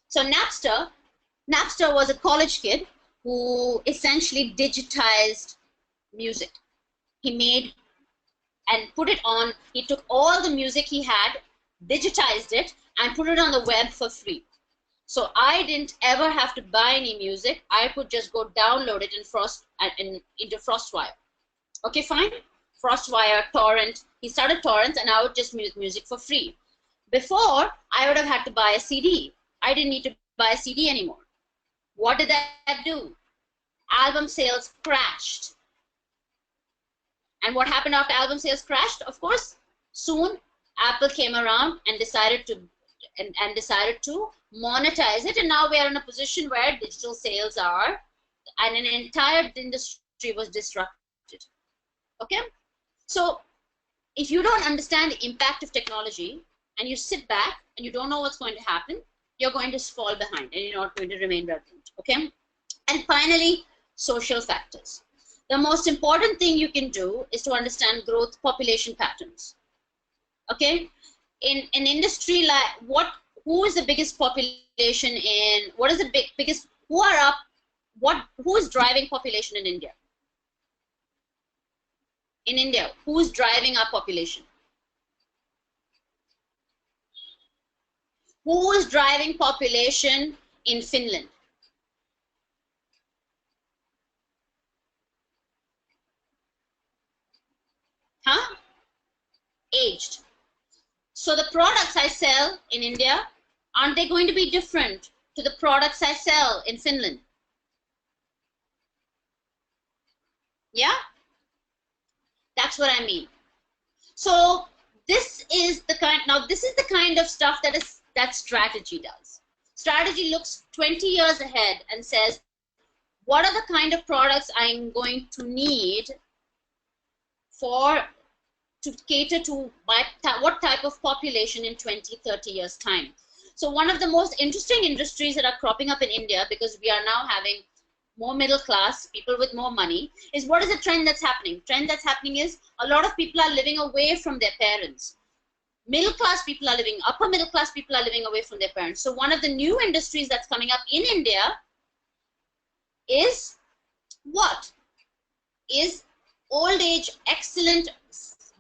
So Napster was a college kid who essentially digitized music. He made and put it on, he took all the music he had, digitized it, and put it on the web for free. So I didn't ever have to buy any music. I could just go download it into FrostWire. Okay, fine. FrostWire, torrent. He started torrents, and I would just use music for free. Before, I would have had to buy a CD. I didn't need to buy a CD anymore. What did that do? Album sales crashed. And what happened after album sales crashed? Of course, soon Apple came around and decided to monetize it, and now we are in a position where digital sales are, and an entire industry was disrupted. Okay, so if you don't understand the impact of technology and you sit back and you don't know what's going to happen, you're going to fall behind and you're not going to remain relevant. Okay, and finally, social factors. The most important thing you can do is to understand growth population patterns. Okay, in an industry like who is the biggest population in, what is the biggest, who is driving population in India? In India, who is driving our population? Who is driving population in Finland? Huh? Aged. So the products I sell in India, aren't they going to be different to the products I sell in Finland? Yeah? That's what I mean. So this is the kind of stuff that strategy does. Strategy looks 20 years ahead and says, what are the kind of products I'm going to need to cater to what type of population in 20, 30 years time. So one of the most interesting industries that are cropping up in India, because we are now having more middle class, people with more money, is what is the trend that's happening? Trend that's happening is a lot of people are living away from their parents. Middle class people are living, upper middle class people are living away from their parents. So one of the new industries that's coming up in India is what? Is old age, excellent,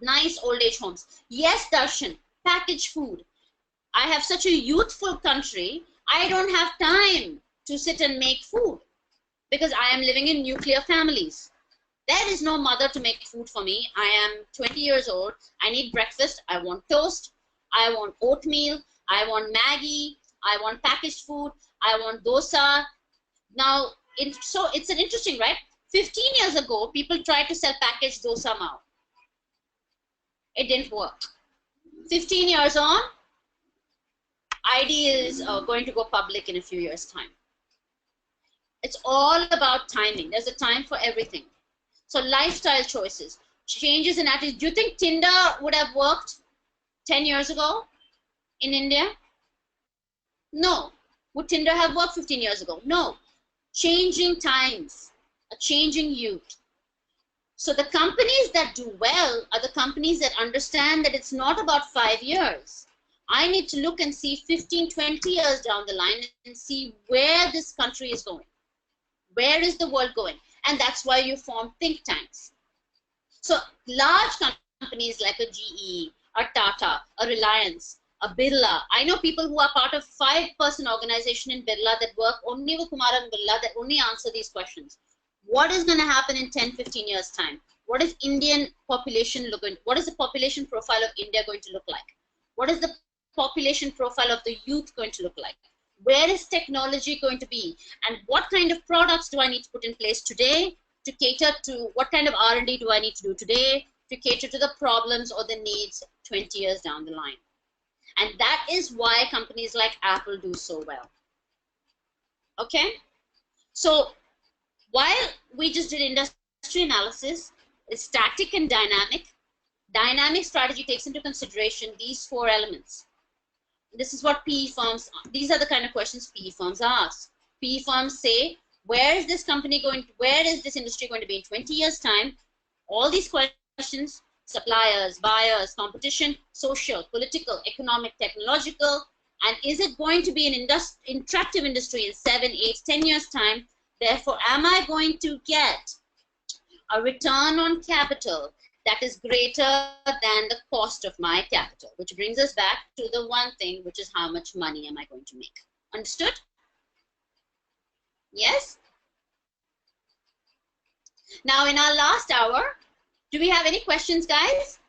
nice old age homes. Yes, Darshan, packaged food. I have such a youthful country, I don't have time to sit and make food because I am living in nuclear families. There is no mother to make food for me. I am 20 years old. I need breakfast. I want toast. I want oatmeal. I want Maggi. I want packaged food. I want dosa. Now, so it's an interesting, right? 15 years ago, people tried to sell packaged dosa mao. It didn't work. 15 years on, ID is going to go public in a few years' time. It's all about timing. There's a time for everything. So lifestyle choices, changes in attitude. Do you think Tinder would have worked 10 years ago in India? No. Would Tinder have worked 15 years ago? No. Changing times, a changing youth. So the companies that do well are the companies that understand that it's not about 5 years. I need to look and see 15, 20 years down the line and see where this country is going. Where is the world going? And that's why you form think tanks. So large companies like a GE, a Tata, a Reliance, a Birla. I know people who are part of 5-person organization in Birla that work only with Kumar and Birla that only answer these questions. What is going to happen in 10, 15 years' time? What is Indian population looking? What is the population profile of India going to look like? What is the population profile of the youth going to look like? Where is technology going to be? And what kind of products do I need to put in place today to cater to, what kind of R&D do I need to do today to cater to the problems or the needs 20 years down the line? And that is why companies like Apple do so well. Okay? So while we just did industry analysis, it's static and dynamic. Dynamic strategy takes into consideration these 4 elements. This is what PE firms, these are the kind of questions PE firms ask. PE firms say, where is this company going, where is this industry going to be in 20 years' time? All these questions, suppliers, buyers, competition, social, political, economic, technological, And is it going to be an interactive industry in 7, 8, 10 years time? Therefore, am I going to get a return on capital that is greater than the cost of my capital? Which brings us back to the one thing, which is how much money am I going to make? Understood? Yes? Now, in our last hour, do we have any questions, guys?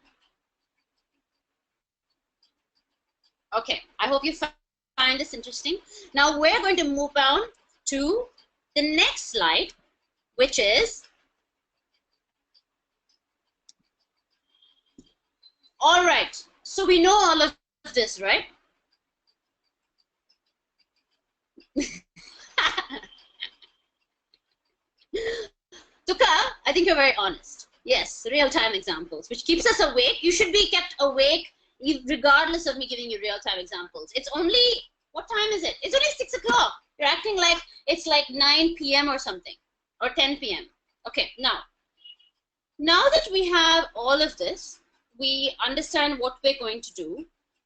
Okay, I hope you find this interesting. Now, we're going to move on to the next slide, which is, all right, so we know all of this, right? Tuka, I think you're very honest. Yes, real-time examples, which keeps us awake. You should be kept awake regardless of me giving you real-time examples. It's only, what time is it? It's only 6 o'clock. You're acting like it's like 9 p.m. or something, or 10 p.m. Okay, now that we have all of this, we understand what we're going to do.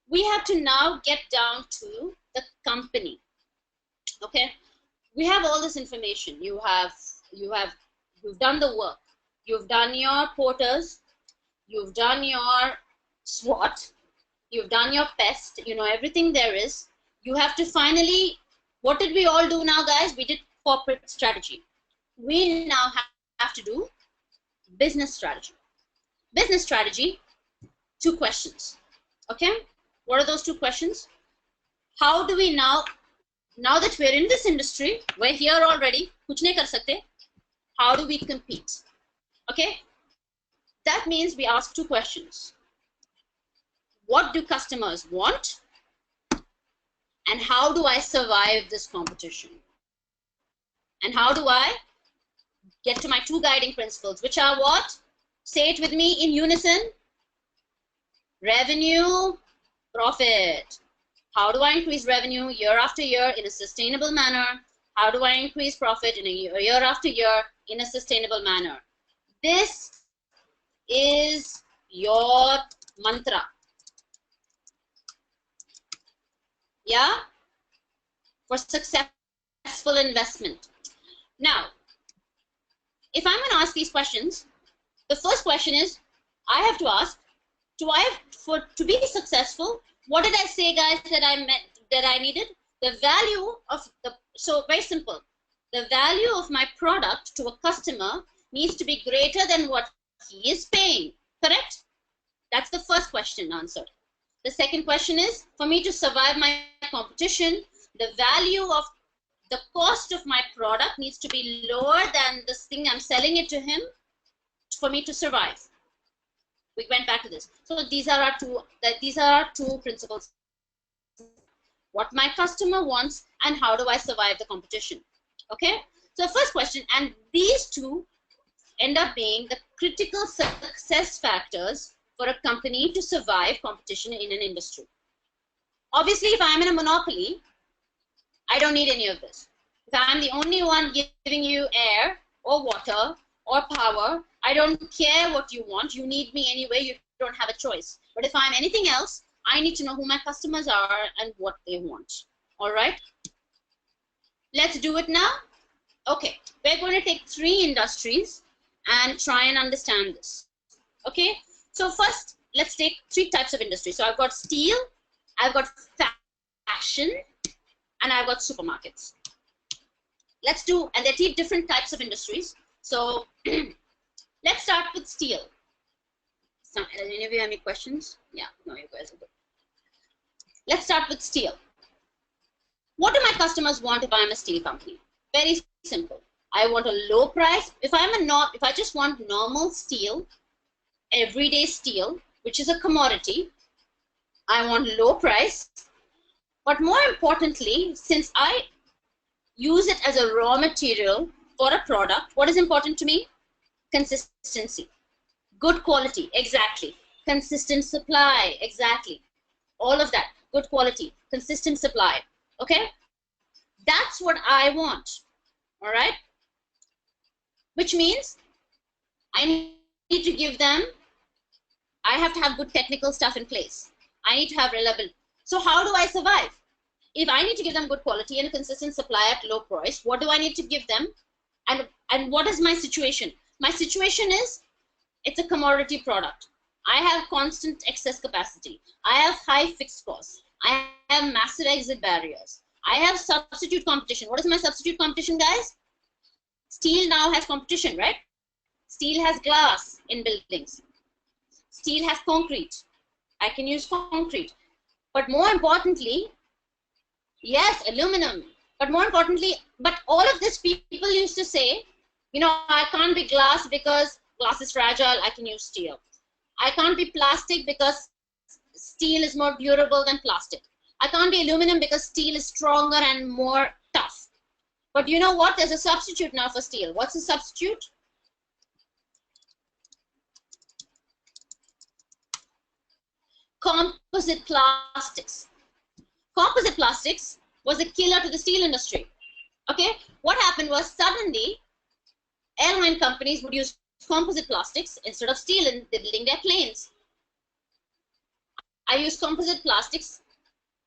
We have to now get down to the company. Okay, we have all this information. You've done the work. You've done your porters. You've done your SWOT. You've done your PEST. You know everything there is. You have to finally, what did we all do now, guys? We did corporate strategy. We now have to do business strategy. Business strategy, 2 questions. Okay, what are those 2 questions? How do we now that we're in this industry, we're here already, kuch nahi kar sakte, how do we compete? Okay, that means we ask 2 questions. What do customers want? And how do I survive this competition? And how do I get to my 2 guiding principles, which are what? Say it with me in unison. Revenue, profit. How do I increase revenue year after year in a sustainable manner? How do I increase profit in a year after year in a sustainable manner? This is your mantra. Yeah? For successful investment. Now, if I'm going to ask these questions, the first question is, I have to ask, to be successful, what did I say, guys, that I needed? The value of so very simple. The value of my product to a customer needs to be greater than what he is paying. Correct? That's the first question answered. The second question is, for me to survive my competition, the value of the cost of my product needs to be lower than this thing I'm selling it to him for me to survive. We went back to this. So these are our two principles. What my customer wants and how do I survive the competition. Okay? So first question, and these 2 end up being the critical success factors for a company to survive competition in an industry. Obviously, if I'm in a monopoly, I don't need any of this. If I'm the only one giving you air or water or power, I don't care what you want. You need me anyway. You don't have a choice. But if I'm anything else, I need to know who my customers are and what they want. All right? Let's do it now. Okay, we're going to take 3 industries and try and understand this. Okay, so first, let's take 3 types of industry. So I've got steel, I've got fashion, and I've got supermarkets. Let's do, and they're 3 different types of industries. So let's start with steel. Any of you have any questions? Yeah, no, you guys are good. Let's start with steel. What do my customers want if I'm a steel company? Very simple. I want a low price. If I just want normal steel, everyday steel, which is a commodity, I want low price. But more importantly, since I use it as a raw material for a product, what is important to me? Consistency. Good quality, exactly. Consistent supply, exactly. All of that, good quality, consistent supply, okay? That's what I want, all right? Which means I need to give them, I have to have good technical stuff in place. I need to have reliable. So how do I survive? if I need to give them good quality and a consistent supply at low price, what do I need to give them? And what is my situation? My situation is, it's a commodity product. I have constant excess capacity. I have high fixed costs. I have massive exit barriers. I have substitute competition. What is my substitute competition, guys? Steel now has competition, right? Steel has glass in buildings. Steel has concrete. I can use concrete. But more importantly, yes, aluminum. But more importantly, but all of this people used to say, you know, I can't be glass because glass is fragile, I can use steel. I can't be plastic because steel is more durable than plastic. I can't be aluminum because steel is stronger and more tough. But you know what? There's a substitute now for steel. What's the substitute? Composite plastics. Composite plastics was a killer to the steel industry. Okay, what happened was suddenly airline companies would use composite plastics instead of steel in building their planes. I use composite plastics,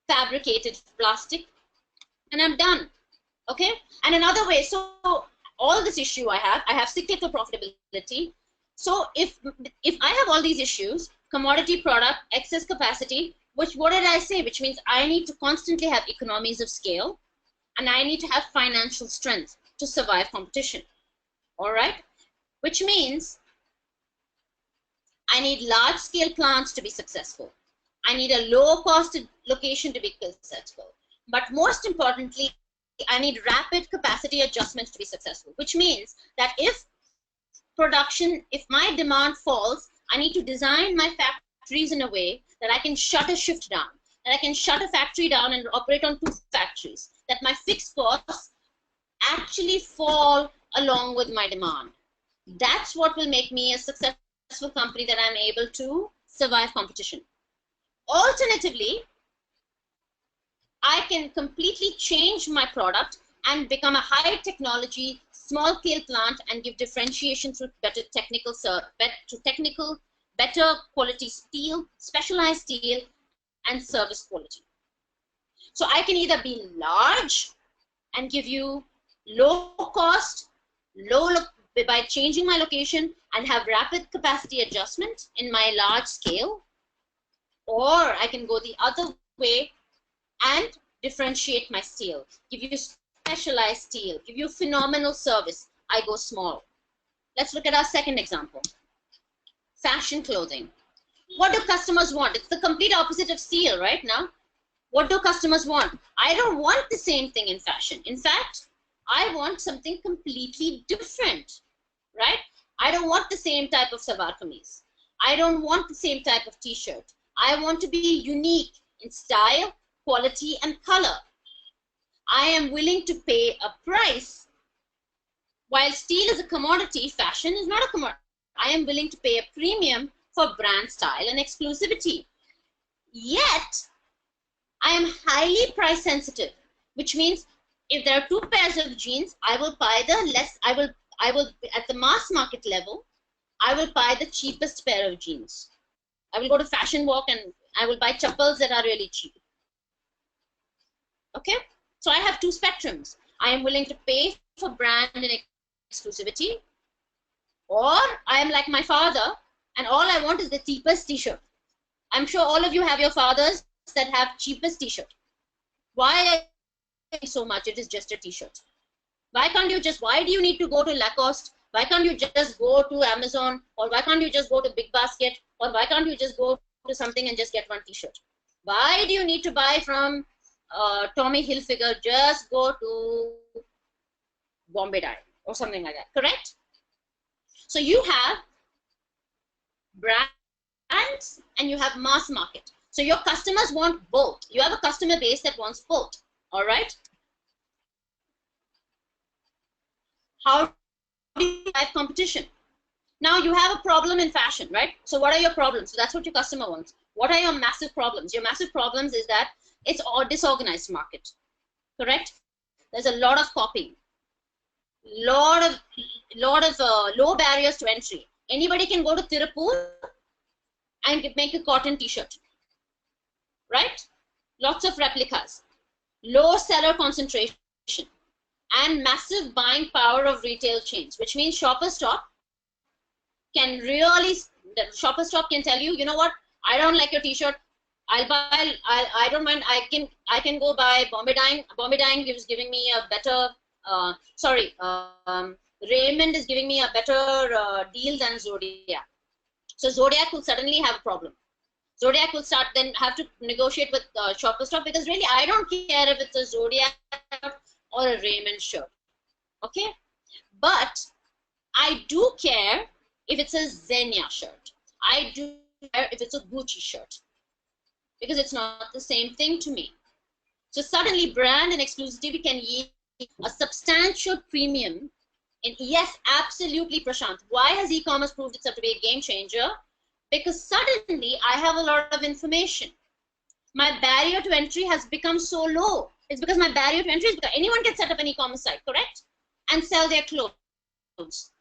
fabricated plastic, and I'm done. Okay, and another way, so all this issue I have cyclical profitability. So if I have all these issues, commodity product, excess capacity, what did I say? Which means I need to constantly have economies of scale, and I need to have financial strength to survive competition. All right, which means I need large scale plants to be successful. I need a low cost location to be successful. But most importantly, I need rapid capacity adjustments to be successful, which means that if my demand falls, I need to design my factories in a way that I can shut a shift down, that I can shut a factory down and operate on 2 factories, that my fixed costs actually fall along with my demand. That's what will make me a successful company, that I'm able to survive competition. Alternatively, I can completely change my product and become a high technology, small scale plant and give differentiation through better better quality steel, specialized steel, and service quality. So I can either be large and give you low cost, by changing my location and have rapid capacity adjustment in my large scale, or I can go the other way and differentiate my steel, give you specialized steel, give you phenomenal service. I go small. Let's look at our second example. Fashion clothing. What do customers want? It's the complete opposite of steel right now. What do customers want? I don't want the same thing in fashion. In fact, I want something completely different, right? I don't want the same type of salwar kameez. I don't want the same type of t-shirt. I want to be unique in style, quality, and color. I am willing to pay a price. While steel is a commodity, fashion is not a commodity. I am willing to pay a premium for brand style and exclusivity. Yet, I am highly price sensitive, which means if there are 2 pairs of jeans, I will buy I will at the mass market level, I will buy the cheapest pair of jeans. I will go to Fashion Walk and I will buy chappals that are really cheap. Okay, so I have 2 spectrums. I am willing to pay for brand and exclusivity, or I am like my father and all I want is the cheapest t-shirt. I'm sure all of you have your fathers that have cheapest t-shirt. Why so much? It is just a t-shirt. Why do you need to go to Lacoste? Why can't you just go to Amazon? Or why can't you just go to Big Basket? Or why can't you just go to something and just get 1 t-shirt? Why do you need to buy from Tommy Hilfiger? Just go to Bombay Dye or something like that, correct? So you have brands and you have mass market. So your customers want both. You have a customer base that wants both, all right? How do you have competition? Now you have a problem in fashion, right? So what are your problems? So that's what your customer wants. What are your massive problems? Your massive problems is that it's a disorganized market, correct? There's a lot of copying, lot of low barriers to entry. Anybody can go to Tirupur and make a cotton t-shirt, right? Lots of replicas. low seller concentration, and massive buying power of retail chains, which means Shopper Stop can really, the Shopper Stop can tell you, you know what, I don't like your t-shirt, I'll buy, I don't mind, I can go buy Bombay Dyeing. Bombay Dyeing is giving me a better, Raymond is giving me a better deal than Zodiac. So Zodiac will suddenly have a problem. Zodiac will start then have to negotiate with Shopper Stop, because really I don't care if it's a Zodiac or a Raymond shirt. Okay? But I do care if it's a Xenia shirt. I do care if it's a Gucci shirt, because it's not the same thing to me. So suddenly brand and exclusivity can yield a substantial premium. And yes, absolutely, Prashant. Why has e-commerce proved itself to be a game changer? Because suddenly I have a lot of information. My barrier to entry has become so low. It's because my barrier to entry is because anyone can set up an e-commerce site, correct? And sell their clothes.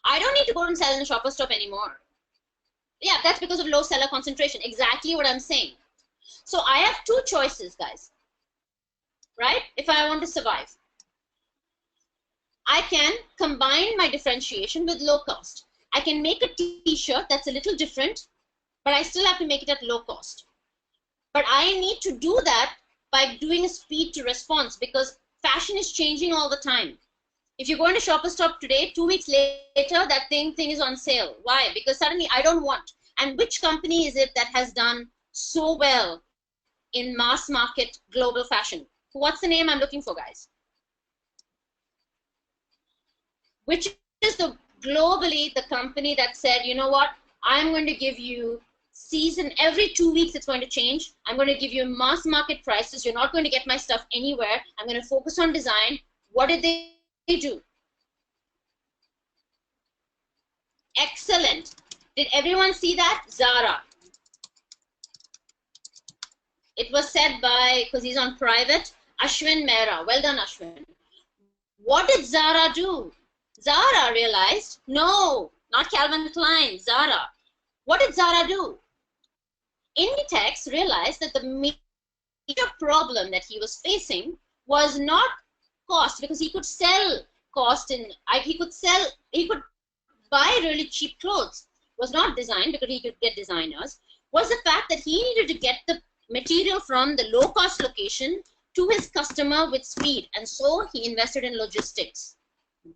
I don't need to go and sell in a Shopper Stop anymore. Yeah, that's because of low seller concentration. Exactly what I'm saying. So I have two choices, guys. Right? If I want to survive, I can combine my differentiation with low cost. I can make a t-shirt that's a little different, but I still have to make it at low cost. But I need to do that by doing a speed to response, because fashion is changing all the time. If you go into Shopper Stop today, 2 weeks later, that thing is on sale. Why? Because suddenly I don't want. And which company is it that has done so well in mass market global fashion? What's the name I'm looking for, guys? Which is the globally the company that said, you know what, I'm going to give you season, every 2 weeks it's going to change. I'm going to give you mass market prices. You're not going to get my stuff anywhere. I'm going to focus on design. What did they do? Excellent. Did everyone see that? Zara. It was said by, because he's on private, Ashwin Mehra. Well done, Ashwin. What did Zara do? Zara realized, no, not Calvin Klein, Zara. What did Zara do? Inditex realized that the major problem that he was facing was not cost, because he could sell cost in, he could buy really cheap clothes. Was not design, because he could get designers. Was the fact that he needed to get the material from the low cost location to his customer with speed, and so he invested in logistics.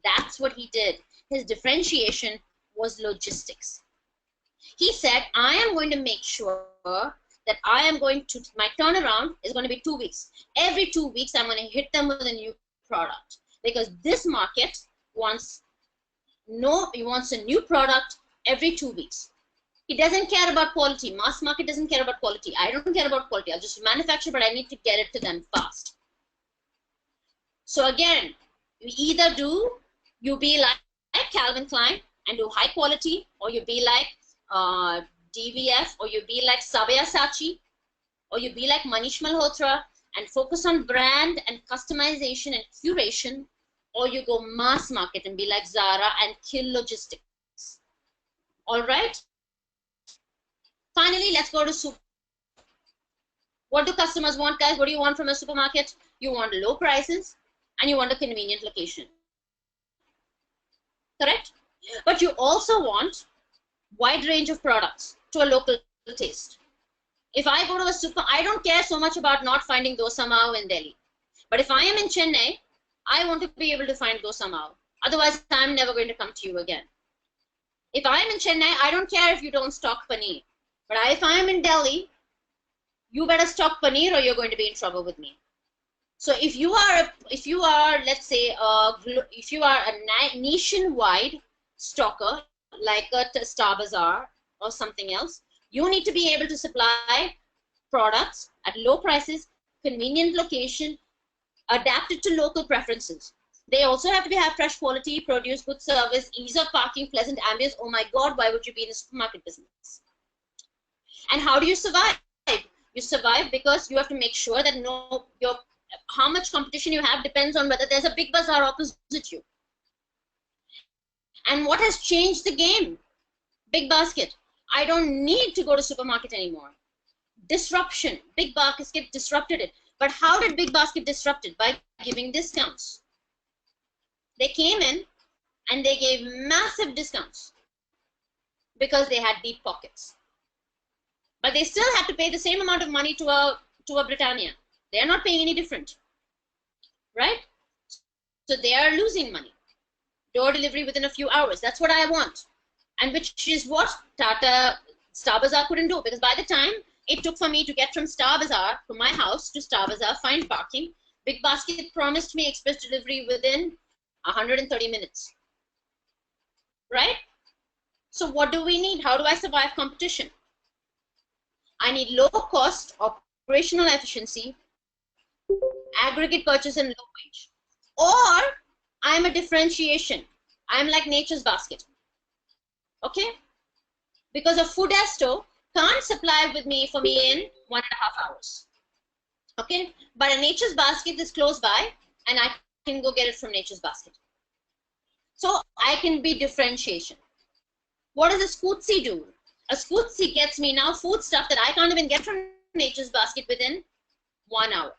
That's what he did. His differentiation was logistics. He said, I am going to make sure that I am going to, my turnaround is going to be 2 weeks. Every 2 weeks, I'm going to hit them with a new product, because this market wants a new product every 2 weeks. He doesn't care about quality. Mass market doesn't care about quality. I don't care about quality. I'll just manufacture, but I need to get it to them fast. So again, you be like Calvin Klein and do high quality, or you be like DVF, or you be like Sabyasachi, or you be like Manish Malhotra and focus on brand and customization and curation, or you go mass market and be like Zara and kill logistics. All right. Finally, let's go to super. What do customers want, guys? What do you want from a supermarket? You want low prices and you want a convenient location. Correct? But you also want wide range of products to a local taste. If I go to a super, I don't care so much about not finding dosa mao in Delhi. But if I am in Chennai, I want to be able to find dosa mao. Otherwise, I'm never going to come to you again. If I'm in Chennai, I don't care if you don't stock paneer. But if I'm in Delhi, you better stock paneer or you're going to be in trouble with me. So if you are, let's say, if you are a nationwide stocker, like a Star Bazaar or something else, you need to be able to supply products at low prices, convenient location, adapted to local preferences. They also have to have fresh quality, produce, good service, ease of parking, pleasant ambience. Oh my God, why would you be in the supermarket business? And how do you survive? You survive because you have to make sure that how much competition you have depends on whether there's a big bazaar opposite you. And what has changed the game? Big basket. I don't need to go to supermarket anymore. Disruption. Big basket disrupted it. But how did Big Basket disrupt it? By giving discounts. They came in and they gave massive discounts because they had deep pockets. But they still had to pay the same amount of money to a Britannia. They are not paying any different, right? So they are losing money. Door delivery within a few hours. That's what I want. And which is what Star Bazaar couldn't do, because by the time it took for me to get from Star Bazaar, from my house to Star Bazaar, find parking, Big Basket promised me express delivery within 130 minutes. Right? So what do we need? How do I survive competition? I need low cost, operational efficiency, aggregate purchase, and low wage. Or I'm a differentiation. I'm like Nature's Basket. Okay? Because a Foodesto can't supply for me in 1.5 hours. Okay? But a Nature's Basket is close by and I can go get it from Nature's Basket. So I can be differentiation. What does a Scootsy do? A Scootsy gets me now food stuff that I can't even get from Nature's Basket within 1 hour.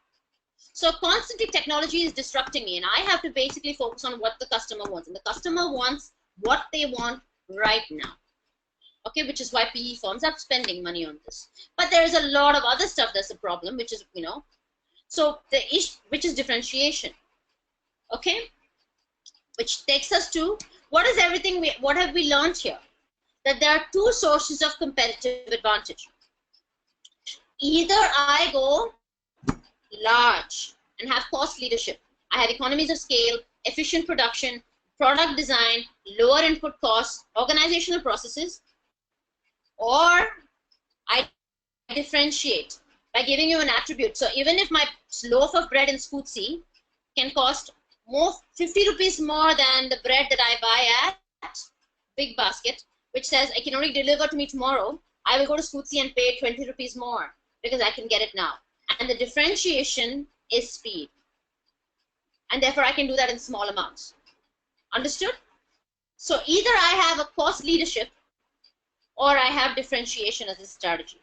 So constantly technology is disrupting me and I have to basically focus on what the customer wants. And the customer wants what they want right now. Okay, which is why PE firms are spending money on this. But there is a lot of other stuff that's a problem, which is, so which is differentiation. Okay, which takes us to what have we learned here? That there are two sources of competitive advantage. Either I go large and have cost leadership. I have economies of scale, efficient production, product design, lower input costs, organizational processes, or I differentiate by giving you an attribute. So even if my loaf of bread in Scootsy can cost 50 rupees more than the bread that I buy at Big Basket, which says I can only deliver to me tomorrow, I will go to Scootsy and pay 20 rupees more because I can get it now. And the differentiation is speed. And therefore I can do that in small amounts. Understood? So either I have a cost leadership or I have differentiation as a strategy.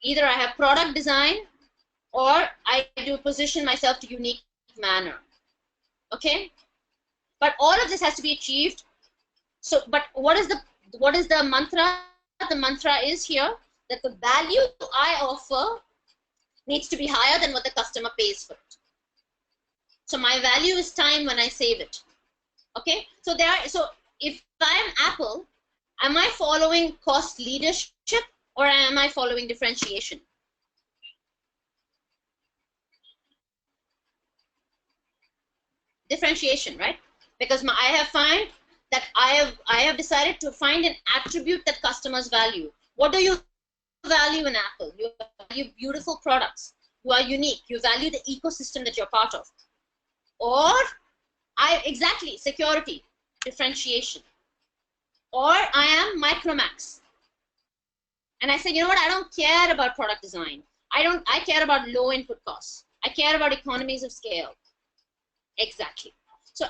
Either I have product design or I do position myself to unique manner. Okay? But all of this has to be achieved. So, but what is the mantra? The mantra is here that the value I offer needs to be higher than what the customer pays for it. So my value is time when I save it. Okay? So if I am Apple, am I following cost leadership or am I following differentiation? Differentiation, right? Because I have decided to find an attribute that customers value. What do you value in Apple? You value beautiful products. You are unique. You value the ecosystem that you're part of. Or exactly, security, differentiation. Or I am Micromax. And I say, you know what, I don't care about product design. I care about low input costs. I care about economies of scale. Exactly. So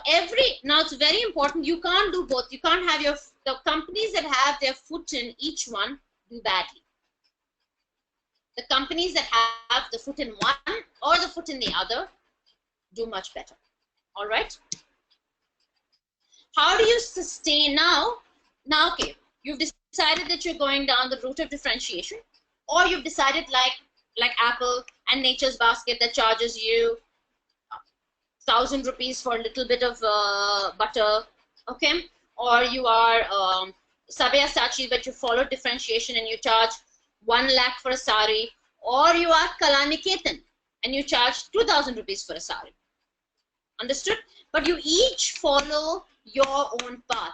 now it's very important, you can't do both. You can't have the companies that have their foot in each one do badly. The companies that have the foot in one or the foot in the other do much better. All right. How do you sustain now? Now, okay, you've decided that you're going down the route of differentiation, or you've decided like Apple and Nature's Basket that charges you 1,000 rupees for a little bit of butter, okay? Or you are Sabyasachi, but you follow differentiation and you charge 1 lakh for a sari, or you are Kalaniketan and you charge 2,000 rupees for a sari. Understood? But you each follow your own path.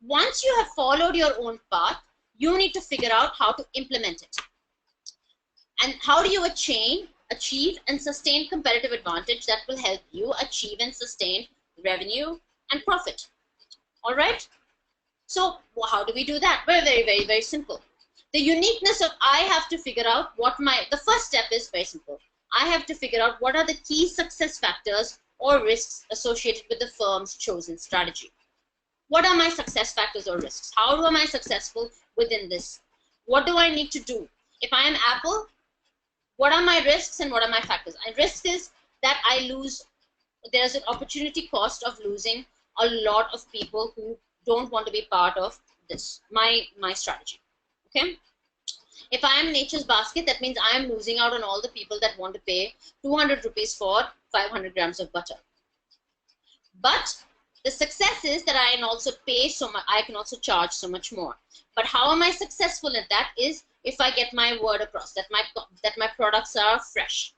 Once you have followed your own path, you need to figure out how to implement it. And how do you achieve and sustain competitive advantage that will help you achieve and sustain revenue and profit? All right? So how do we do that? Very, very, very, very simple. The uniqueness of I have to figure out the first step is very simple. I have to figure out what are the key success factors or risks associated with the firm's chosen strategy. What are my success factors or risks? How am I successful within this? What do I need to do? If I am Apple, What are my risks and what are my factors? And risk is that I lose, there's an opportunity cost of losing a lot of people who don't want to be part of this, my strategy. Okay. If I am nature's basket, that means I am losing out on all the people that want to pay 200 rupees for 500 grams of butter. But the success is that I can also pay so much, I can also charge so much more. But how am I successful at that is if I get my word across that my products are fresh.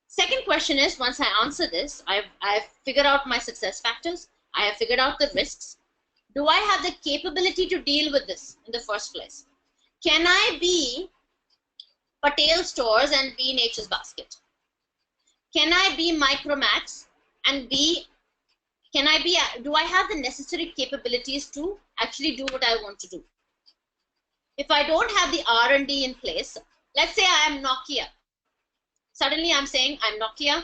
Second question is, once I answer this, I've figured out my success factors, I have figured out the risks. Do I have the capability to deal with this in the first place? Can I be Patel Stores and be Nature's Basket? Can I be Micromax and be, do I have the necessary capabilities to actually do what I want to do? If I don't have the R&D in place, let's say I am Nokia. Suddenly I'm saying I'm Nokia.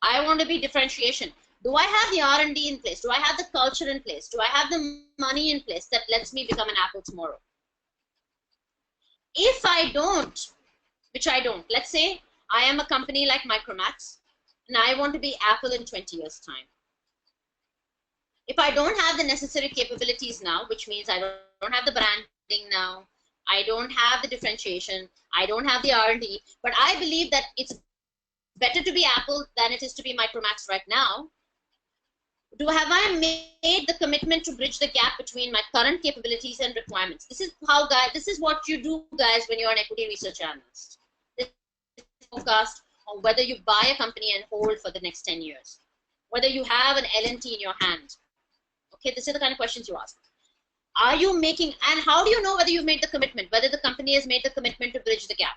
I want to be differentiation. Do I have the R&D in place? Do I have the culture in place? Do I have the money in place that lets me become an Apple tomorrow? If I don't, which I don't, let's say I am a company like Micromax and I want to be Apple in 20 years' time. If I don't have the necessary capabilities now, which means I don't have the branding now, I don't have the differentiation, I don't have the R&D, but I believe that it's better to be Apple than it is to be Micromax right now. Have I made the commitment to bridge the gap between my current capabilities and requirements? This is how, guys, this is what you do, guys, when you're an equity research analyst. This is forecast on whether you buy a company and hold for the next 10 years, whether you have an L&T in your hand. Okay, this is the kind of questions you ask. Are you making, and how do you know whether you've made the commitment, whether the company has made the commitment to bridge the gap?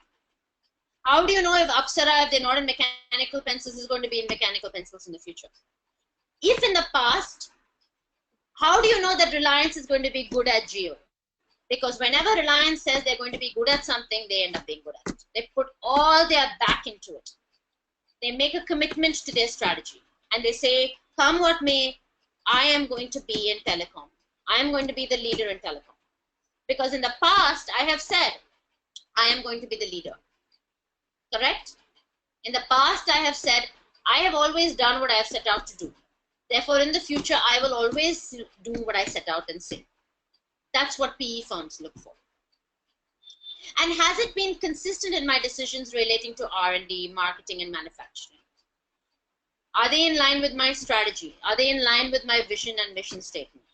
How do you know if Apsara, if they're not in mechanical pencils, is going to be in mechanical pencils in the future? If in the past, how do you know that Reliance is going to be good at Jio? Because whenever Reliance says they're going to be good at something, they end up being good at it. They put all their back into it. They make a commitment to their strategy. And they say, come what may, I am going to be in telecom. I am going to be the leader in telecom. Because in the past, I have said, I am going to be the leader. Correct? In the past, I have said, I have always done what I have set out to do. Therefore, in the future, I will always do what I set out and say. That's what PE firms look for. And has it been consistent in my decisions relating to R&D, marketing, and manufacturing? Are they in line with my strategy? Are they in line with my vision and mission statement?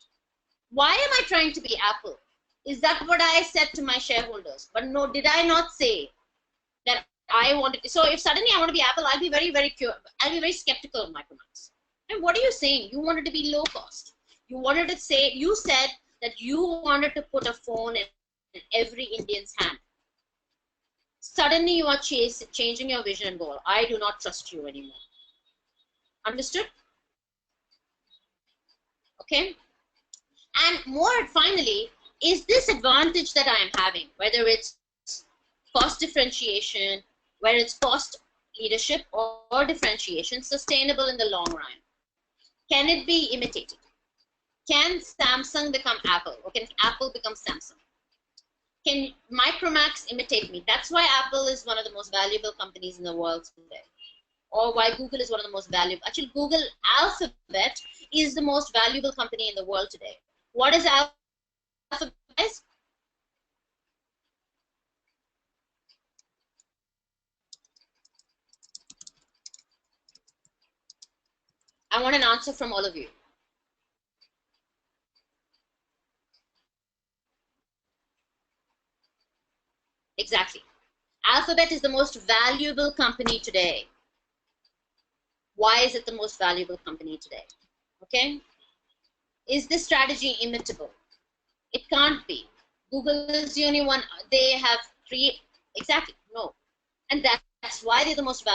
Why am I trying to be Apple? Is that what I said to my shareholders? But no, did I not say that I wanted to? So if suddenly I want to be Apple, I'll be very skeptical of Micromax. And what are you saying? You wanted to be low cost. You wanted to say, you said that you wanted to put a phone in every Indian's hand. Suddenly you are changing your vision and goal. I do not trust you anymore. Understood? Okay. And more finally, is this advantage that I am having, whether it's cost differentiation, whether it's cost leadership or differentiation, sustainable in the long run? Can it be imitated? Can Samsung become Apple, or can Apple become Samsung? Can Micromax imitate me? That's why Apple is one of the most valuable companies in the world today. Or why Google is one of the most valuable. Actually, Google Alphabet is the most valuable company in the world today. What is Alphabet? I want an answer from all of you. Exactly. Alphabet is the most valuable company today. Why is it the most valuable company today? Okay. Is this strategy imitable? It can't be. Google is the only one. They have created. Exactly. No. And that's why they're the most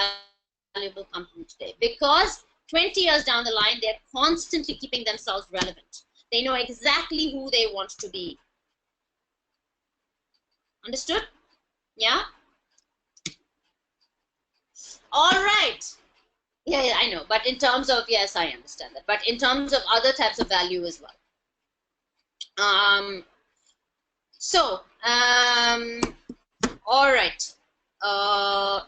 valuable company today. Because 20 years down the line, they're constantly keeping themselves relevant. They know exactly who they want to be. Understood? Yeah? All right. Yeah, I know. But in terms of, yes, I understand that. But in terms of other types of value as well. All right. Now,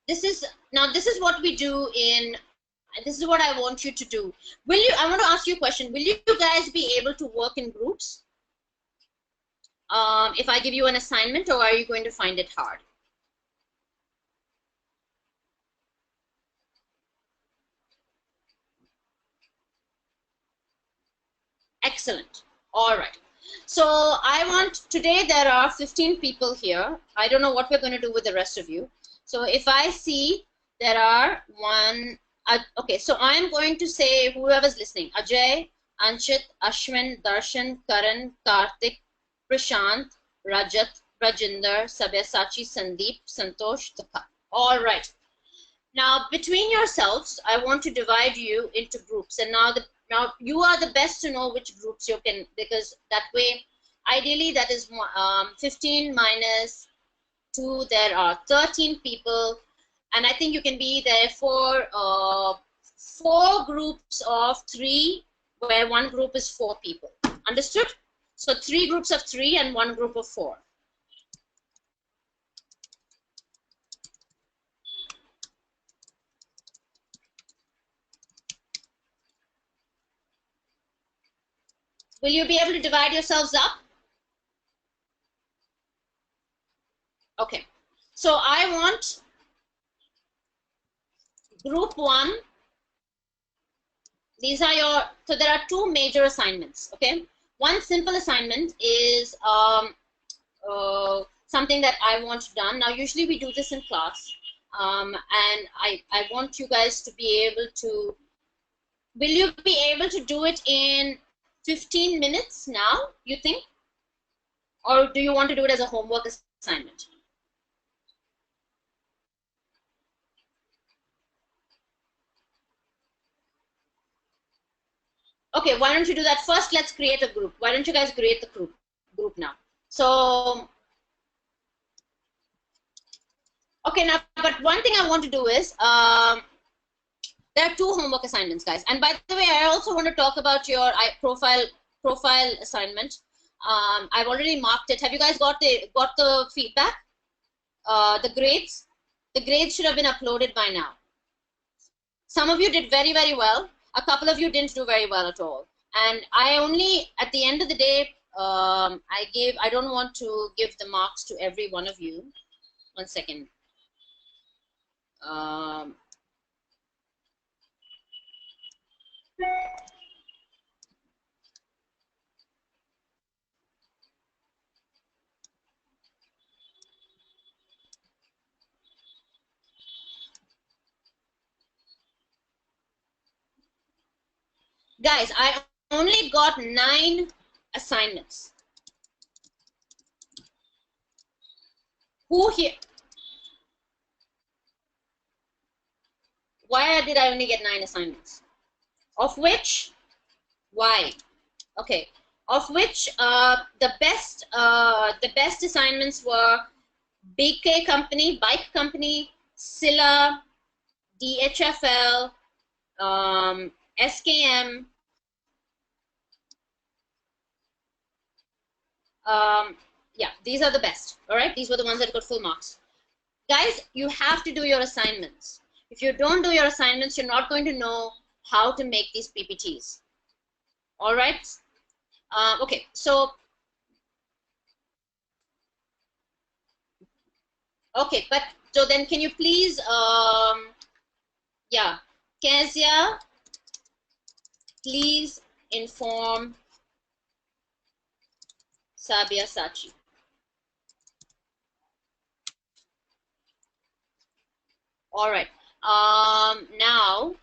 this is what we do in. This is what I want you to do. I want to ask you a question. Will you guys be able to work in groups? If I give you an assignment, or are you going to find it hard? Excellent. All right. So today there are 15 people here. I don't know what we're going to do with the rest of you. So if I see there are okay, so I'm going to say whoever's listening: Ajay, Anshit, Ashwin, Darshan, Karan, Karthik, Prashant, Rajat, Rajinder, Sabyasachi, Sandeep, Santosh, Taka. All right. Now, between yourselves, I want to divide you into groups. And now you are the best to know which groups you can, because that way, ideally, that is 15 minus 2, there are 13 people. And I think you can be there for 4 groups of 3, where one group is 4 people. Understood? So 3 groups of 3 and 1 group of 4. Will you be able to divide yourselves up? Okay. So I want group 1. These are so there are 2 major assignments, okay? One simple assignment is something that I want done. Now, usually we do this in class, and I want you guys to be able to, will you be able to do it in 15 minutes now, you think? Or do you want to do it as a homework assignment? Okay, why don't you do that first? Let's create a group. Why don't you guys create the group now? So, okay, now, but one thing I want to do is, there are 2 homework assignments, guys. And by the way, I also want to talk about your profile assignment. I've already marked it. Have you guys got the feedback? The grades? The grades should have been uploaded by now. Some of you did very, very well. A couple of you didn't do very well at all. And I only, at the end of the day, I don't want to give the marks to every one of you. One second. Guys, I only got 9 assignments. Who here? Why did I only get 9 assignments? Of which, why? Okay, of which the best assignments were BK Company, Bike Company, Silla, DHFL, SKM, yeah, these are the best. All right, these were the ones that got full marks. Guys, you have to do your assignments. If you don't do your assignments, you're not going to know how to make these PPTs. All right. Okay, so okay, but so then can you please, yeah, Kezia, please inform Sabyasachi. All right. Now,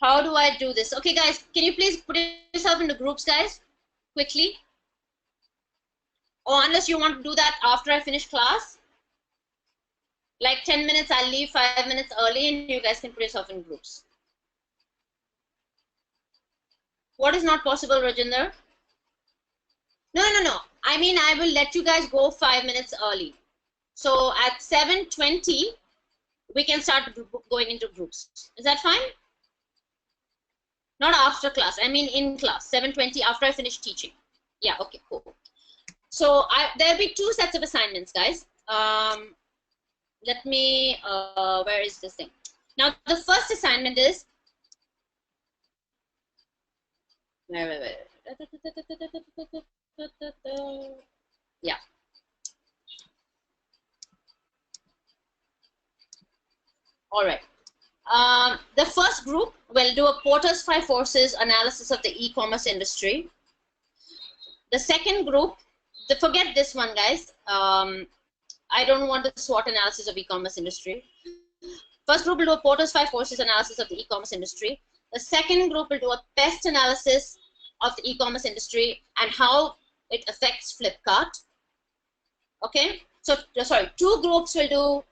how do I do this? Okay, guys, can you please put yourself into groups, guys, quickly? Or unless you want to do that after I finish class, like 10 minutes, I'll leave 5 minutes early and you guys can put yourself in groups. What is not possible, Rajinder? No. I mean, I will let you guys go 5 minutes early. So at 7:20, we can start going into groups. Is that fine? Not after class. I mean in class. 7:20 after I finish teaching. Yeah. Okay. Cool. So there'll be 2 sets of assignments, guys. let me, where is this thing? Now, the first assignment is, yeah. All right. The first group will do a Porter's 5 forces analysis of the e-commerce industry. The second group, forget this one, guys. I don't want the SWOT analysis of e-commerce industry. First group will do a Porter's 5 forces analysis of the e-commerce industry. The second group will do a pest analysis of the e-commerce industry and how it affects Flipkart. Okay, so sorry, 2 groups will do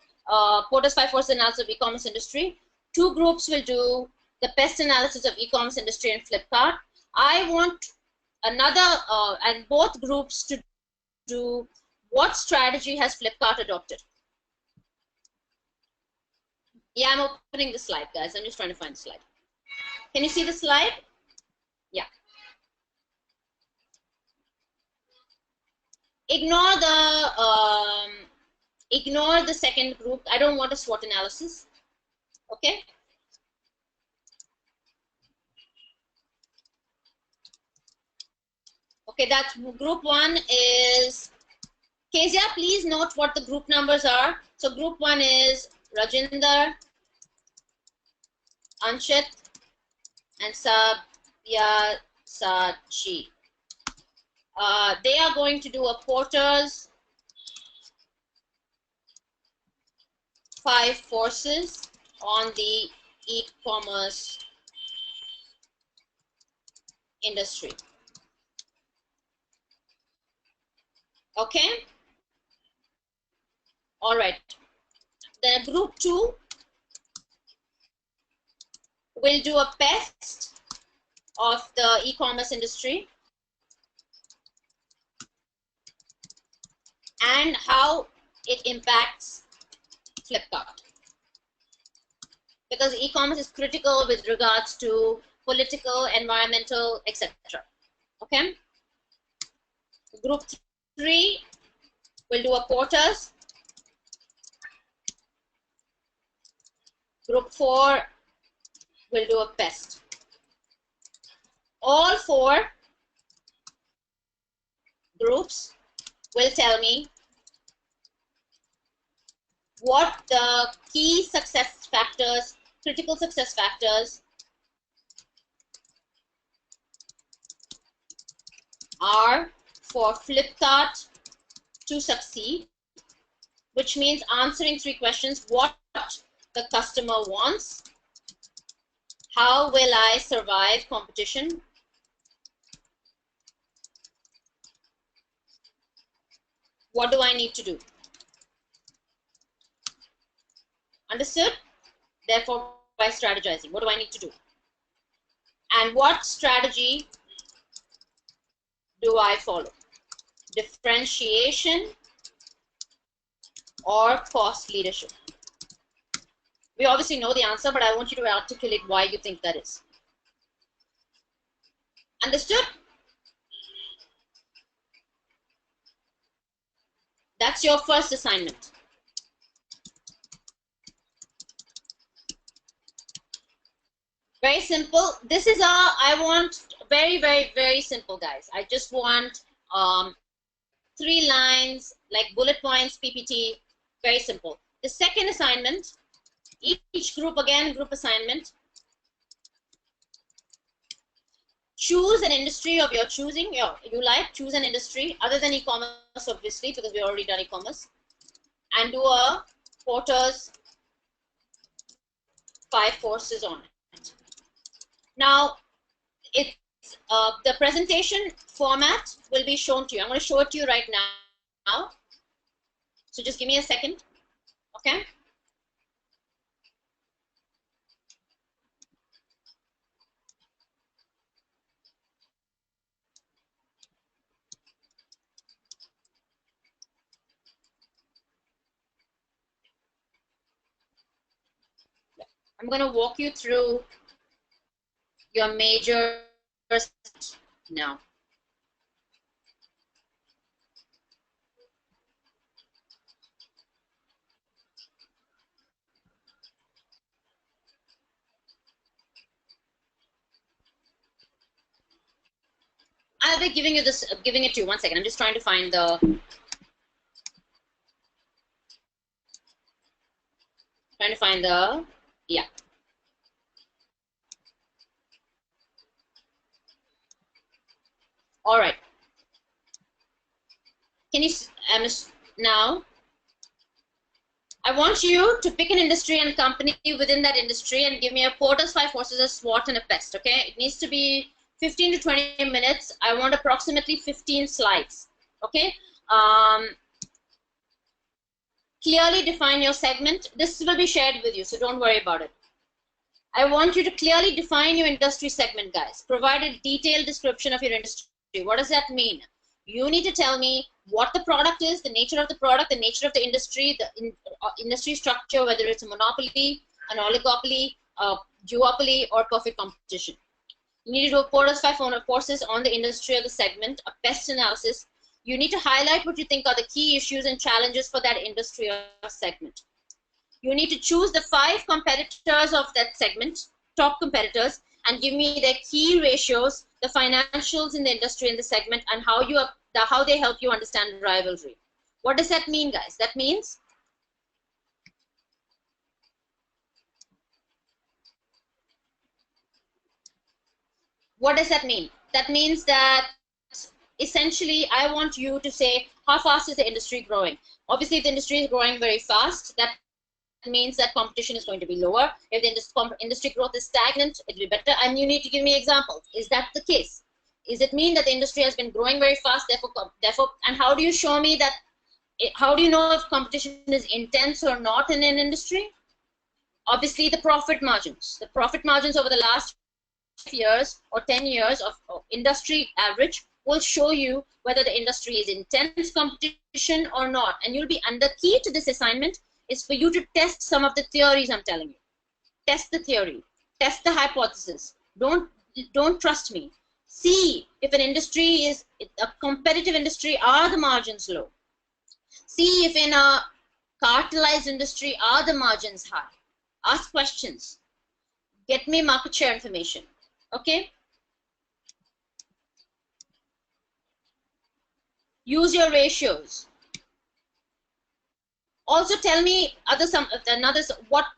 Porter's 5 forces analysis of e-commerce industry. 2 groups will do the pest analysis of e-commerce industry and Flipkart. I want another and both groups to do what strategy has Flipkart adopted. Yeah, I'm opening the slide, guys. I'm just trying to find the slide. Can you see the slide? Yeah. Ignore the second group. I don't want a SWOT analysis. Okay. Okay, that's group 1 is Kezia. Please note what the group numbers are. So group 1 is Rajinder, Anshit, and Sabyasachi. They are going to do a Porter's 5 forces on the e-commerce industry. Okay. All right. The group 2 will do a pest of the e-commerce industry and how it impacts Flipkart. Because e-commerce is critical with regards to political, environmental, etc. Okay. Group 3 will do a Porter's. Group 4 will do a pest. All 4 groups will tell me what the key success factors, critical success factors are for Flipkart to succeed, which means answering 3 questions: what the customer wants, how will I survive competition, what do I need to do? Understood? Therefore, by strategizing, what do I need to do? And what strategy do I follow? Differentiation or cost leadership? We obviously know the answer, but I want you to articulate why you think that is. Understood? That's your first assignment. Very simple. This is I want very, very, very simple, guys. I just want 3 lines, like bullet points, PPT, very simple. The second assignment, each group, again, group assignment. Choose an industry of your choosing, choose an industry other than e-commerce, obviously, because we already done e-commerce, and do a Porter's 5 forces on it. Now, it's the presentation format will be shown to you. I'm going to show it to you right now. So just give me a second, okay? I'm going to walk you through your major now. I'll be giving you this, giving it to you. 1 second. I'm just trying to find the. Yeah. All right. Can you now? I want you to pick an industry and company within that industry and give me a Porter's 5 forces, a SWOT, and a PEST. Okay, it needs to be 15 to 20 minutes. I want approximately 15 slides. Okay. Clearly define your segment. This will be shared with you, so don't worry about it. I want you to clearly define your industry segment, guys. Provide a detailed description of your industry. What does that mean? You need to tell me what the product is, the nature of the product, the nature of the industry, the industry structure, whether it's a monopoly, an oligopoly, a duopoly, or perfect competition. You need to do a Porter's 5 forces on the industry or the segment, a PEST analysis. You need to highlight what you think are the key issues and challenges for that industry or segment. You need to choose the 5 competitors of that segment, top competitors, and give me their key ratios, the financials in the industry and the segment, and how they help you understand rivalry. What does that mean, guys? That means what does that mean? That means that essentially I want you to say how fast is the industry growing. Obviously, if the industry is growing very fast, that means that competition is going to be lower. If the industry growth is stagnant, it will be better. And you need to give me examples. Is that the case? Is it mean that the industry has been growing very fast, therefore, and how do you show me that? How do you know if competition is intense or not in an industry? Obviously, the profit margins. The profit margins over the last 5 years or 10 years of industry average will show you whether the industry is intense competition or not. And you'll be, and the key to this assignment is for you to test some of the theories I'm telling you. Test the theory. Test the hypothesis. Don't trust me. See if an industry is a competitive industry, are the margins low? See if in a cartelized industry, are the margins high? Ask questions. Get me market share information. Okay? Use your ratios. Also tell me what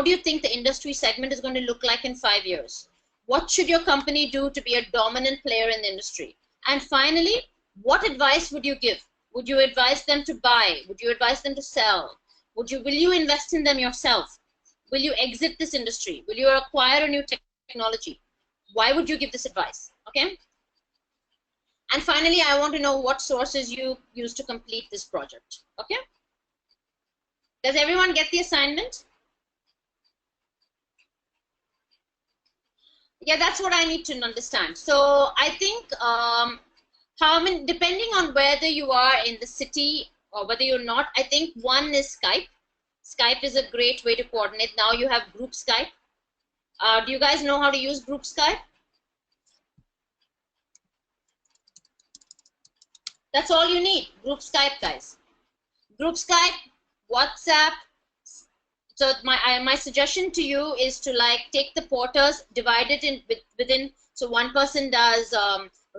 do you think the industry segment is going to look like in 5 years? What should your company do to be a dominant player in the industry? And finally, what advice would you give? Would you advise them to buy? Would you advise them to sell? Will you invest in them yourself? Will you exit this industry? Will you acquire a new technology? Why would you give this advice? Okay? And finally, I want to know what sources you use to complete this project. Okay? Does everyone get the assignment? Yeah, that's what I need to understand. So I think depending on whether you are in the city or whether you're not, I think one is Skype. Skype is a great way to coordinate. Now you have group Skype. Do you guys know how to use group Skype? That's all you need, group Skype, guys. Group Skype, WhatsApp. So my suggestion to you is to take the Porters, divide it within. So one person does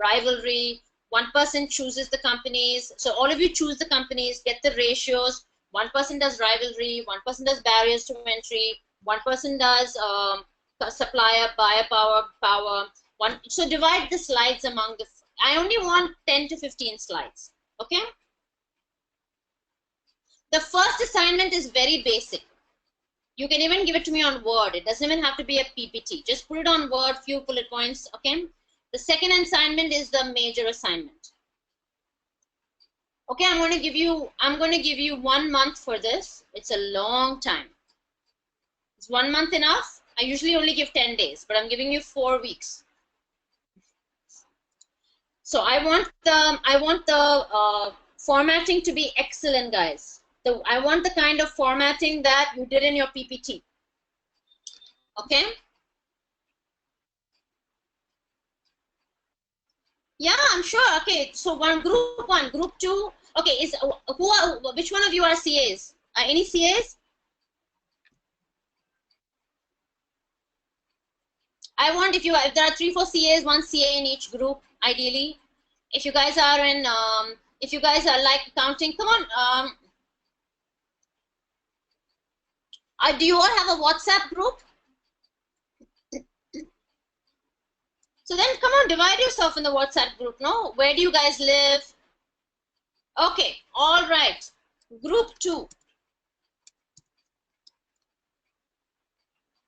rivalry, one person chooses the companies. So all of you choose the companies, get the ratios. One person does rivalry, one person does barriers to entry, one person does supplier, buyer power. So divide the slides among the. I only want 10 to 15 slides. Okay. The first assignment is very basic. You can even give it to me on Word. It doesn't even have to be a PPT. Just put it on Word, few bullet points, okay? The second assignment is the major assignment. Okay, I'm going to give you 1 month for this. It's a long time. Is 1 month enough? I usually only give 10 days, but I'm giving you 4 weeks. So I want the formatting to be excellent, guys. I want the kind of formatting that you did in your PPT. Okay? Yeah, I'm sure. Okay, so group one, group two. Okay, which one of you are CAs? Any CAs? I want if there are 3-4 CAs, 1 CA in each group, ideally. If you guys are in, if you guys are like counting, come on. Do you all have a WhatsApp group? So then come on, divide yourself in the WhatsApp group, no? Where do you guys live? Okay, all right. Group 2.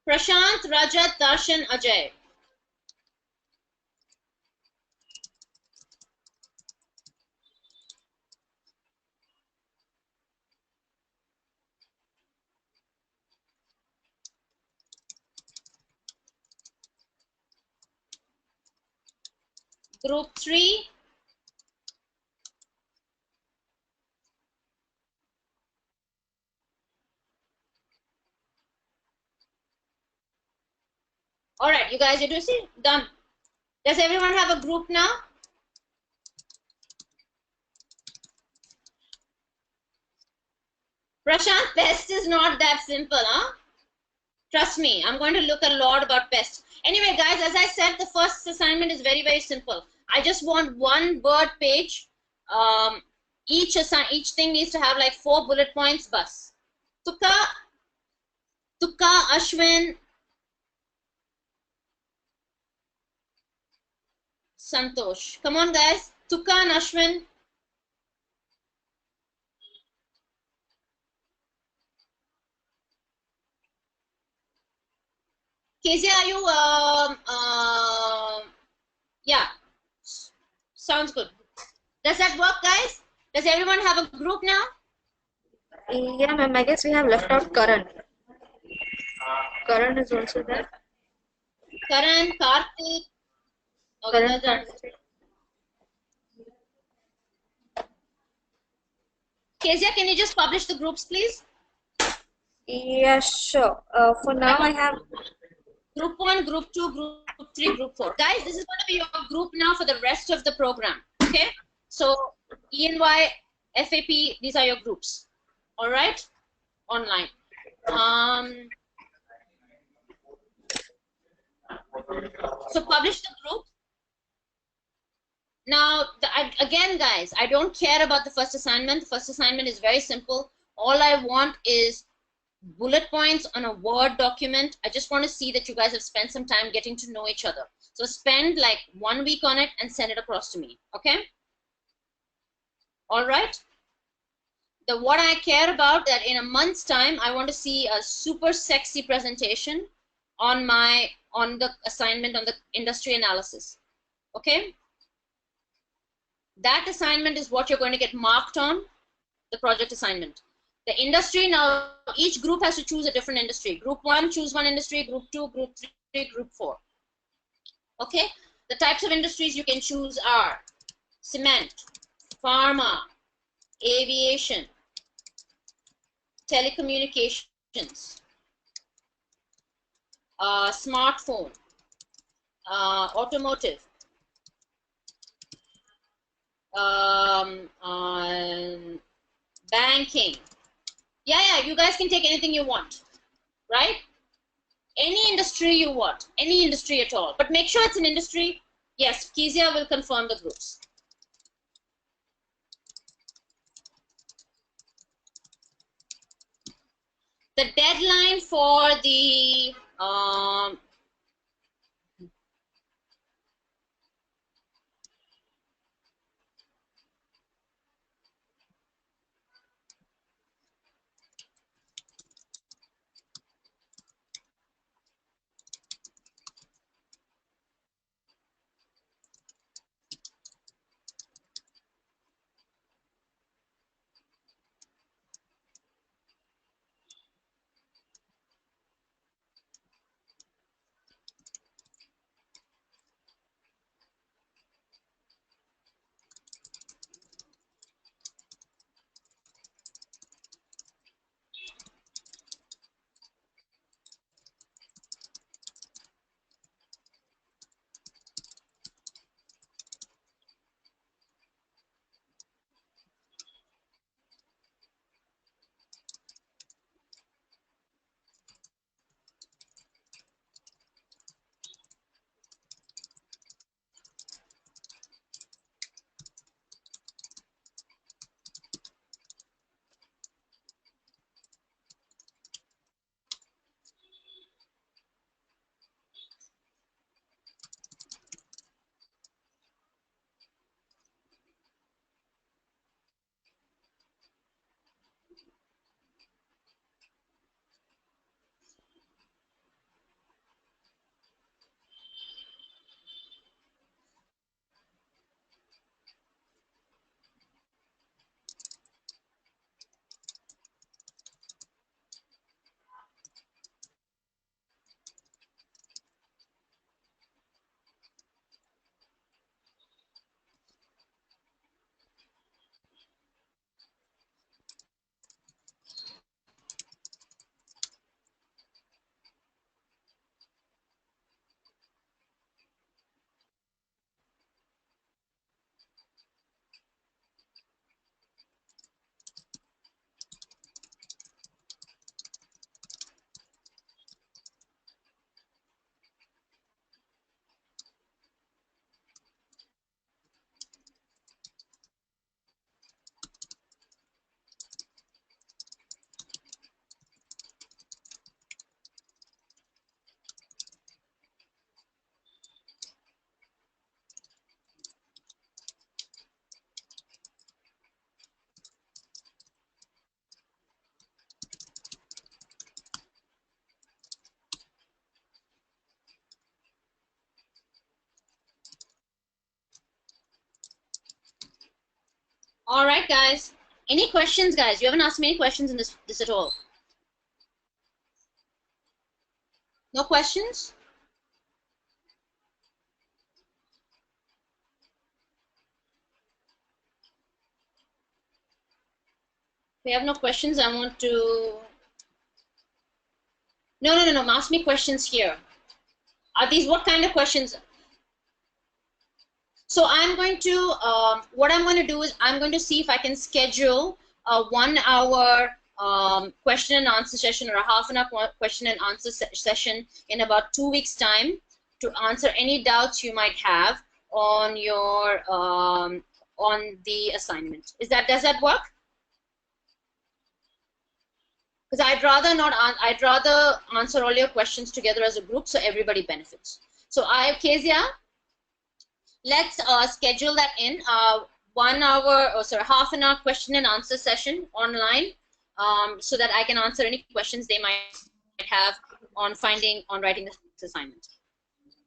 Prashant, Rajat, Darshan, Ajay. Group 3. All right, you guys, you do see? Done. Does everyone have a group now? Prashant, pest is not that simple, huh? Trust me, I'm going to look a lot about pest. Anyway, guys, as I said, the first assignment is very, very simple. I just want one word page. Each thing needs to have like 4 bullet points, bus. Tuka, Ashwin, Santosh. Come on, guys. Tuka and Ashwin. Kezia, are you, yeah, sounds good. Does that work, guys? Does everyone have a group now? Yeah, ma'am. I guess we have left out Karan. Karan is also there. Karan, Karthik. Okay, Karan. Kezia, can you just publish the groups, please? Yeah, sure. For now, I have Group 1, Group 2, Group 3, Group 4. Guys, this is going to be your group now for the rest of the program. Okay? So, EY-FAP, these are your groups. All right? Online. So, publish the group. Now, again, guys, I don't care about the first assignment. The first assignment is very simple. All I want is bullet points on a Word document. I just want to see that you guys have spent some time getting to know each other. So spend like 1 week on it and send it across to me. Okay? All right? What I care about that in a month's time, I want to see a super sexy presentation on the assignment on the industry analysis. Okay? That assignment is what you're going to get marked on, the project assignment. The industry, now each group has to choose a different industry. Group 1, choose one industry. Group 2, Group 3, Group 4. Okay? The types of industries you can choose are cement, pharma, aviation, telecommunications, smartphone, automotive, banking. Yeah, you guys can take anything you want, right? Any industry you want, any industry at all. But make sure it's an industry. Yes, Kezia will confirm the groups. The deadline for the right, guys. Any questions, guys? You haven't asked me any questions in this at all. No questions? We have no questions. I want to. No. Ask me questions here. Are these what kind of questions? So I'm going to, what I'm going to do is I'm going to see if I can schedule a 1 hour question and answer session or a half an hour question and answer session in about 2 weeks time to answer any doubts you might have on your, on the assignment. Does that work? Because I'd rather answer all your questions together as a group so everybody benefits. So Kezia, let's schedule that in 1 hour, or sorry, half an hour question and answer session online, so that I can answer any questions they might have on writing this assignment.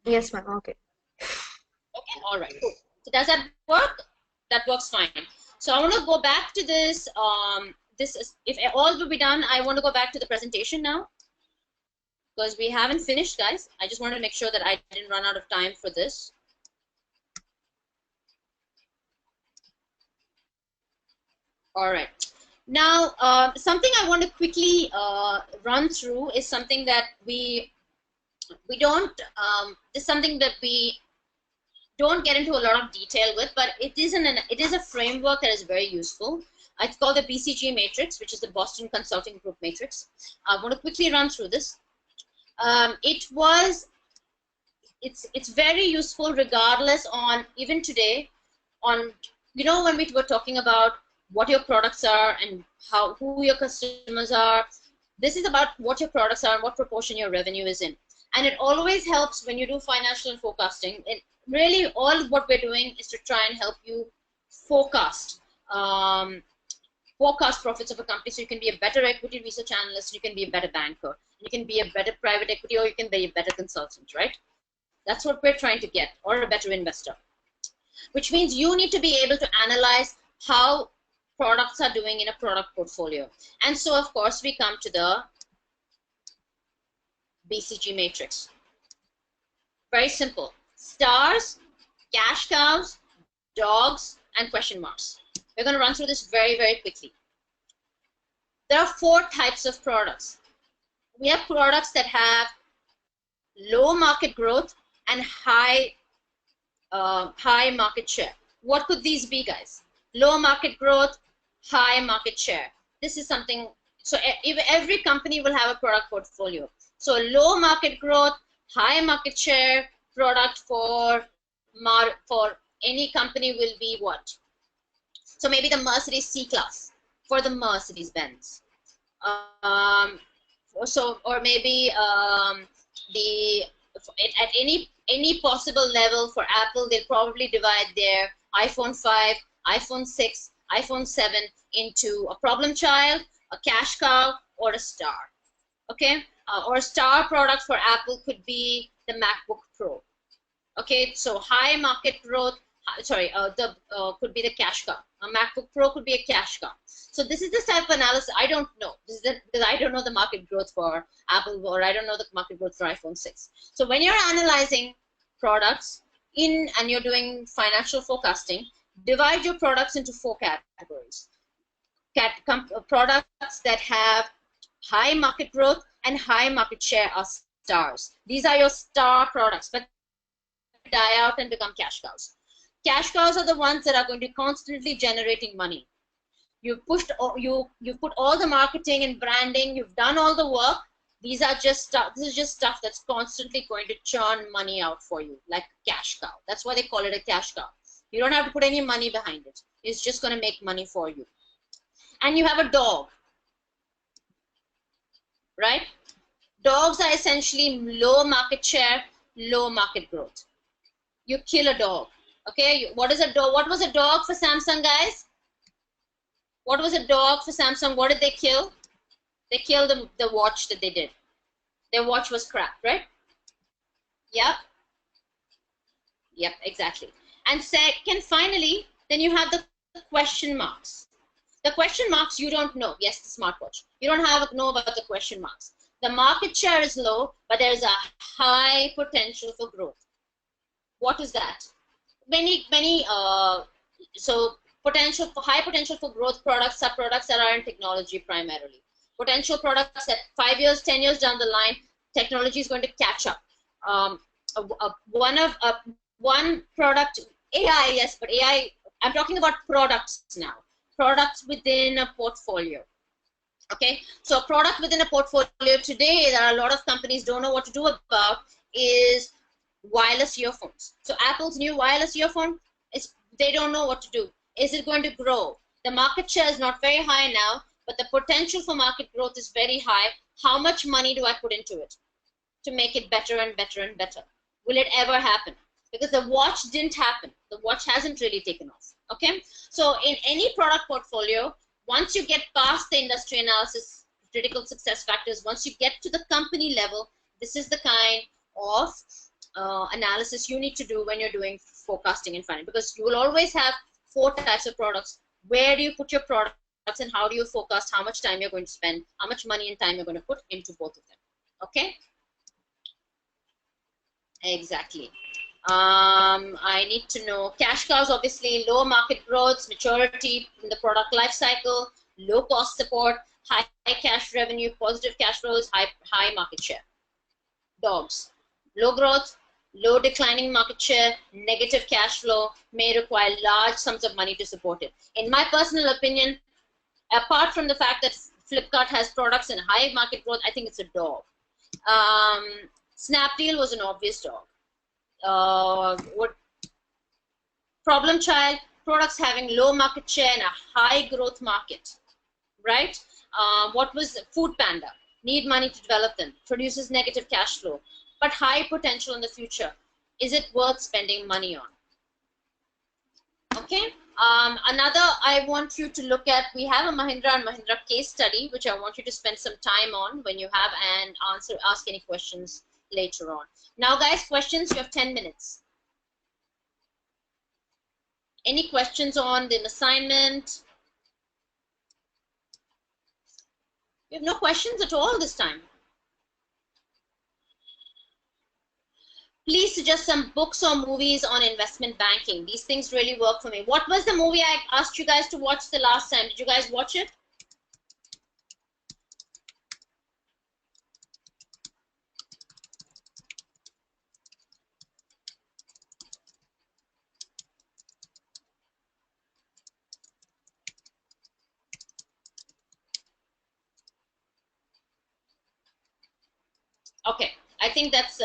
Yes, ma'am. Okay. Okay. All right. Cool. So does that work? That works fine. So I want to go back to this. If all will be done, I want to go back to the presentation now, because we haven't finished, guys. I just wanted to make sure that I didn't run out of time for this. All right. Now, something I want to quickly run through is something that we don't. Is something that we don't get into a lot of detail with, but it is a framework that is very useful. It's called the BCG matrix, which is the Boston Consulting Group matrix. I want to quickly run through this. It's very useful regardless on even today on, when we were talking about what your products are and who your customers are. This is about what your products are and what proportion your revenue is in. And it always helps when you do financial forecasting. And really all what we're doing is to try and help you forecast profits of a company, so you can be a better equity research analyst, you can be a better banker, you can be a better private equity, or you can be a better consultant, right? That's what we're trying to get, or a better investor. Which means you need to be able to analyze how products are doing in a product portfolio. And so, of course, we come to the BCG matrix. Very simple. Stars, cash cows, dogs, and question marks. We're going to run through this very, very quickly. There are 4 types of products. We have products that have low market growth and high market share. What could these be, guys? Low market growth, high market share. This is something, so every company will have a product portfolio. So low market growth, high market share product for any company will be what? So maybe the Mercedes C-Class for the Mercedes-Benz. Or maybe at any possible level for Apple, they'll probably divide their iPhone 5, iPhone 6, iPhone 7 into a problem child, a cash cow, or a star. Okay, or a star product for Apple could be the MacBook Pro. Okay, so high market growth. Could be the cash cow. A MacBook Pro could be a cash cow. So this is the type of analysis. I don't know. This is because I don't know the market growth for Apple, or I don't know the market growth for iPhone 6. So when you're analyzing products and you're doing financial forecasting, divide your products into 4 categories. Products that have high market growth and high market share are stars. These are your star products, but die out and become cash cows. Cash cows are the ones that are going to be constantly generating money. You put all the marketing and branding. You've done all the work. These are just stuff. This is just stuff that's constantly going to churn money out for you, like cash cow. That's why they call it a cash cow. You don't have to put any money behind it. It's just going to make money for you. And you have a dog, right? Dogs are essentially low market share, low market growth. You kill a dog. Okay, what is a dog? What was a dog for Samsung, guys? What was a dog for Samsung? What did they kill? They killed the watch that they did. Their watch was crap, right? Yep. Yep, exactly. And second, finally, then you have the question marks. The question marks you don't know. Yes, the smartwatch. You don't know about the question marks. The market share is low, but there is a high potential for growth. What is that? So high potential for growth products are products that are in technology primarily. Potential products that 5 years, 10 years down the line, technology is going to catch up. One product, AI, yes, but AI, I'm talking about products now. Products within a portfolio. Okay, so a product within a portfolio today that a lot of companies don't know what to do about is wireless earphones. So Apple's new wireless earphone, they don't know what to do. Is it going to grow? The market share is not very high now, but the potential for market growth is very high. How much money do I put into it to make it better and better and better? Will it ever happen? Because the watch didn't happen. The watch hasn't really taken off. Okay, so in any product portfolio, once you get past the industry analysis, critical success factors, once you get to the company level, this is the kind of analysis you need to do when you're doing forecasting and finance, because you will always have 4 types of products. Where do you put your products and how do you forecast how much time you're going to spend, how much money and time you're going to put into both of them? Okay, exactly. I need to know cash cows, obviously low market growth, maturity in the product life cycle, low cost support, high cash revenue, positive cash flows, high market share. Dogs, low growth, low declining market share, negative cash flow, may require large sums of money to support it. In my personal opinion, apart from the fact that Flipkart has products in high market growth, I think it's a dog. Snapdeal was an obvious dog. Problem child, products having low market share in a high growth market, right? What was Food Panda? Need money to develop them, produces negative cash flow, but high potential in the future. Is it worth spending money on? Okay. Another I want you to look at, we have a Mahindra and Mahindra case study, which I want you to spend some time on when you have and ask any questions later on. Now guys, questions, you have 10 minutes. Any questions on the assignment? You have no questions at all this time. Please suggest some books or movies on investment banking. These things really work for me. What was the movie I asked you guys to watch the last time? Did you guys watch it? Okay, I think that's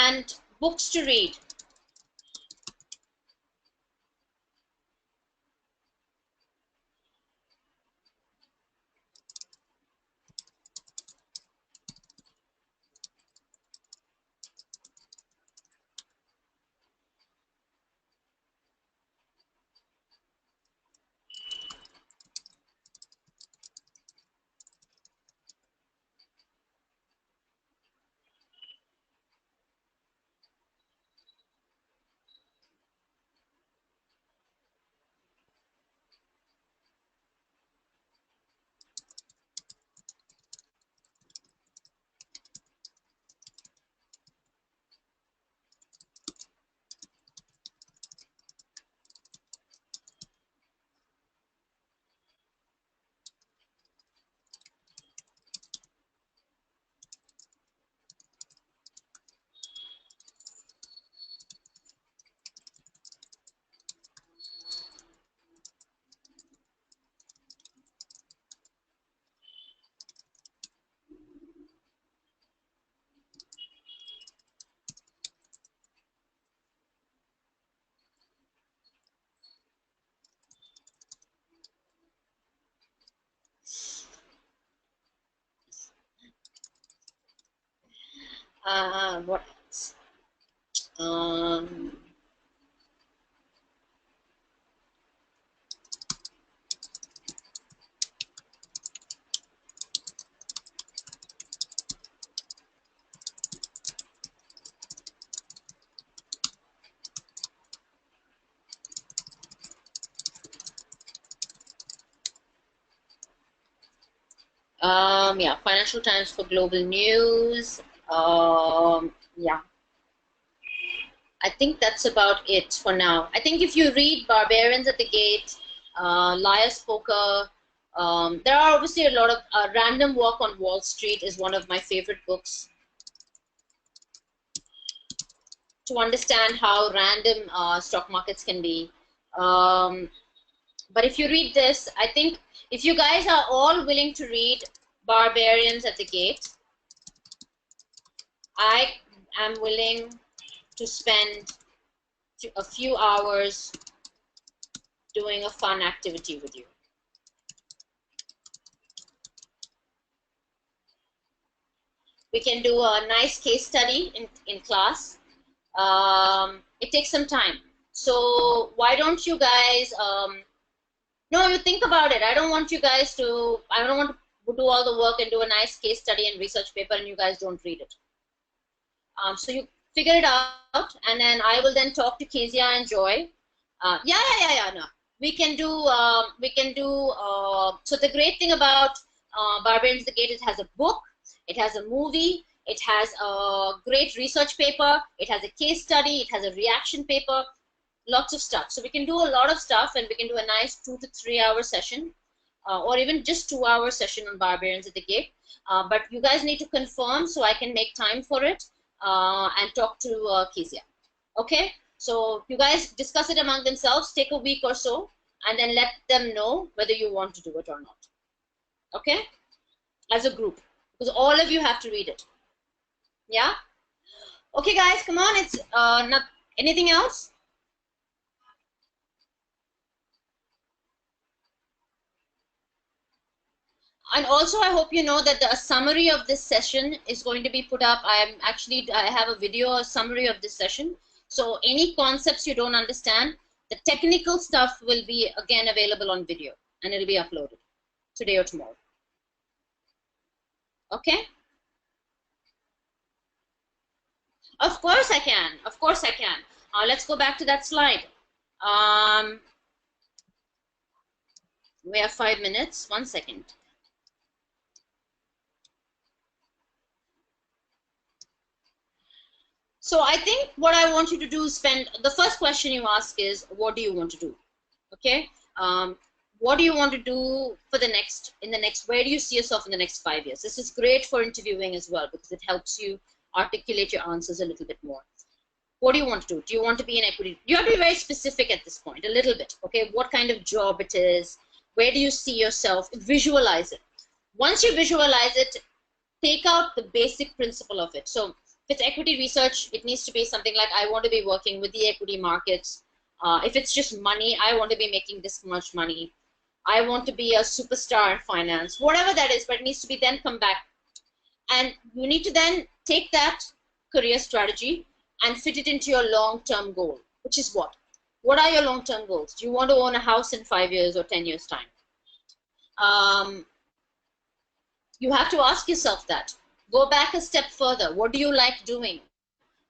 and books to read. What else? Yeah, Financial Times for global news. Yeah, I think that's about it for now. I think if you read Barbarians at the Gate, Liar's Poker, there are obviously a lot of Random Walk on Wall Street is one of my favorite books to understand how random stock markets can be. But if you read this, I think if you guys are all willing to read Barbarians at the Gate, I am willing to spend a few hours doing a fun activity with you. We can do a nice case study in class. It takes some time. So why don't you guys, no, you think about it. I don't want you guys to, I don't want to do all the work and do a nice case study and research paper and you guys don't read it. So you figure it out and then I will then talk to Kezia and Joy. No. We can do, so the great thing about Barbarians the Gate, it has a book, it has a movie, it has a great research paper, it has a case study, it has a reaction paper, lots of stuff. So we can do a lot of stuff and we can do a nice 2 to 3 hour session or even just 2 hour session on Barbarians at the Gate. But you guys need to confirm so I can make time for it and talk to Kezia. Okay? So you guys discuss it among themselves, take a week or so, and then let them know whether you want to do it or not. Okay? As a group. Because all of you have to read it. Yeah? Okay, guys, come on. It's not anything else? And also, I hope you know that the summary of this session is going to be put up. I have a video, a summary of this session. So any concepts you don't understand, the technical stuff will be again available on video and it'll be uploaded today or tomorrow. Okay? Of course I can. Of course I can. Let's go back to that slide. We have 5 minutes. 1 second. So I think what I want you to do is spend, the first question you ask is, what do you want to do? Okay? What do you want to do for the next, where do you see yourself in the next 5 years? This is great for interviewing as well because it helps you articulate your answers a little bit more. What do you want to do? Do you want to be in equity? You have to be very specific at this point, a little bit. Okay? What kind of job it is? Where do you see yourself? Visualize it. Once you visualize it, take out the basic principle of it. So if it's equity research, it needs to be something like, I want to be working with the equity markets. If it's just money, I want to be making this much money. I want to be a superstar in finance. Whatever that is, but it needs to be then come back. And you need to then take that career strategy and fit it into your long-term goal, which is what? What are your long-term goals? Do you want to own a house in 5 years or 10 years' time? You have to ask yourself that. Go back a step further. What do you like doing?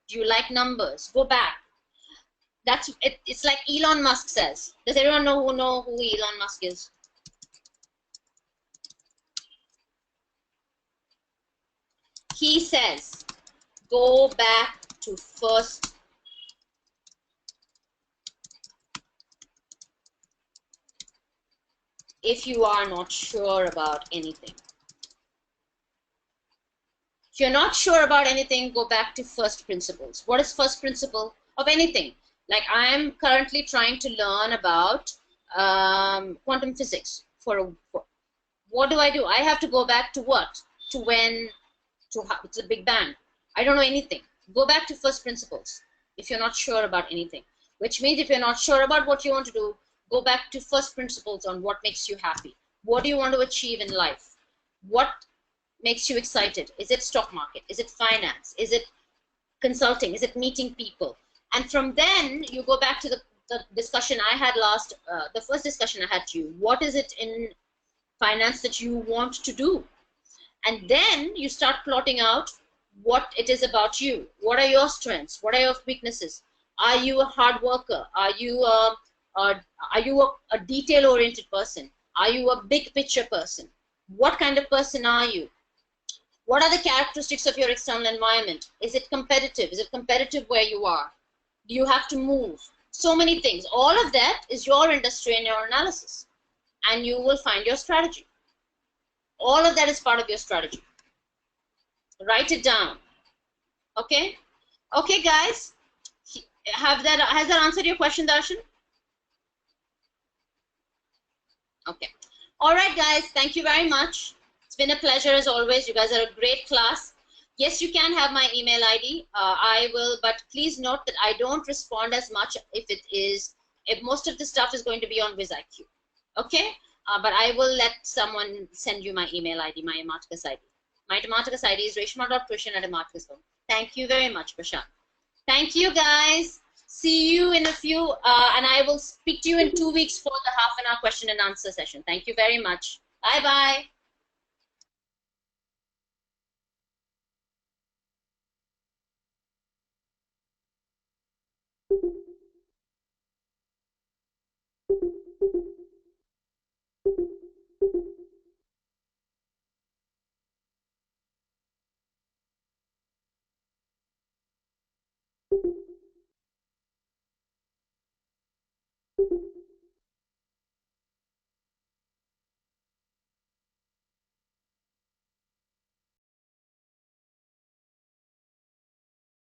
Do you like numbers? Go back. That's it. It's like Elon Musk says. Does everyone know who Elon Musk is? He says, go back to first. If you are not sure about anything. If you're not sure about anything, go back to first principles. What is first principle of anything? Like I am currently trying to learn about quantum physics. What do? I have to go back to what? To it's a Big Bang. I don't know anything. Go back to first principles if you're not sure about anything. Which means if you're not sure about what you want to do, go back to first principles on what makes you happy. What do you want to achieve in life? What makes you excited? Is it stock market? Is it finance? Is it consulting? Is it meeting people? And from then you go back to the discussion I had the first discussion I had to you. What is it in finance that you want to do? And then you start plotting out what it is about you. What are your strengths? What are your weaknesses? Are you a hard worker? Are you a detail-oriented person? Are you a big picture person? What kind of person are you? What are the characteristics of your external environment? Is it competitive? Is it competitive where you are? Do you have to move? So many things. All of that is your industry and your analysis. And you will find your strategy. All of that is part of your strategy. Write it down. Okay? Okay, guys. Has that answered your question, Darshan? Okay. All right, guys. Thank you very much. It's been a pleasure as always. You guys are a great class. Yes, you can have my email ID. I will, but please note that I don't respond as much if most of the stuff is going to be on WizIQ. Okay? But I will let someone send you my email ID, my Ematicus ID. My Ematicus ID is reshma.krishan@ematicus.com. Thank you very much, Prashant. Thank you, guys. See you in a few, and I will speak to you in 2 weeks for the half-an-hour question and answer session. Thank you very much. Bye-bye.